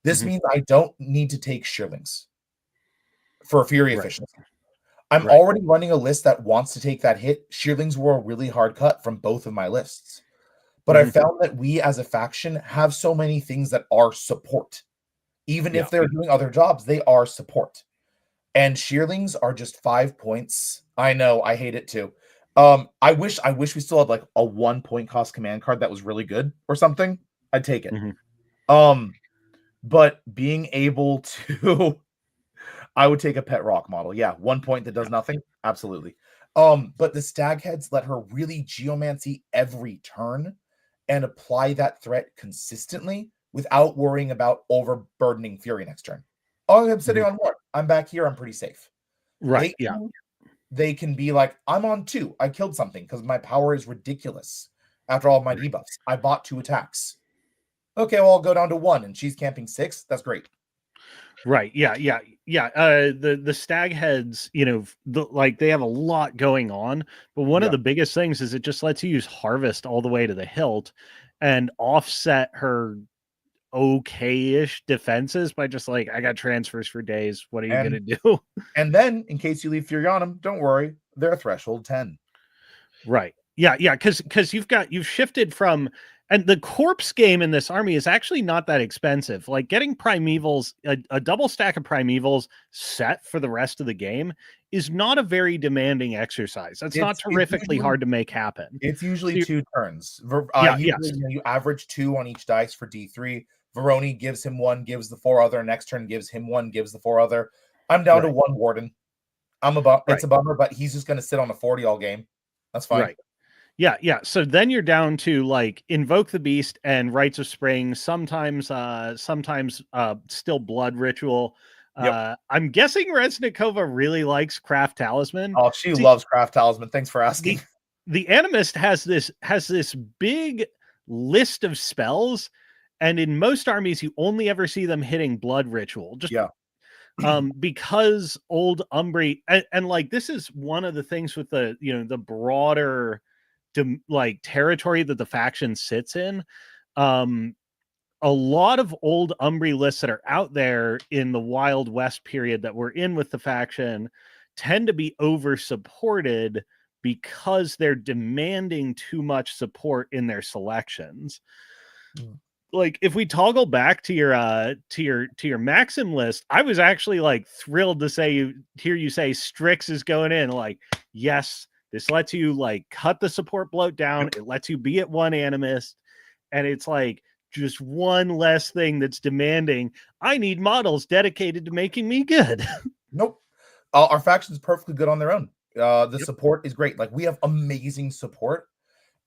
This means I don't need to take Shearlings for Fury efficiency. I'm already running a list that wants to take that hit. Shearlings were a really hard cut from both of my lists. But I found that we as a faction have so many things that are support. Even if they're doing other jobs, they are support. And Shearlings are just 5 points. I know, I hate it too. I wish we still had like a 1 point cost command card that was really good or something. I'd take it. But being able to I would take a pet rock model. Yeah, 1 point that does nothing. Absolutely. But the stag heads let her really geomancy every turn and apply that threat consistently without worrying about overburdening Fury next turn. Oh, I'm sitting on one. I'm back here. I'm pretty safe. Right. Yeah. They can be like, I'm on 2. I killed something because my power is ridiculous. After all of my debuffs, I bought 2 attacks. Okay, well, I'll go down to 1, and she's camping 6. That's great. Right. Yeah. The stag heads, like they have a lot going on, but one of the biggest things is it just lets you use harvest all the way to the hilt and offset her okay-ish defenses by just like, I got transfers for days. What are you gonna do? And then, in case you leave Fury on them, don't worry, they're threshold 10. Right. Yeah. Because you've shifted from, and the corpse game in this army is actually not that expensive. Like getting primevals, a double stack of primevals set for the rest of the game is not a very demanding exercise. That's not terrifically hard to make happen. It's usually 2 turns. You average 2 on each dice for D3. Veroni gives him 1, gives the 4 other. Next turn gives him 1, gives the 4 other. I'm down to 1 warden. It's a bummer, but he's just going to sit on a 40 all game. That's fine. Right. Yeah. So then you're down to like invoke the beast and rites of spring. Sometimes still blood ritual. I'm guessing Reznikova really likes craft talisman. Oh, she loves craft talisman. Thanks for asking. The animist has this big list of spells, and in most armies you only ever see them hitting blood ritual. Because old Umbrey and like this is one of the things with the the broader like territory that the faction sits in. A lot of old Umbrey lists that are out there in the Wild West period that we're in with the faction tend to be over supported because they're demanding too much support in their selections. Like if we toggle back to your Maxim list, I was actually like thrilled to hear you say Strix is going in. Like, yes, this lets you like cut the support bloat down. It lets you be at 1 animist, and it's like just one less thing that's demanding. I need models dedicated to making me good. Nope. Our faction is perfectly good on their own. The support is great. Like we have amazing support,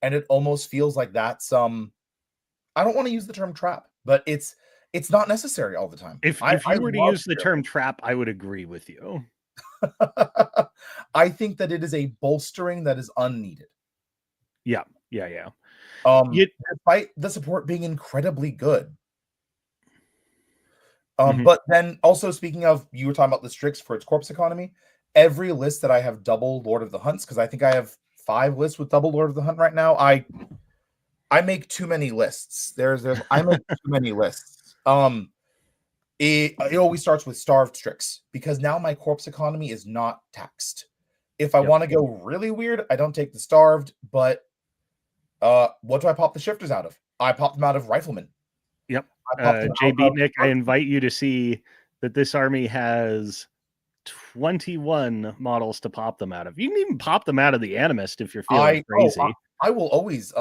and it almost feels like that's I don't want to use the term trap, but it's not necessary all the time. If you were to use the term trap, I would agree with you. I think that it is a bolstering that is unneeded. Yeah. Despite the support being incredibly good. But then also speaking of, you were talking about the Strix for its corpse economy. Every list that I have double Lord of the Hunts, because I think I have 5 lists with double Lord of the Hunt right now. I make too many lists. I make too many lists. It always starts with starved Strix because now my corpse economy is not taxed. If I want to go really weird, I don't take the starved, but what do I pop the shifters out of? I pop them out of riflemen. Yep. Jay Beatnik, I invite you to see that this army has 21 models to pop them out of. You can even pop them out of the animist if you're feeling crazy. I will always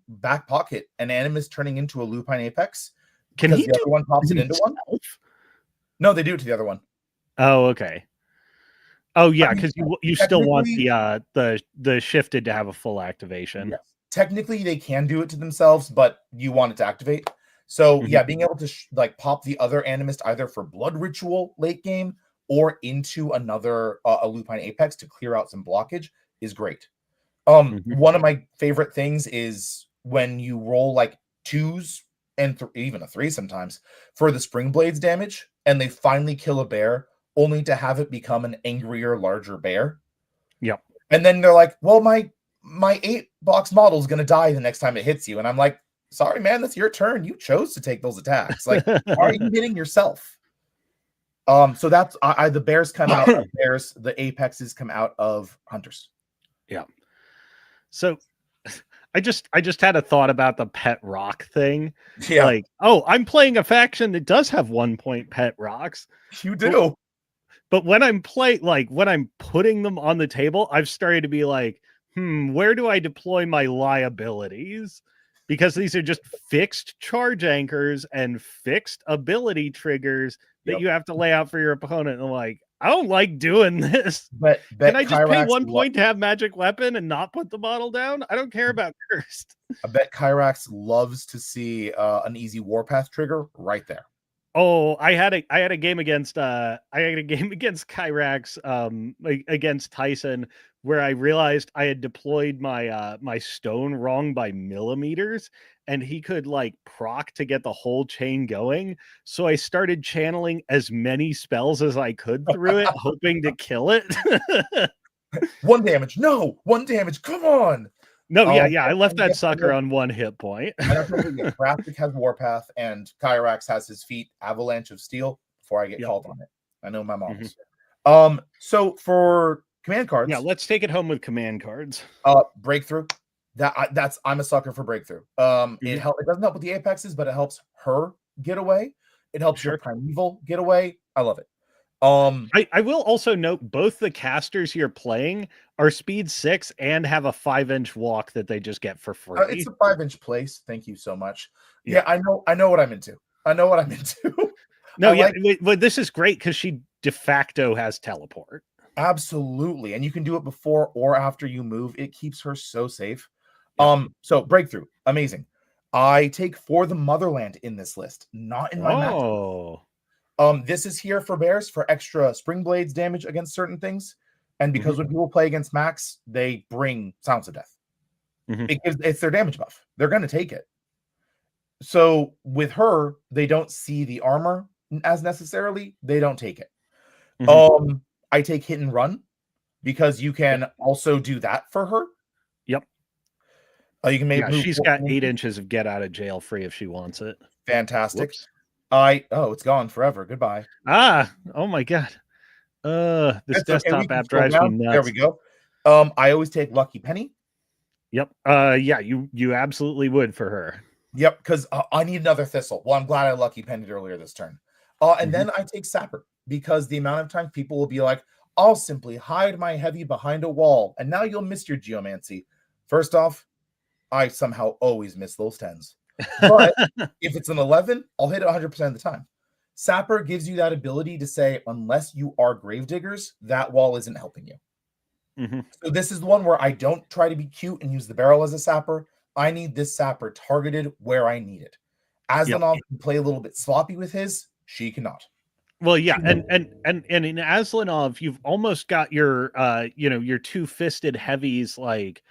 back pocket an animist turning into a lupine apex. Can he the other one pops it into one? No, they do it to the other one. Oh, okay. Oh yeah, because you still want the shifted to have a full activation. Yes. Technically, they can do it to themselves, but you want it to activate. So yeah, being able to like pop the other animist either for blood ritual late game or into another a lupine apex to clear out some blockage is great. One of my favorite things is when you roll like 2s and even a 3 sometimes for the spring blades damage, and they finally kill a bear, only to have it become an angrier, larger bear. Yep. And then they're like, "Well, my 8-box model is going to die the next time it hits you," and I'm like, "Sorry, man, that's your turn. You chose to take those attacks. Like, why are you hitting yourself?" So that's the bears come out of bears, the apexes come out of hunters. Yeah. So I just had a thought about the pet rock thing. Yeah. Like, oh, I'm playing a faction that does have 1-point pet rocks. You do. But when I'm when I'm putting them on the table, I've started to be like, where do I deploy my liabilities? Because these are just fixed charge anchors and fixed ability triggers that you have to lay out for your opponent. And I'm like, I don't like doing this. But can I just pay 1 point to have magic weapon and not put the model down? I don't care about cursed. I bet Kyrax loves to see an easy warpath trigger right there. Oh, I had a game against Kyrax against Tyson where I realized I had deployed my stone wrong by millimeters and he could like proc to get the whole chain going. So I started channeling as many spells as I could through it, hoping to kill it. 1 damage. No, 1 damage. Come on. No, yeah. I left that sucker on 1 hit point. I don't know. Graphic has Warpath, and Kyrax has his feat Avalanche of Steel. Before I get called on it, I know my models. So for command cards, yeah, let's take it home with command cards. Breakthrough. I'm a sucker for breakthrough. It doesn't help with the apexes, but it helps her get away. It helps your primeval get away. I love it. I will also note both the casters you're playing are speed 6 and have a 5-inch walk that they just get for free. It's a 5-inch place. Thank you so much. Yeah, I know what I'm into. No, but this is great because she de facto has teleport. Absolutely, and you can do it before or after you move. It keeps her so safe. So breakthrough, amazing. I take For the Motherland in this list, not in my match. This is here for bears for extra Spring Blades damage against certain things. And because when people play against Max, they bring Silence of Death. It's their damage buff. They're going to take it. So with her, they don't see the armor as necessarily. They don't take it. I take Hit and Run because you can also do that for her. Yep. You can make. She's got 8 inches of get out of jail free if she wants it. Fantastic. It's gone forever. Goodbye. Oh my god. This desktop app drives me nuts. There we go. I always take Lucky Penny. Yep. Yeah, you absolutely would for her. Yep, because I need another Thistle. Well, I'm glad I Lucky Pennied earlier this turn. And then I take Sapper because the amount of time people will be like, I'll simply hide my heavy behind a wall, and now you'll miss your Geomancy. First off, I somehow always miss those 10s. But if it's an 11, I'll hit it 100% of the time. Sapper gives you that ability to say, unless you are Gravediggers, that wall isn't helping you. So this is the one where I don't try to be cute and use the barrel as a Sapper. I need this Sapper targeted where I need it. Aslanov can play a little bit sloppy with his. She cannot. Well, yeah, and in Aslanov, you've almost got your your two-fisted heavies like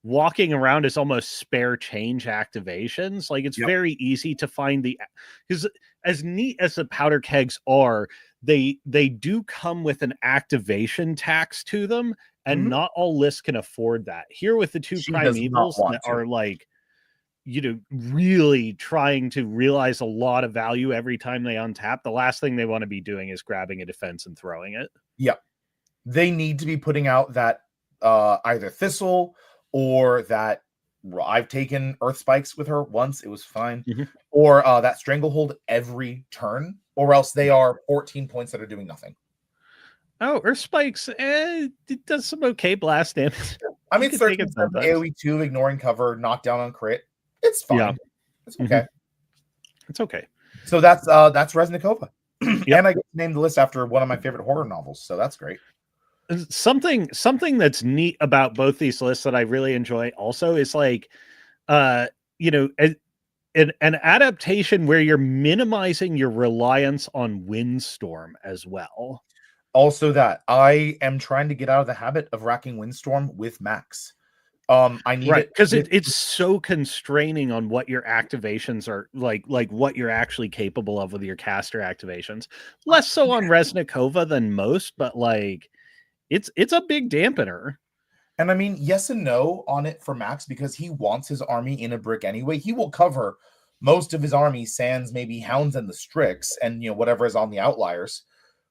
walking around as almost spare change activations. Like it's very easy to find because as neat as the powder kegs are, they do come with an activation tax to them, and not all lists can afford that. Here with the two primevals that are like, really trying to realize a lot of value every time they untap, the last thing they want to be doing is grabbing a defense and throwing it. Yeah. They need to be putting out that either Thistle or that I've taken Earth Spikes with her once. It was fine. Or that Stranglehold every turn, or else they are 14 points that are doing nothing. Oh, Earth Spikes, it does some okay blast damage. I mean, it's 13 AoE 2, ignoring cover, knockdown on crit. It's fine. Yeah. It's okay. It's okay. So that's Reznikova. And I get to name the list after one of my favorite horror novels, so that's great. Something that's neat about both these lists that I really enjoy also is like, an adaptation where you're minimizing your reliance on Windstorm as well. Also that I am trying to get out of the habit of racking Windstorm with Max. I need it because it's so constraining on what your activations are like what you're actually capable of with your caster activations. Less so on Reznikova than most, but like it's a big dampener. And I mean, yes and no on it for Max because he wants his army in a brick anyway. He will cover most of his army, sans maybe Hounds and the Strix, and whatever is on the outliers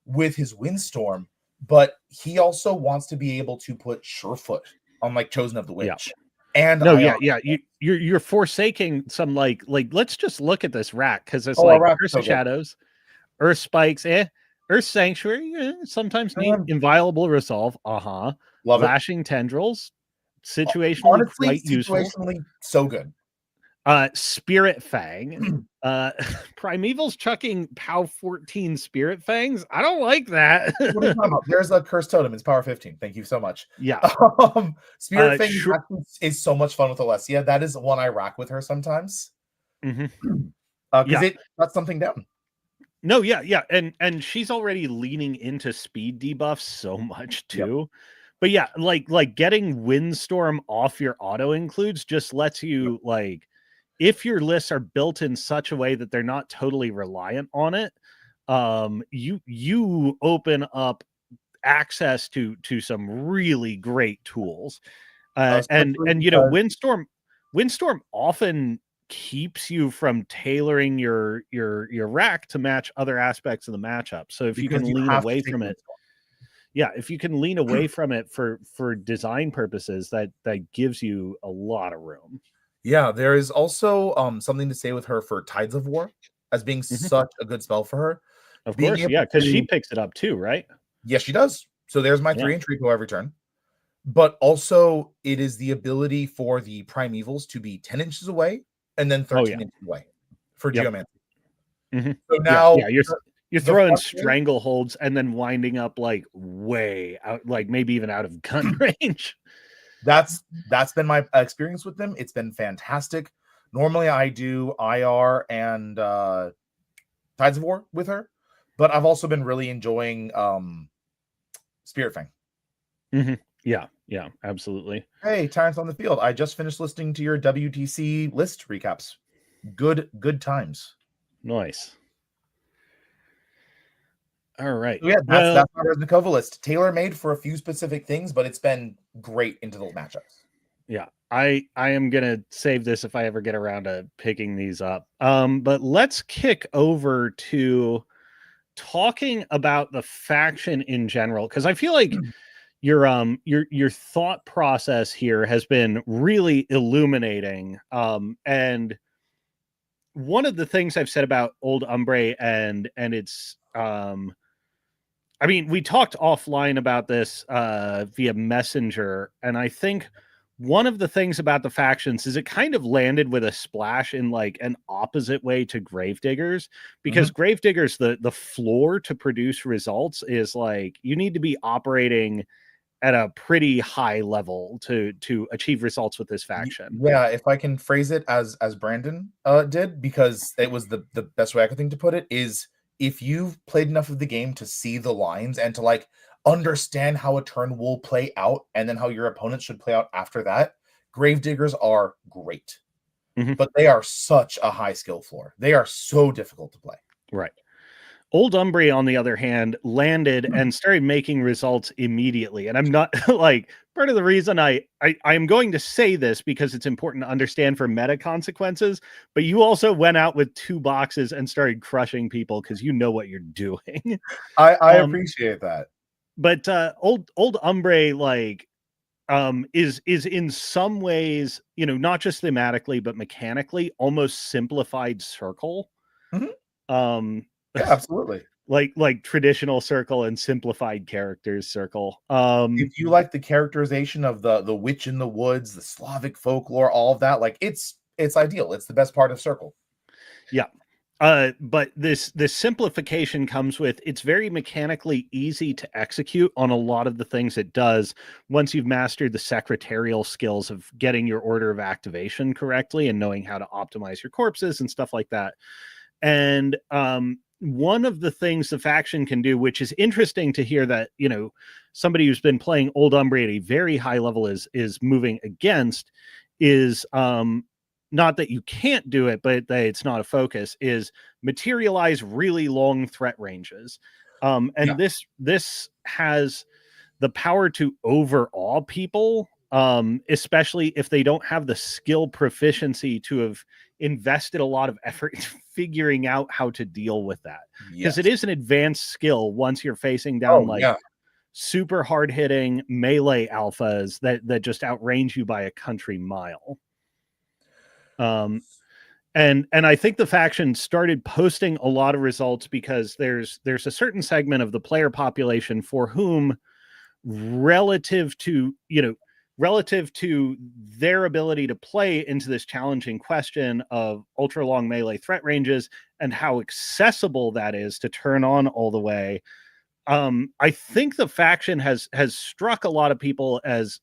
with his Windstorm. But he also wants to be able to put Surefoot on like Chosen of the Witch. And you're forsaking some like let's just look at this rack because it's like Curse of Shadows, Earth Spikes, Earth Sanctuary, sometimes neat, Inviolable Resolve, love Lashing it. Tendrils, situationally honestly, quite useful, so good. Spirit Fang, Primeval's chucking POW 14 Spirit Fangs. I don't like that. What are you talking about? There's a Cursed Totem. It's power 15. Thank you so much. Yeah. Spirit Fang is so much fun with Alessia. That is one I rack with her sometimes. Because it cuts something down. No, yeah, and she's already leaning into speed debuffs so much Yep. too. But yeah, like getting Windstorm off your auto includes just lets Yep. you, like, if your lists are built in such a way that they're not totally reliant on it, you open up access to some really great tools. And Especially you know, because Windstorm often keeps you from tailoring your rack to match other aspects of the matchup. So if you because can you lean have to away take from it, Windstorm. yeah, if you can lean away from it for design purposes, that gives you a lot of room. Yeah, there is also something to say with her for Tides of War as being Mhm. such a good spell for her. Of Being course, yeah, able because she to, picks it up too, right? yes, she does. So there's my Yeah. 3 and Trico every turn. But also, it is the ability for the Primevals to be 10 inches away and then Oh yeah. 13 inches away for Yep. Geomancy. Mhm. So Yeah, now yeah. You're the throwing fun thing, strangleholds and then winding up like way out, like maybe even out of gun range. that's been my experience with them. It's been fantastic. Normally, I do IR and Tides of War with her, but I've also been really enjoying Spirit Fang. Mhm. Yeah, yeah, absolutely. Hey, Tyrants on the Field. I just finished listening to your WTC list recaps. Good times. Nice. All right. So yeah, Well, that's my Reznikova list. Tailor made for a few specific things, but it's been great into the matchups. yeah, I am gonna save this if I ever get around to picking these up. But let's kick over to talking about the faction in general, because I feel like your thought process here has been really illuminating. And one of the things I've said about Old Umbrey and its I mean, we talked offline about this via Messenger, and I think one of the things about the factions is it kind of landed with a splash in like an opposite way to Gravediggers, because Mhm. Gravediggers, the floor to produce results is like you need to be operating at a pretty high level to achieve results with this faction. Yeah, if I can phrase it as Brandon did, because it was the best way I could think to put it, is if you've played enough of the game to see the lines and to like understand how a turn will play out and then how your opponent should play out after that, Gravediggers are great. Mhm. But they are such a high skill floor. They are so difficult to play. Right. Old Umbrey, on the other hand, landed and started making results immediately. And I'm not like part of the reason I'm going to say this because it's important to understand for meta consequences. But you also went out with 2 boxes and started crushing people because you know what you're doing. I um, appreciate that. but old Umbrey is in some ways, you know, not just thematically but mechanically almost simplified Circle. Mhm. Um, Yeah, absolutely. like traditional Circle and simplified characters Circle. If you like the characterization of the witch in the woods, the Slavic folklore, all of that, like it's ideal. It's the best part of Circle. Yeah. But this simplification comes with it's very mechanically easy to execute on a lot of the things it does once you've mastered the secretarial skills of getting your order of activation correctly and knowing how to optimize your corpses and stuff like that. And one of the things the faction can do, which is interesting to hear that, you know, somebody who's been playing Old Umbrey at a very high level is moving against, is not that you can't do it, but that it's not a focus, is materialize really long threat ranges. Yeah. And this has the power to overawe people, especially if they don't have the skill proficiency to have invested a lot of effort figuring out how to deal with that. Because it Yes. is an advanced skill once you're facing down Oh like yeah. super hard hitting melee alphas that just outrange you by a country mile. Um, and I think the faction started posting a lot of results because there's a certain segment of the player population for whom relative to, you know, relative to their ability to play into this challenging question of ultra long melee threat ranges and how accessible that is to turn on all the way. I think the faction has struck a lot of people as,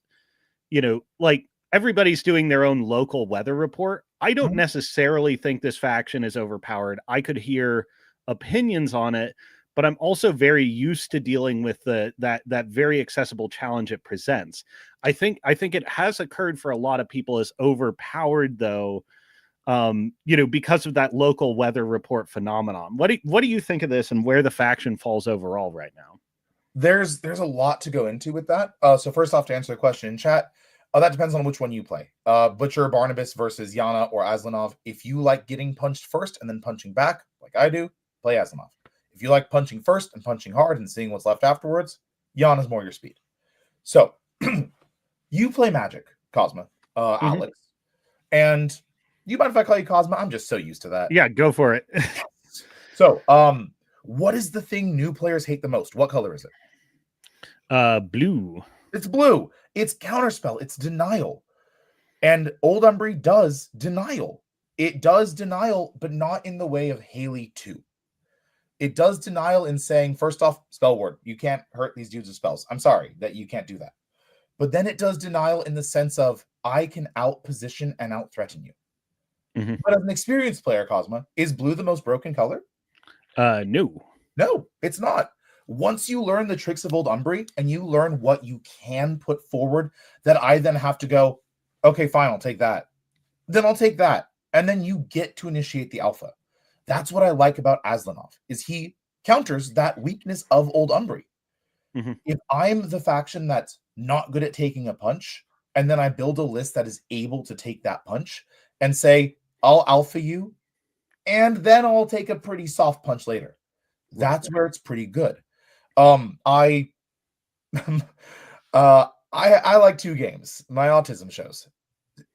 you know, like everybody's doing their own local weather report. I don't Mhm. necessarily think this faction is overpowered. I could hear opinions on it, but I'm also very used to dealing with that very accessible challenge it presents. I think it has occurred for a lot of people as overpowered, though, because of that local weather report phenomenon. What do you think of this, and where the faction falls overall right now? There's a lot to go into with that. So first off, to answer the question in chat, that depends on which one you play. Butcher, Barnabas versus Yana or Aslanov. If you like getting punched first and then punching back, like I do, play Aslanov. If you like punching first and punching hard and seeing what's left afterwards, Yana's more your speed. So you play Magic, Cosma, Alex, and you mind if I call you Cosma? I'm just so used to that. Yeah, go for it. So, what is the thing new players hate the most? What color is it? Blue. It's blue. It's counterspell. It's denial. And Old Umbrey does denial. It does denial, but not in the way of Haley 2. It does denial in saying, first off, spell word. You can't hurt these dudes with spells. I'm sorry that you can't do that. But then it does denial in the sense of, I can out-position and out-threaten you. But as an experienced player, Cosma, is blue the most broken color? No. No, it's not. Once you learn the tricks of Old Umbrey and you learn what you can put forward, that I then have to go, okay, fine, I'll take that. Then I'll take that. And then you get to initiate the alpha. That's what I like about Aslanov, is he counters that weakness of Old Umbrey. If I'm the faction that's not good at taking a punch, and then I build a list that is able to take that punch and say, I'll alpha you, and then I'll take a pretty soft punch later. That's where it's pretty good. I like two games. My autism shows.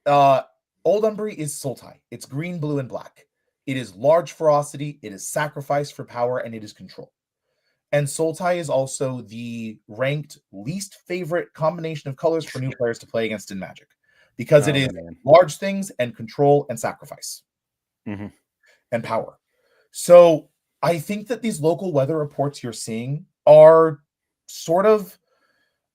Old Umbrey is Sultai. It's green, blue, and black. It is large ferocity, it is sacrifice for power, and it is control. And Sultai is also the ranked least favorite combination of colors for new players to play against in Magic, because it is large things and control and sacrifice and power. So I think that these local weather reports you're seeing are sort of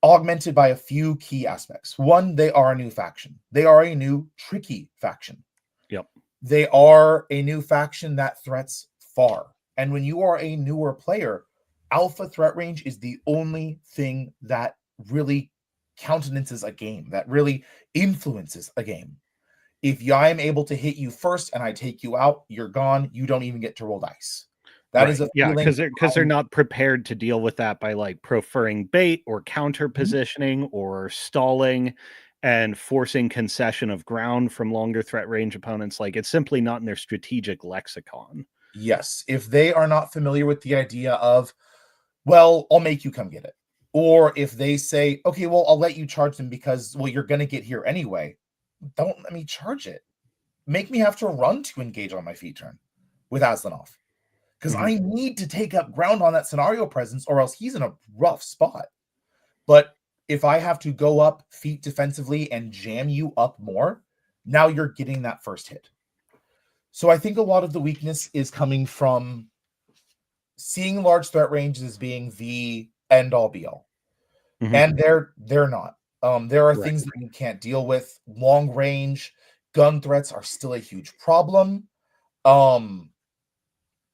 augmented by a few key aspects. One, they are a new faction. They are a new tricky faction. Yep. They are a new faction that threats far. And when you are a newer player, alpha threat range is the only thing that really countenances a game, that really influences a game. If I am able to hit you first and I take you out, you're gone. You don't even get to roll dice. That is a feeling, because they're not prepared to deal with that by like preferring bait or counter positioning or stalling and forcing concession of ground from longer threat range opponents. Like, it's simply not in their strategic lexicon. Yes, if they are not familiar with the idea of, well, I'll make you come get it, or if they say, okay, well, I'll let you charge them because, well, you're going to get here anyway. Don't let me charge it. Make me have to run to engage on my feet turn with Aslanov, because I need to take up ground on that scenario presence, or else he's in a rough spot. But if I have to go up feet defensively and jam you up more, now you're getting that first hit. So I think a lot of the weakness is coming from seeing large threat ranges as being the end all be all. And they're not. There are things that you can't deal with. Long range gun threats are still a huge problem.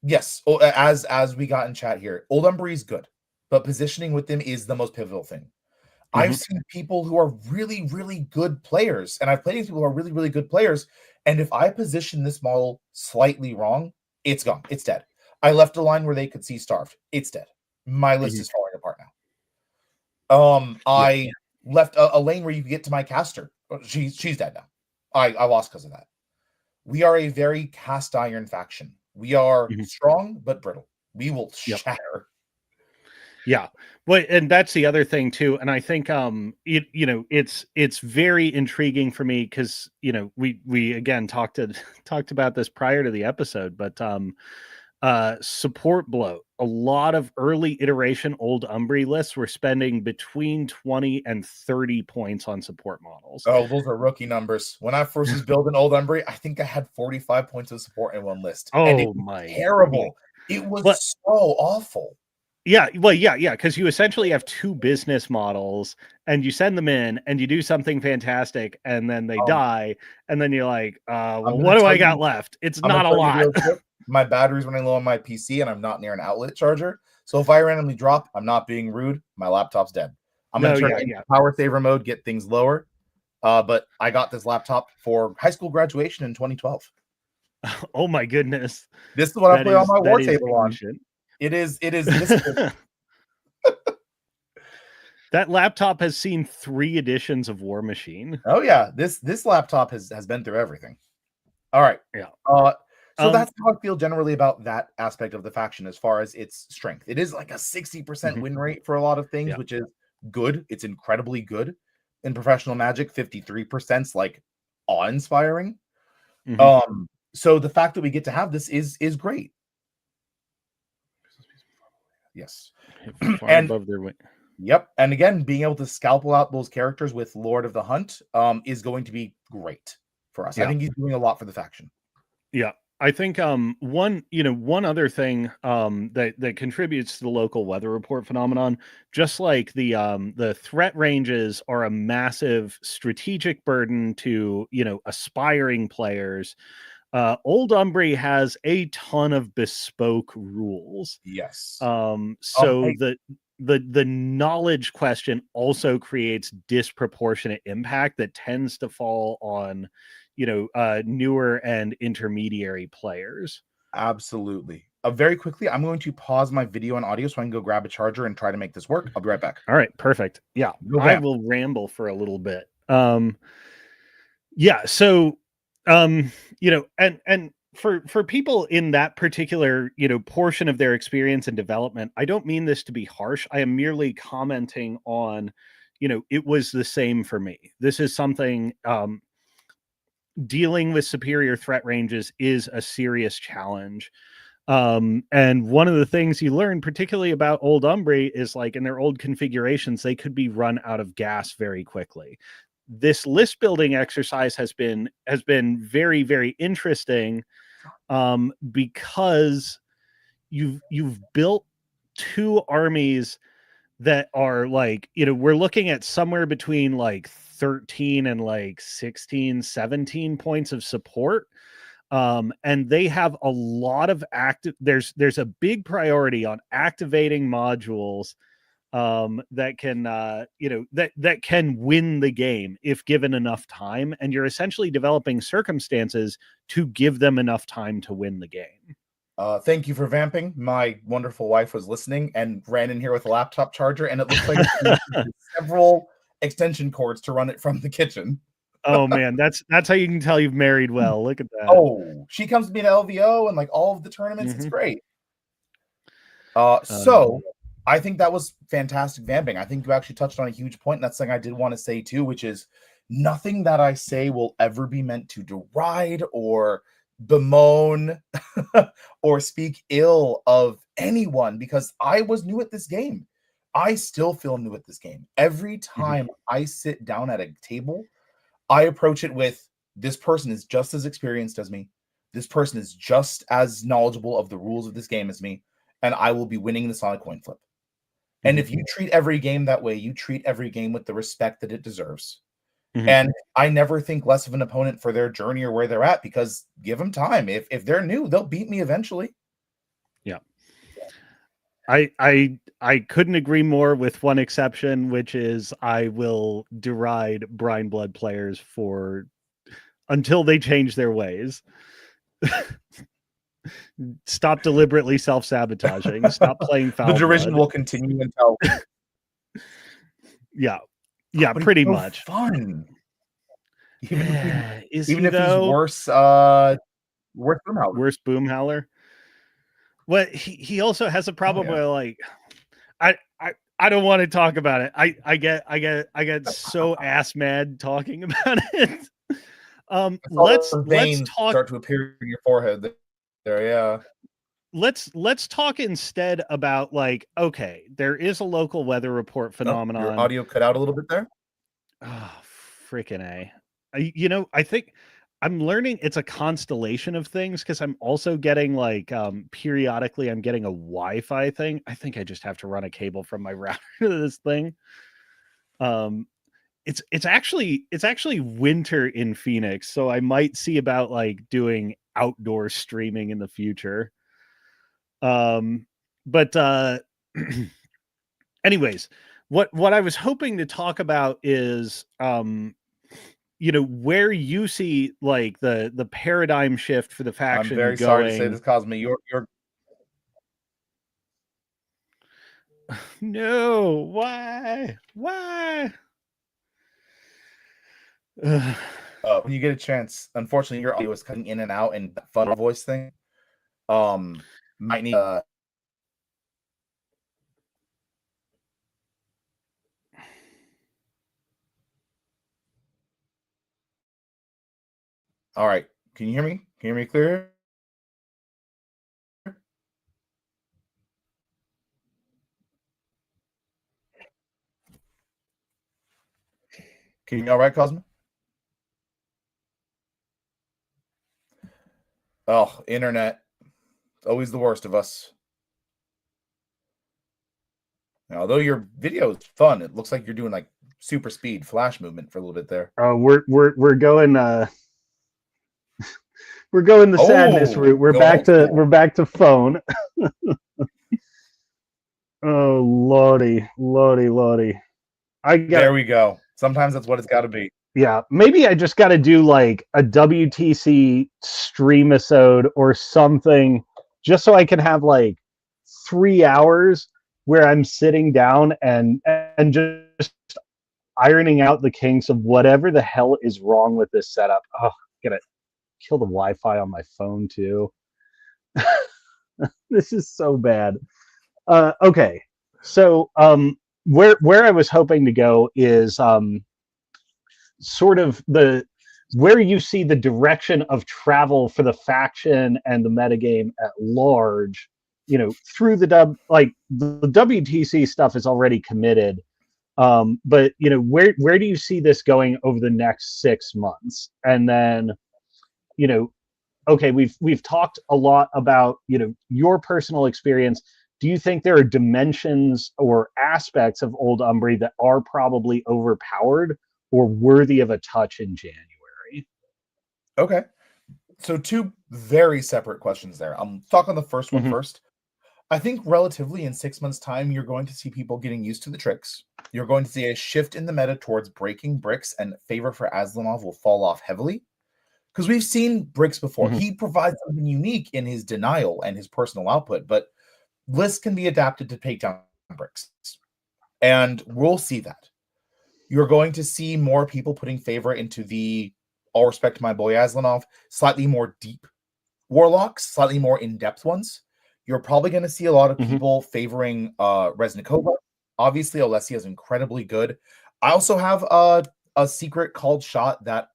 Yes, as we got in chat here, Old Umbrey is good, but positioning with them is the most pivotal thing. I've seen people who are really, really good players, and I've played with people who are really, really good players, and if I position this model slightly wrong, it's gone. It's dead. I left a line where they could see starved. It's dead. My list is falling apart now. I left a lane where you could get to my caster. She's dead now. I lost because of that. We are a very cast iron faction. We are strong but brittle. We will shatter. Yeah. Well, and that's the other thing too. And I think it's very intriguing for me because we again talked about this prior to the episode, but support bloat. A lot of early iteration Old Umbrey lists were spending between 20 and 30 points on support models. Oh, those are rookie numbers. When I first was building Old Umbrey, I think I had 45 points of support in one list. Oh, and it was my terrible. It was so awful. Yeah, well, yeah, because you essentially have two business models, and you send them in, and you do something fantastic, and then they Um, die, and then you're like, I'm well, gonna what do tell I got you. left? It's I'm gonna not a tell you lot. real quick. My battery's running low on my PC, and I'm not near an outlet charger. So if I randomly drop, I'm not being rude. My laptop's dead. I'm gonna No, turn yeah, it into yeah. power saver mode, get things lower. But I got this laptop for high school graduation in 2012. Oh my goodness, This is what I play on my that war is table on. ancient. It is this. That laptop has seen 3 editions of War Machine. Oh yeah, this laptop has been through everything. All right. Yeah. So that's how I feel generally about that aspect of the faction as far as its strength. It is like a 60% win rate for a lot of things, Yeah. which is good. It's incredibly good. In professional magic, 53% is like awe-inspiring. So the fact that we get to have this is great. Yes. Far And above their weight. yep. And again, being able to scalpel out those characters with Lord of the Hunt is going to be great for us. Yeah. I think he's doing a lot for the faction. Yeah. I think one other thing that contributes to the local weather report phenomenon, just like the threat ranges are a massive strategic burden to, aspiring players. Old Umbrey has a ton of bespoke rules. Yes. So Hey, the knowledge question also creates disproportionate impact that tends to fall on newer and intermediary players. absolutely. Very quickly, I'm going to pause my video and audio so I can go grab a charger and try to make this work. I'll be right back. All right, perfect. Yeah, Go I vamp. will ramble for a little bit. Yeah, so and for people in that particular portion of their experience and development, I don't mean this to be harsh. I am merely commenting on it was the same for me. This is something dealing with superior threat ranges is a serious challenge. And one of the things you learn, particularly about old Umbrey, is like in their old configurations, they could be run out of gas very quickly. This list building exercise has been very, very interesting, because you've built 2 armies that are like, we're looking at somewhere between like 13 and like 16, 17 points of support. And they have a lot of active, there's a big priority on activating modules that can that can win the game if given enough time, and you're essentially developing circumstances to give them enough time to win the game. Thank you for vamping. My wonderful wife was listening and ran in here with a laptop charger, and it looks like several extension cords to run it from the kitchen. Oh man, that's how you can tell you've married well. Look at that. Oh, she comes to me at LVO and like all of the tournaments. It's great. So I think that was fantastic vamping. I think you actually touched on a huge point. And that's something I did want to say too, which is nothing that I say will ever be meant to deride or bemoan or speak ill of anyone, because I was new at this game. I still feel new at this game. Every time I sit down at a table, I approach it with, this person is just as experienced as me. This person is just as knowledgeable of the rules of this game as me, and I will be winning this on a coin flip. And if you treat every game that way, you treat every game with the respect that it deserves. And I never think less of an opponent for their journey or where they're at, because give them time. If they're new, they'll beat me eventually. Yeah. I couldn't agree more, with one exception, which is I will deride Brine Blood players for until they change their ways. Stop deliberately self-sabotaging. Stop playing foul. The derision blood. will continue until Yeah, but pretty so much fun. Even is even he if though? he's worse, worse Boomhauer. Worse Boomhowler. Well, he also has a problem where like I don't want to talk about it. I get so ass mad talking about it. Let's talk. Start to appear in your forehead there. Yeah. Let's talk instead about, like, okay, there is a local weather report phenomenon. Your audio cut out a little bit there. Oh, freaking A. I think I'm learning it's a constellation of things because I'm also getting like periodically I'm getting a Wi-Fi thing. I think I just have to run a cable from my router to this thing. Um, it's actually winter in Phoenix, so I might see about like doing outdoor streaming in the future. But anyways, what I was hoping to talk about is where you see like the paradigm shift for the I'm faction very sorry to say going. this, Cosmo. You're No, why Ugh. when you get a chance. Unfortunately, your audio is cutting in and out, and that fun voice thing. Might need. All right. Can you hear me? Can you hear me clear? Can you hear me all right, Cosmo? Oh, internet. Always the worst of us. Now, although your video is fun, it looks like you're doing like super speed flash movement for a little bit there. We're going we're going the sadness route. We're going back old to school. we're back to phone. Oh lordy. There we go. Sometimes that's what it's got to be. Yeah, maybe I just got to do like a WTC stream episode or something, just so I can have like 3 hours where I'm sitting down and just ironing out the kinks of whatever the hell is wrong with this setup. Oh, gonna kill the Wi-Fi on my phone too. This is so bad. Okay, so where I was hoping to go is sort of the where you see the direction of travel for the faction and the metagame at large, through the WTC stuff is already committed. But where do you see this going over the next 6 months? And then, okay, we've talked a lot about, your personal experience. Do you think there are dimensions or aspects of Old Umbrey that are probably overpowered or worthy of a touch in January? Okay. So two very separate questions there. I'm talking the first one Mm-hmm. first. I think relatively in 6 months' time, you're going to see people getting used to the tricks. You're going to see a shift in the meta towards breaking bricks, and favor for Aslanov will fall off heavily. Because we've seen bricks before. Mm-hmm. He provides something unique in his denial and his personal output, but lists can be adapted to take down bricks. And we'll see that. You're going to see more people putting favor into the, all respect to my boy Aslanov, slightly more deep warlocks, slightly more in-depth ones. You're probably going to see a lot of people favoring Reznikova. Obviously, Alessia is incredibly good. I also have a secret called shot that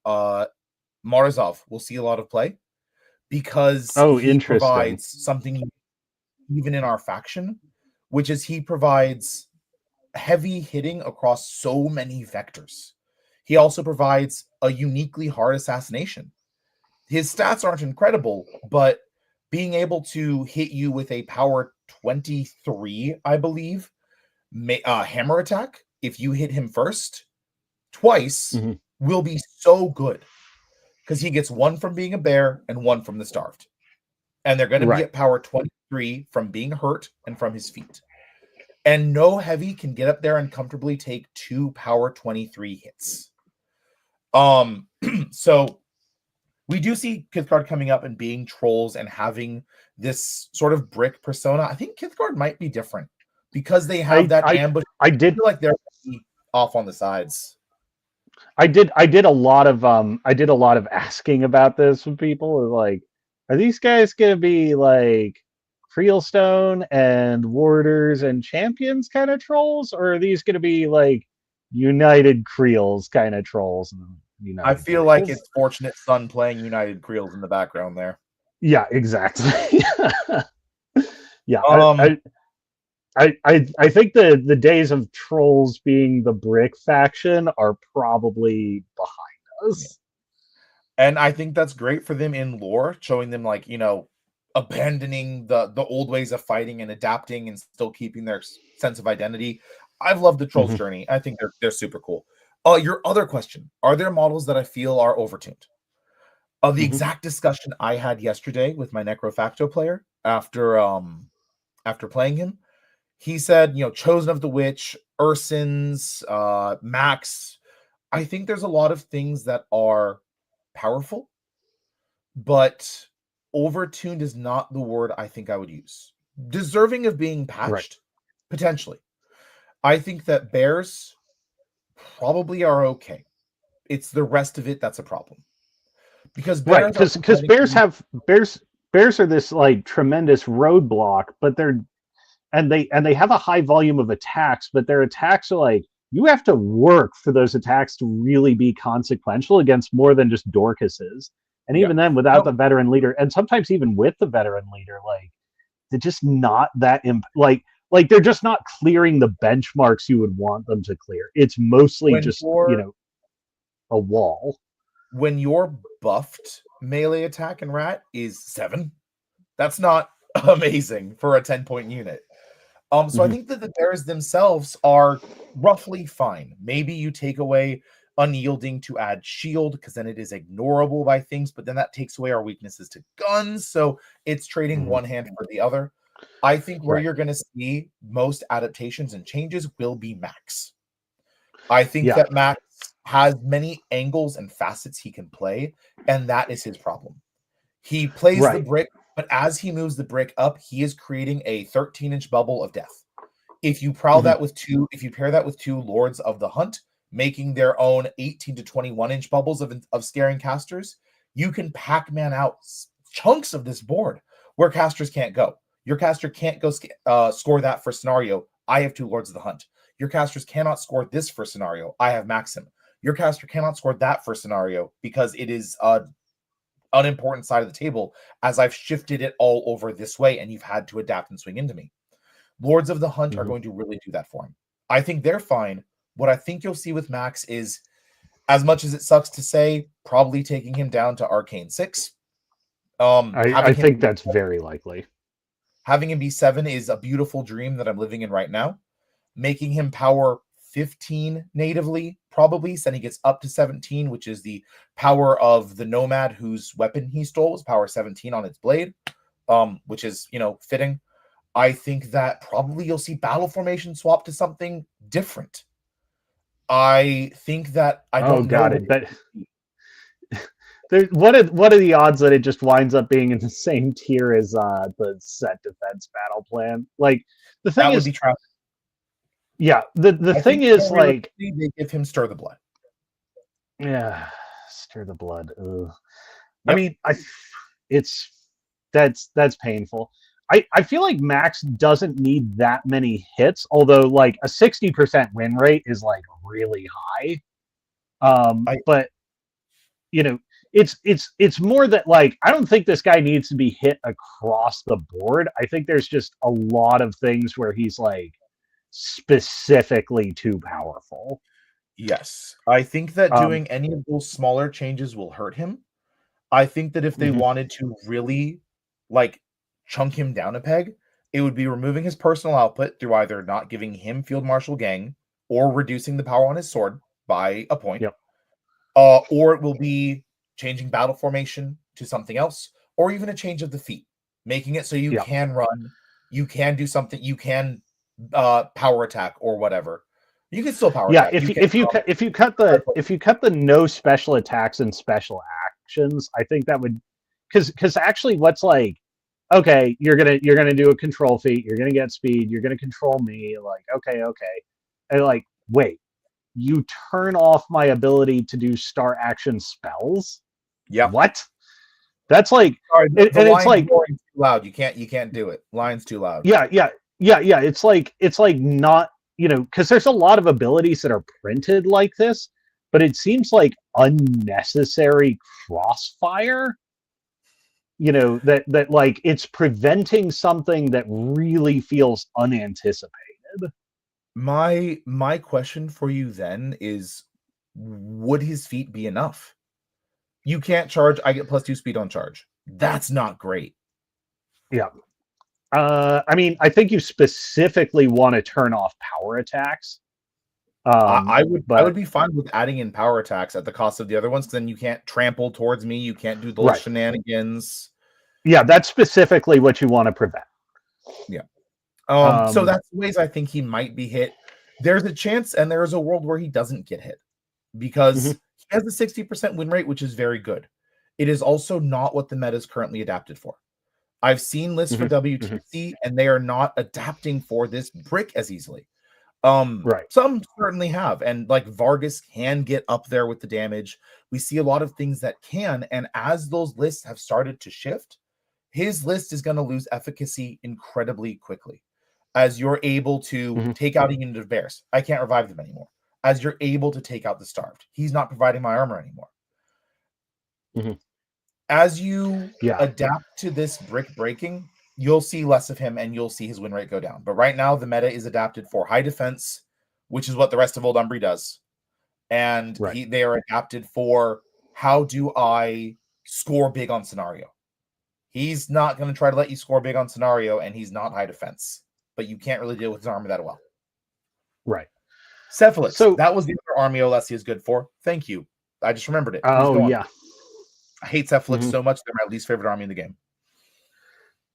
Morozov will see a lot of play because he provides something even in our faction, which is he provides heavy hitting across so many vectors. He also provides a uniquely hard assassination. His stats aren't incredible, but being able to hit you with a power 23, I believe, hammer attack, if you hit him first, twice, will be so good. Because he gets one from being a bear and one from the starved. And they're going to be at power 23 from being hurt and from his feet. And no heavy can get up there and comfortably take 2 power 23 hits. So we do see Kithgard coming up and being trolls and having this sort of brick persona. I think Kithgard might be different because they have that ambush. I feel like they're off on the sides. I did a lot of asking about this with people. Like, are these guys gonna be like Creelstone and Warders and Champions kind of trolls, or are these gonna be like United Creels kind of trolls? I feel like it's Fortunate Son playing United Creels in the background there. Yeah, exactly. Yeah. I think the days of trolls being the brick faction are probably behind us. And I think that's great for them in lore, showing them like, abandoning the old ways of fighting and adapting and still keeping their sense of identity. I've loved the Troll's Mhm. journey. I think they're super cool. Your other question, are there models that I feel are overtuned? The Mhm. exact discussion I had yesterday with my Necrofacto player after playing him. He said, Chosen of the Witch, Ursins, Max. I think there's a lot of things that are powerful, but overtuned is not the word I think I would use. Deserving of being Right. patched, potentially. I think that bears probably are okay. It's the rest of it that's a problem. Because Right, bears are because bears preventing. have bears are this like tremendous roadblock, but they have a high volume of attacks, but their attacks are like you have to work for those attacks to really be consequential against more than just Dorcases. And Yeah. even then, without No, the veteran leader, and sometimes even with the veteran leader, like they're just not that like they're just not clearing the benchmarks you would want them to clear. It's mostly when just you're a wall. when your buffed melee attack in rat is 7, that's not amazing for a 10-point unit. So I Mhm. think that the bears themselves are roughly fine. Maybe you take away unyielding to add shield, because then it is ignorable by things, but then that takes away our weaknesses to guns, so it's trading Mhm. one hand for the other. I think where Right. you're going to see most adaptations and changes will be Max. I think Yeah. that Max has many angles and facets he can play, and that is his problem. He plays the Right. brick, but as he moves the brick up, he is creating a 13-inch bubble of death. Mhm. If you pair that with two Lords of the Hunt, making their own 18 to 21-inch bubbles of scaring casters, you can Pac-Man out chunks of this board where casters can't go. Your caster can't go score that for scenario. I have two Lords of the Hunt. Your casters cannot score this for scenario. I have Maxim. Your caster cannot score that for scenario because it is unimportant side of the table, as I've shifted it all over this way and you've had to adapt and swing into me. Lords of the Hunt are Mhm. going to really do that for him. I think they're fine. What I think you'll see with Max is, as much as it sucks to say, probably taking him down to Arcane 6. I think that's very likely. Having him be 7 is a beautiful dream that I'm living in right now. Making him power 15 natively, probably, so then he gets up to 17, which is the power of the Nomad whose weapon he stole was power 17 on its blade, which is, fitting. I think that probably you'll see battle formation swap to something different. I think that I Oh don't know god, what it bet what are the odds that it just winds up being in the same tier as the set defense battle plan? Like the thing that would is, be trash. yeah, the I think thing is more like, realistically, they give him Stir the Blood. yeah, stir the blood. Ugh. I Yep. mean, it's that's painful. I feel like Max doesn't need that many hits, although like a 60% win rate is like really high. I But you know, it's more that like I don't think this guy needs to be hit across the board. I think there's just a lot of things where he's like specifically too powerful. Yes. I think that Um, doing any of those smaller changes will hurt him. I think that if they mhm, wanted to really like chunk him down a peg, it would be removing his personal output through either not giving him Field Marshal Gang or reducing the power on his sword by a point. yep, Or it will be changing battle formation to something else, or even a change of the feat, making it so you yep. can run, you can do something, you can power attack or whatever. You can still power Yeah, attack. You can if you cut the no special attacks and special actions, I think that would because actually what's like okay, you're gonna do a control feat, you're gonna get speed, you're gonna control me, like okay, and like wait, you turn off my ability to do star action spells? Yep. What? That's like, Sorry, the and it's lion's like roaring too loud. You can't do it. Lion's too loud. yeah. It's like not because there's a lot of abilities that are printed like this, but it seems like unnecessary crossfire. That like it's preventing something that really feels unanticipated. My question for you then is, would his feet be enough? You can't charge. I get +2 speed on charge. That's not great. Yeah. I mean, I think you specifically want to turn off power attacks. I But would be fine with adding in power attacks at the cost of the other ones. Then you can't trample towards me. You can't do those shenanigans. Yeah, that's specifically what you want to prevent. Yeah. So that's ways I think he might be hit. There's a chance, and there is a world where he doesn't get hit because he has a 60% win rate, which is very good. It is also not what the meta is currently adapted for. I've seen lists for WTC, and they are not adapting for this brick as easily. Some certainly have, and like Vargas can get up there with the damage. We see a lot of things that can, and as those lists have started to shift, his list is going to lose efficacy incredibly quickly. As you're able to take out a unit of bears, I can't revive them anymore. As you're able to take out the starved, he's not providing my armor anymore. As you adapt to this brick breaking, you'll see less of him and you'll see his win rate go down. But right now, the meta is adapted for high defense, which is what the rest of Old Umbrey does. And they are adapted for how do I score big on scenario. He's not going to try to let you score big on scenario, and he's not high defense. But you can't really deal with his armor that well. Right. Cephalus. So that was the other army Alessia is good for. Thank you. I just remembered it. Oh, yeah. I hate Cephalus so much. They're my least favorite army in the game.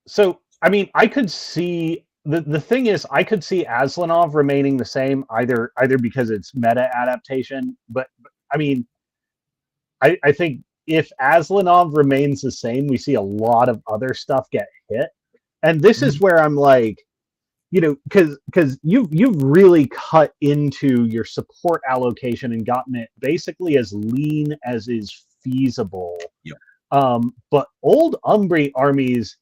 So, I mean, I could see... The thing is, I could see Aslanov remaining the same, either because it's meta adaptation, but I mean, I think if Aslanov remains the same, we see a lot of other stuff get hit. And this is where I'm like, you know, because you've really cut into your support allocation and gotten it basically as lean as is feasible. But Old Umbrey armies,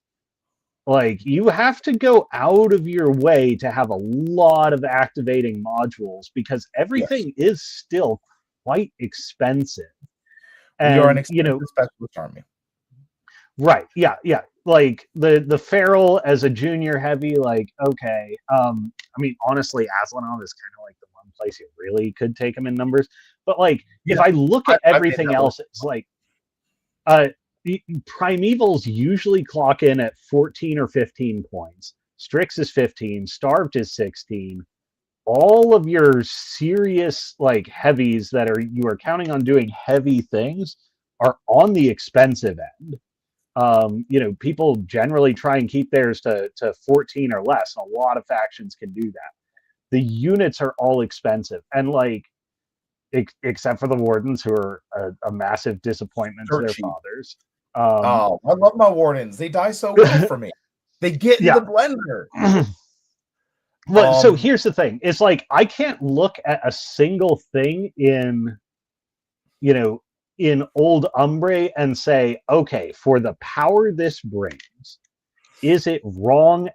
like, you have to go out of your way to have a lot of activating modules because everything is still quite expensive. And you're an expensive specialist army. Right. Yeah. Like the Feral as a junior heavy, like, okay. I mean, honestly, Aslanov is kind of like the one place you really could take him in numbers. But like, if I look at everything else, it's like Primevals usually clock in at 14 or 15 points. Strix is 15, Starved is 16. All of your serious like heavies that you are counting on doing heavy things are on the expensive end. You know, people generally try and keep theirs to 14 or less. A lot of factions can do that. The units are all expensive, and like, except for the Wardens, who are a massive disappointment to their fathers. I love my Wardens. They die so well for me. They get in the blender. Well, so here's the thing. It's like, I can't look at a single thing in Old Umbrey and say, okay, for the power this brings, is it wrong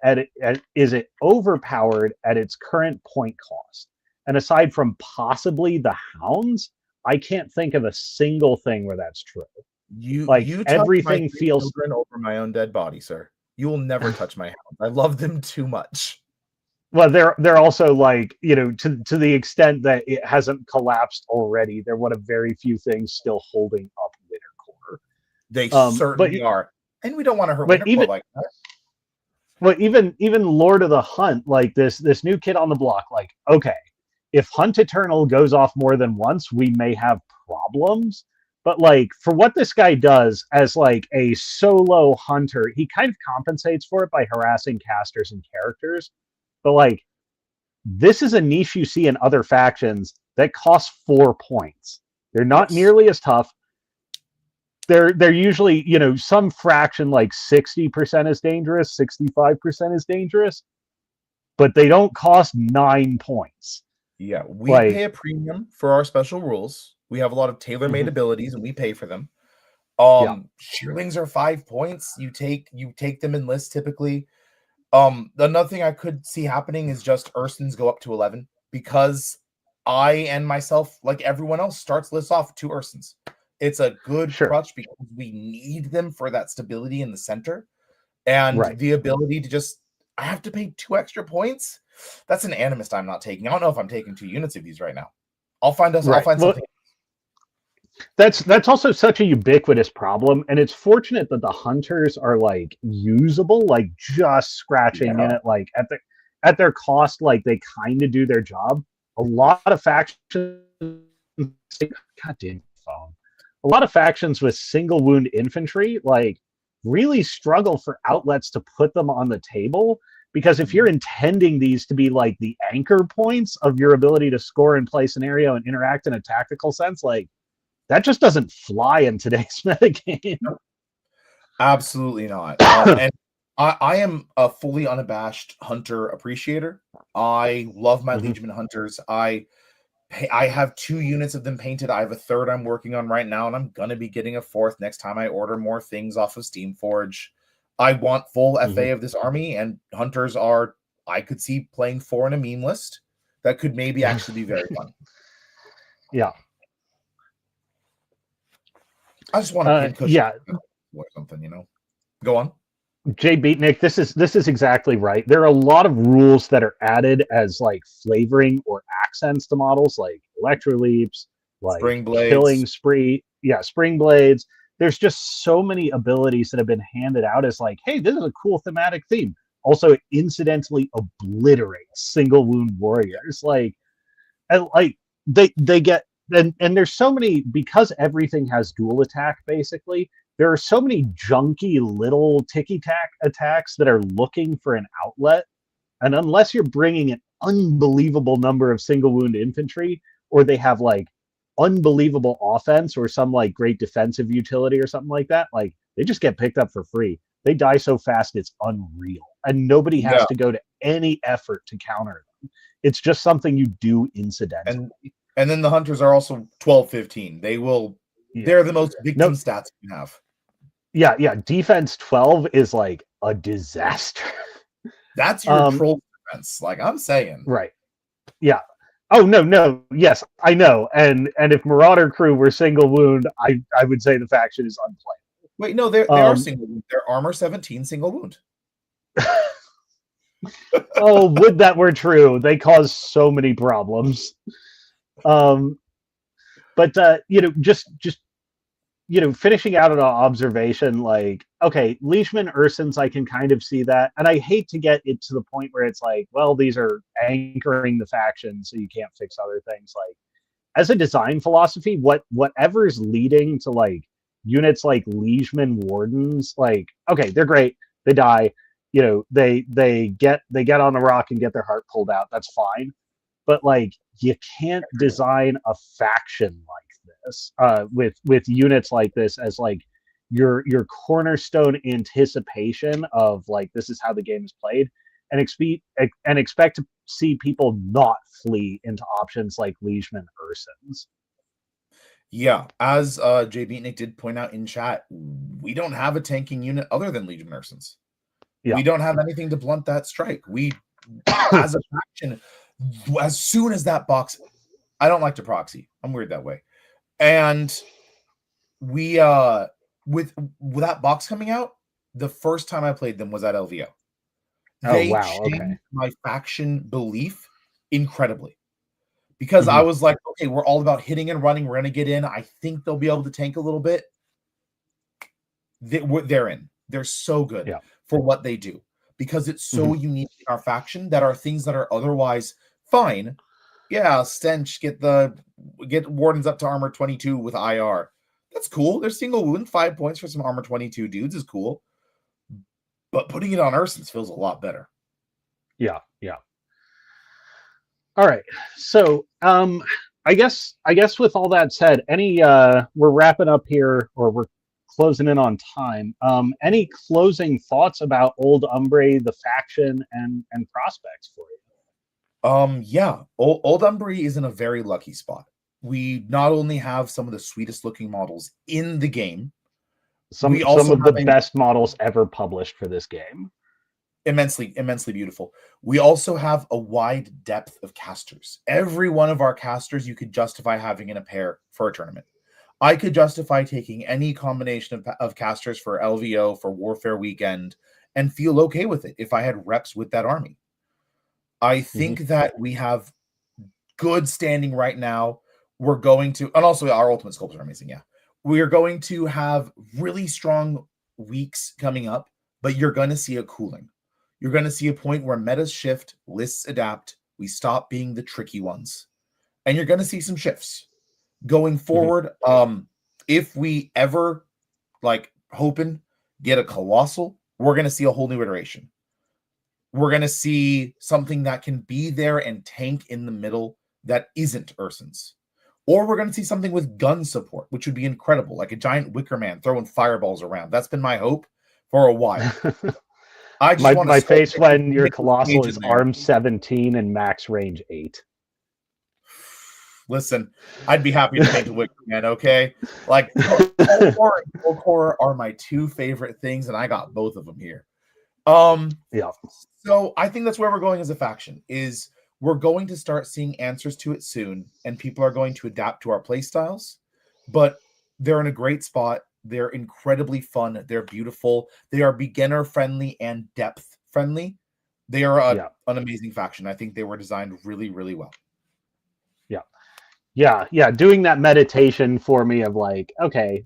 is it overpowered at its current point cost? And aside from possibly the Hounds, I can't think of a single thing where that's true. You everything feels over my own dead body, sir. You will never touch my Hounds. I love them too much. Well, they're also like, you know, to the extent that it hasn't collapsed already, they're one of very few things still holding up Wintercore. They certainly are, and we don't want to hurt Wintercore like that. But even Lord of the Hunt, like this new kid on the block, like, okay, if Hunt Eternal goes off more than once, we may have problems. But like, for what this guy does as like a solo hunter, he kind of compensates for it by harassing casters and characters. But like, this is a niche you see in other factions that costs 4 points. They're not nearly as tough. They're usually, you know, some fraction like 60% is dangerous, 65% is dangerous, but they don't cost 9 points. Yeah, we pay a premium for our special rules. We have a lot of tailor-made abilities, and we pay for them. Shearlings are 5 points. You take them in lists typically. Another thing I could see happening is just Ursins go up to 11 because I and myself, like everyone else, starts lists off 2 Ursins. It's a good crutch because we need them for that stability in the center and the ability to just, I have to pay 2 extra points. That's an animist I'm not taking. I don't know if I'm taking 2 units of these right now. I'll find something. That's also such a ubiquitous problem, and it's fortunate that the hunters are like usable, like just scratching in Yeah. it, like at their cost, like they kind of do their job. A lot of factions, God damn phone. A lot of factions with single wound infantry, like really struggle for outlets to put them on the table. Because if you're intending these to be like the anchor points of your ability to score and play scenario and interact in a tactical sense, like that just doesn't fly in today's metagame. Absolutely not. And I am a fully unabashed hunter appreciator. I love my Mhm. Legionman hunters. I have 2 units of them painted. I have a third I'm working on right now, and I'm gonna be getting a fourth next time I order more things off of Steamforge. I want full Mhm. FA of this army, and hunters are, I could see playing 4 in a meme list. That could maybe actually be very fun. Yeah. I just want a pincushion Yeah. or something, Go on. Jay Beatnik, this is exactly right. There are a lot of rules that are added as like flavoring or accents to models, like electroleaps, like Spring blades. killing spree, yeah, spring blades. There's just so many abilities that have been handed out as like, hey, this is a cool thematic theme. Also, it incidentally obliterates single wound warriors. Like they get and there's so many, because everything has dual attack basically. There are so many junky little ticky tack attacks that are looking for an outlet, and unless you're bringing an unbelievable number of single wound infantry, or they have like unbelievable offense or some like great defensive utility or something like that, like they just get picked up for free. They die so fast it's unreal, and nobody has Yeah. to go to any effort to counter them. It's just something you do incidentally. And then the hunters are also 12-15. Yeah. They're the most No. victim stats you have. Yeah. Defense 12 is like a disaster. That's your troll defense. Like I'm saying. Right. Yeah. Oh no. Yes, I know. And if Marauder crew were single wound, I would say the faction is unplayable. Wait, no, they are single wound. They're armor 17 single wound. Oh, would that were true. They cause so many problems. Um but just finishing out an observation, like, okay, Leishman Ursins, I can kind of see that. And I hate to get it to the point where it's like, well, these are anchoring the faction, so you can't fix other things. Like, as a design philosophy, whatever's leading to like units like Liegeman Wardens, like, okay, they're great, they die, they get on the rock and get their heart pulled out. That's fine. But like, you can't design a faction like this with units like this as like your cornerstone anticipation of like, this is how the game is played, and expect to see people not flee into options like Leishman Ursins. Yeah, as Jay Beatnik did point out in chat, we don't have a tanking unit other than Legion Ursins. Yeah. We don't have anything to blunt that strike. We, as a faction, as soon as that box, I don't like to proxy. I'm weird that way. And we with that box coming out, the first time I played them was at LVO. Oh They wow. changed Okay. my faction belief incredibly. Because I was like, okay, we're all about hitting and running. We're going to get in. I think they'll be able to tank a little bit. They're in. They're so good for what they do, because it's so unique in our faction that are things that are otherwise fine. Yeah, Stench, get Wardens up to armor 22 with IR. That's cool. They're single wound, 5 points for some armor 22 dudes is cool. But putting it on Ursins feels a lot better. Yeah. All right. So, I guess with all that said, we're wrapping up here, or we're closing in on time. Any closing thoughts about Old Umbrey, the faction, and prospects for you? Yeah. Old Umbrey is in a very lucky spot. We not only have some of the sweetest looking models in the game, Some of the best models ever published for this game. Immensely beautiful. We also have a wide depth of casters. Every one of our casters you could justify having in a pair for a tournament. I could justify taking any combination of casters for LVO, for Warfare Weekend, and feel okay with it if I had reps with that army. I think that we have good standing right now we're going to, and also our ultimate sculpts are amazing. Yeah, we are going to have really strong weeks coming up, but you're going to see a cooling. You're going to see a point where metas shift, lists adapt. We stop being the tricky ones, and you're going to see some shifts going forward. If we ever hoping get a colossal, we're going to see a whole new iteration. We're going to see something that can be there and tank in the middle that isn't Urson's. Or we're going to see something with gun support, which would be incredible, like a giant Wicker Man throwing fireballs around. That's been my hope for a while. I just want my face when your colossal is arm 17 and max range 8. Listen, I'd be happy to paint a Wicker Man, okay? Like, Cold Core are my two favorite things, and I got both of them here. Yeah. So I think that's where we're going as a faction, is we're going to start seeing answers to it soon, and people are going to adapt to our play styles, but they're in a great spot. They're incredibly fun. They're beautiful. They are beginner-friendly and depth-friendly. They are an amazing faction. I think they were designed really, really well. Yeah. Doing that meditation for me of like, okay,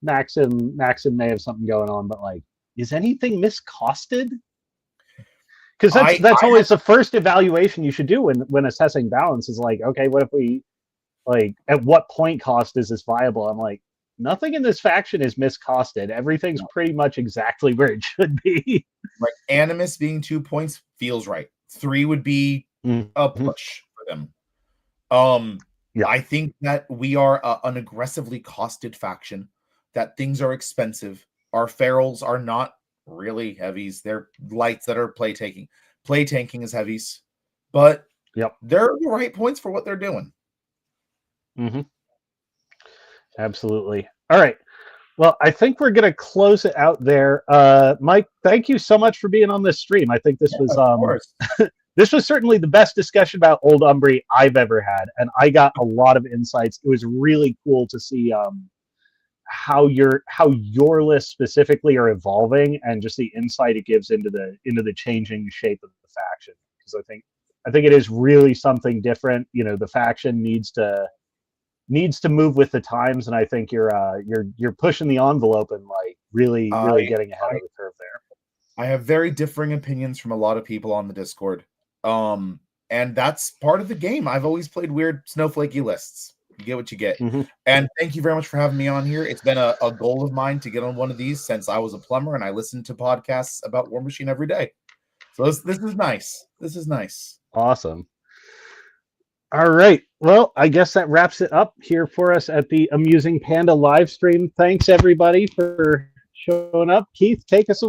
Maxim may have something going on, but like, is anything miscosted? Because that's always the first evaluation you should do when assessing balance is like, okay, what if we at what point cost is this viable? I'm like, nothing in this faction is miscosted. Everything's pretty much exactly where it should be. Like Animus being 2 points feels right. 3 would be a push for them. I think that we are an aggressively costed faction, that things are expensive. Our ferals are not really heavies. They're lights that are play tanking. Play tanking is heavies, but they're the right points for what they're doing. Absolutely. All right. Well, I think we're going to close it out there. Mike, thank you so much for being on this stream. I think this was this was certainly the best discussion about Old Umbrey I've ever had, and I got a lot of insights. It was really cool to see how your lists specifically are evolving, and just the insight it gives into the changing shape of the faction. Because I think it is really something different. You know, the faction needs to move with the times, and I think you're pushing the envelope and like really getting ahead of the curve there. I have very differing opinions from a lot of people on the Discord. And that's part of the game. I've always played weird snowflakey lists. You get what you get. And thank you very much for having me on here. It's been a goal of mine to get on one of these since I was a plumber, and I listened to podcasts about War Machine every day. So this is nice. This is nice. Awesome. All right. Well, I guess that wraps it up here for us at the Amusing Panda live stream. Thanks everybody for showing up. Keith, take us away.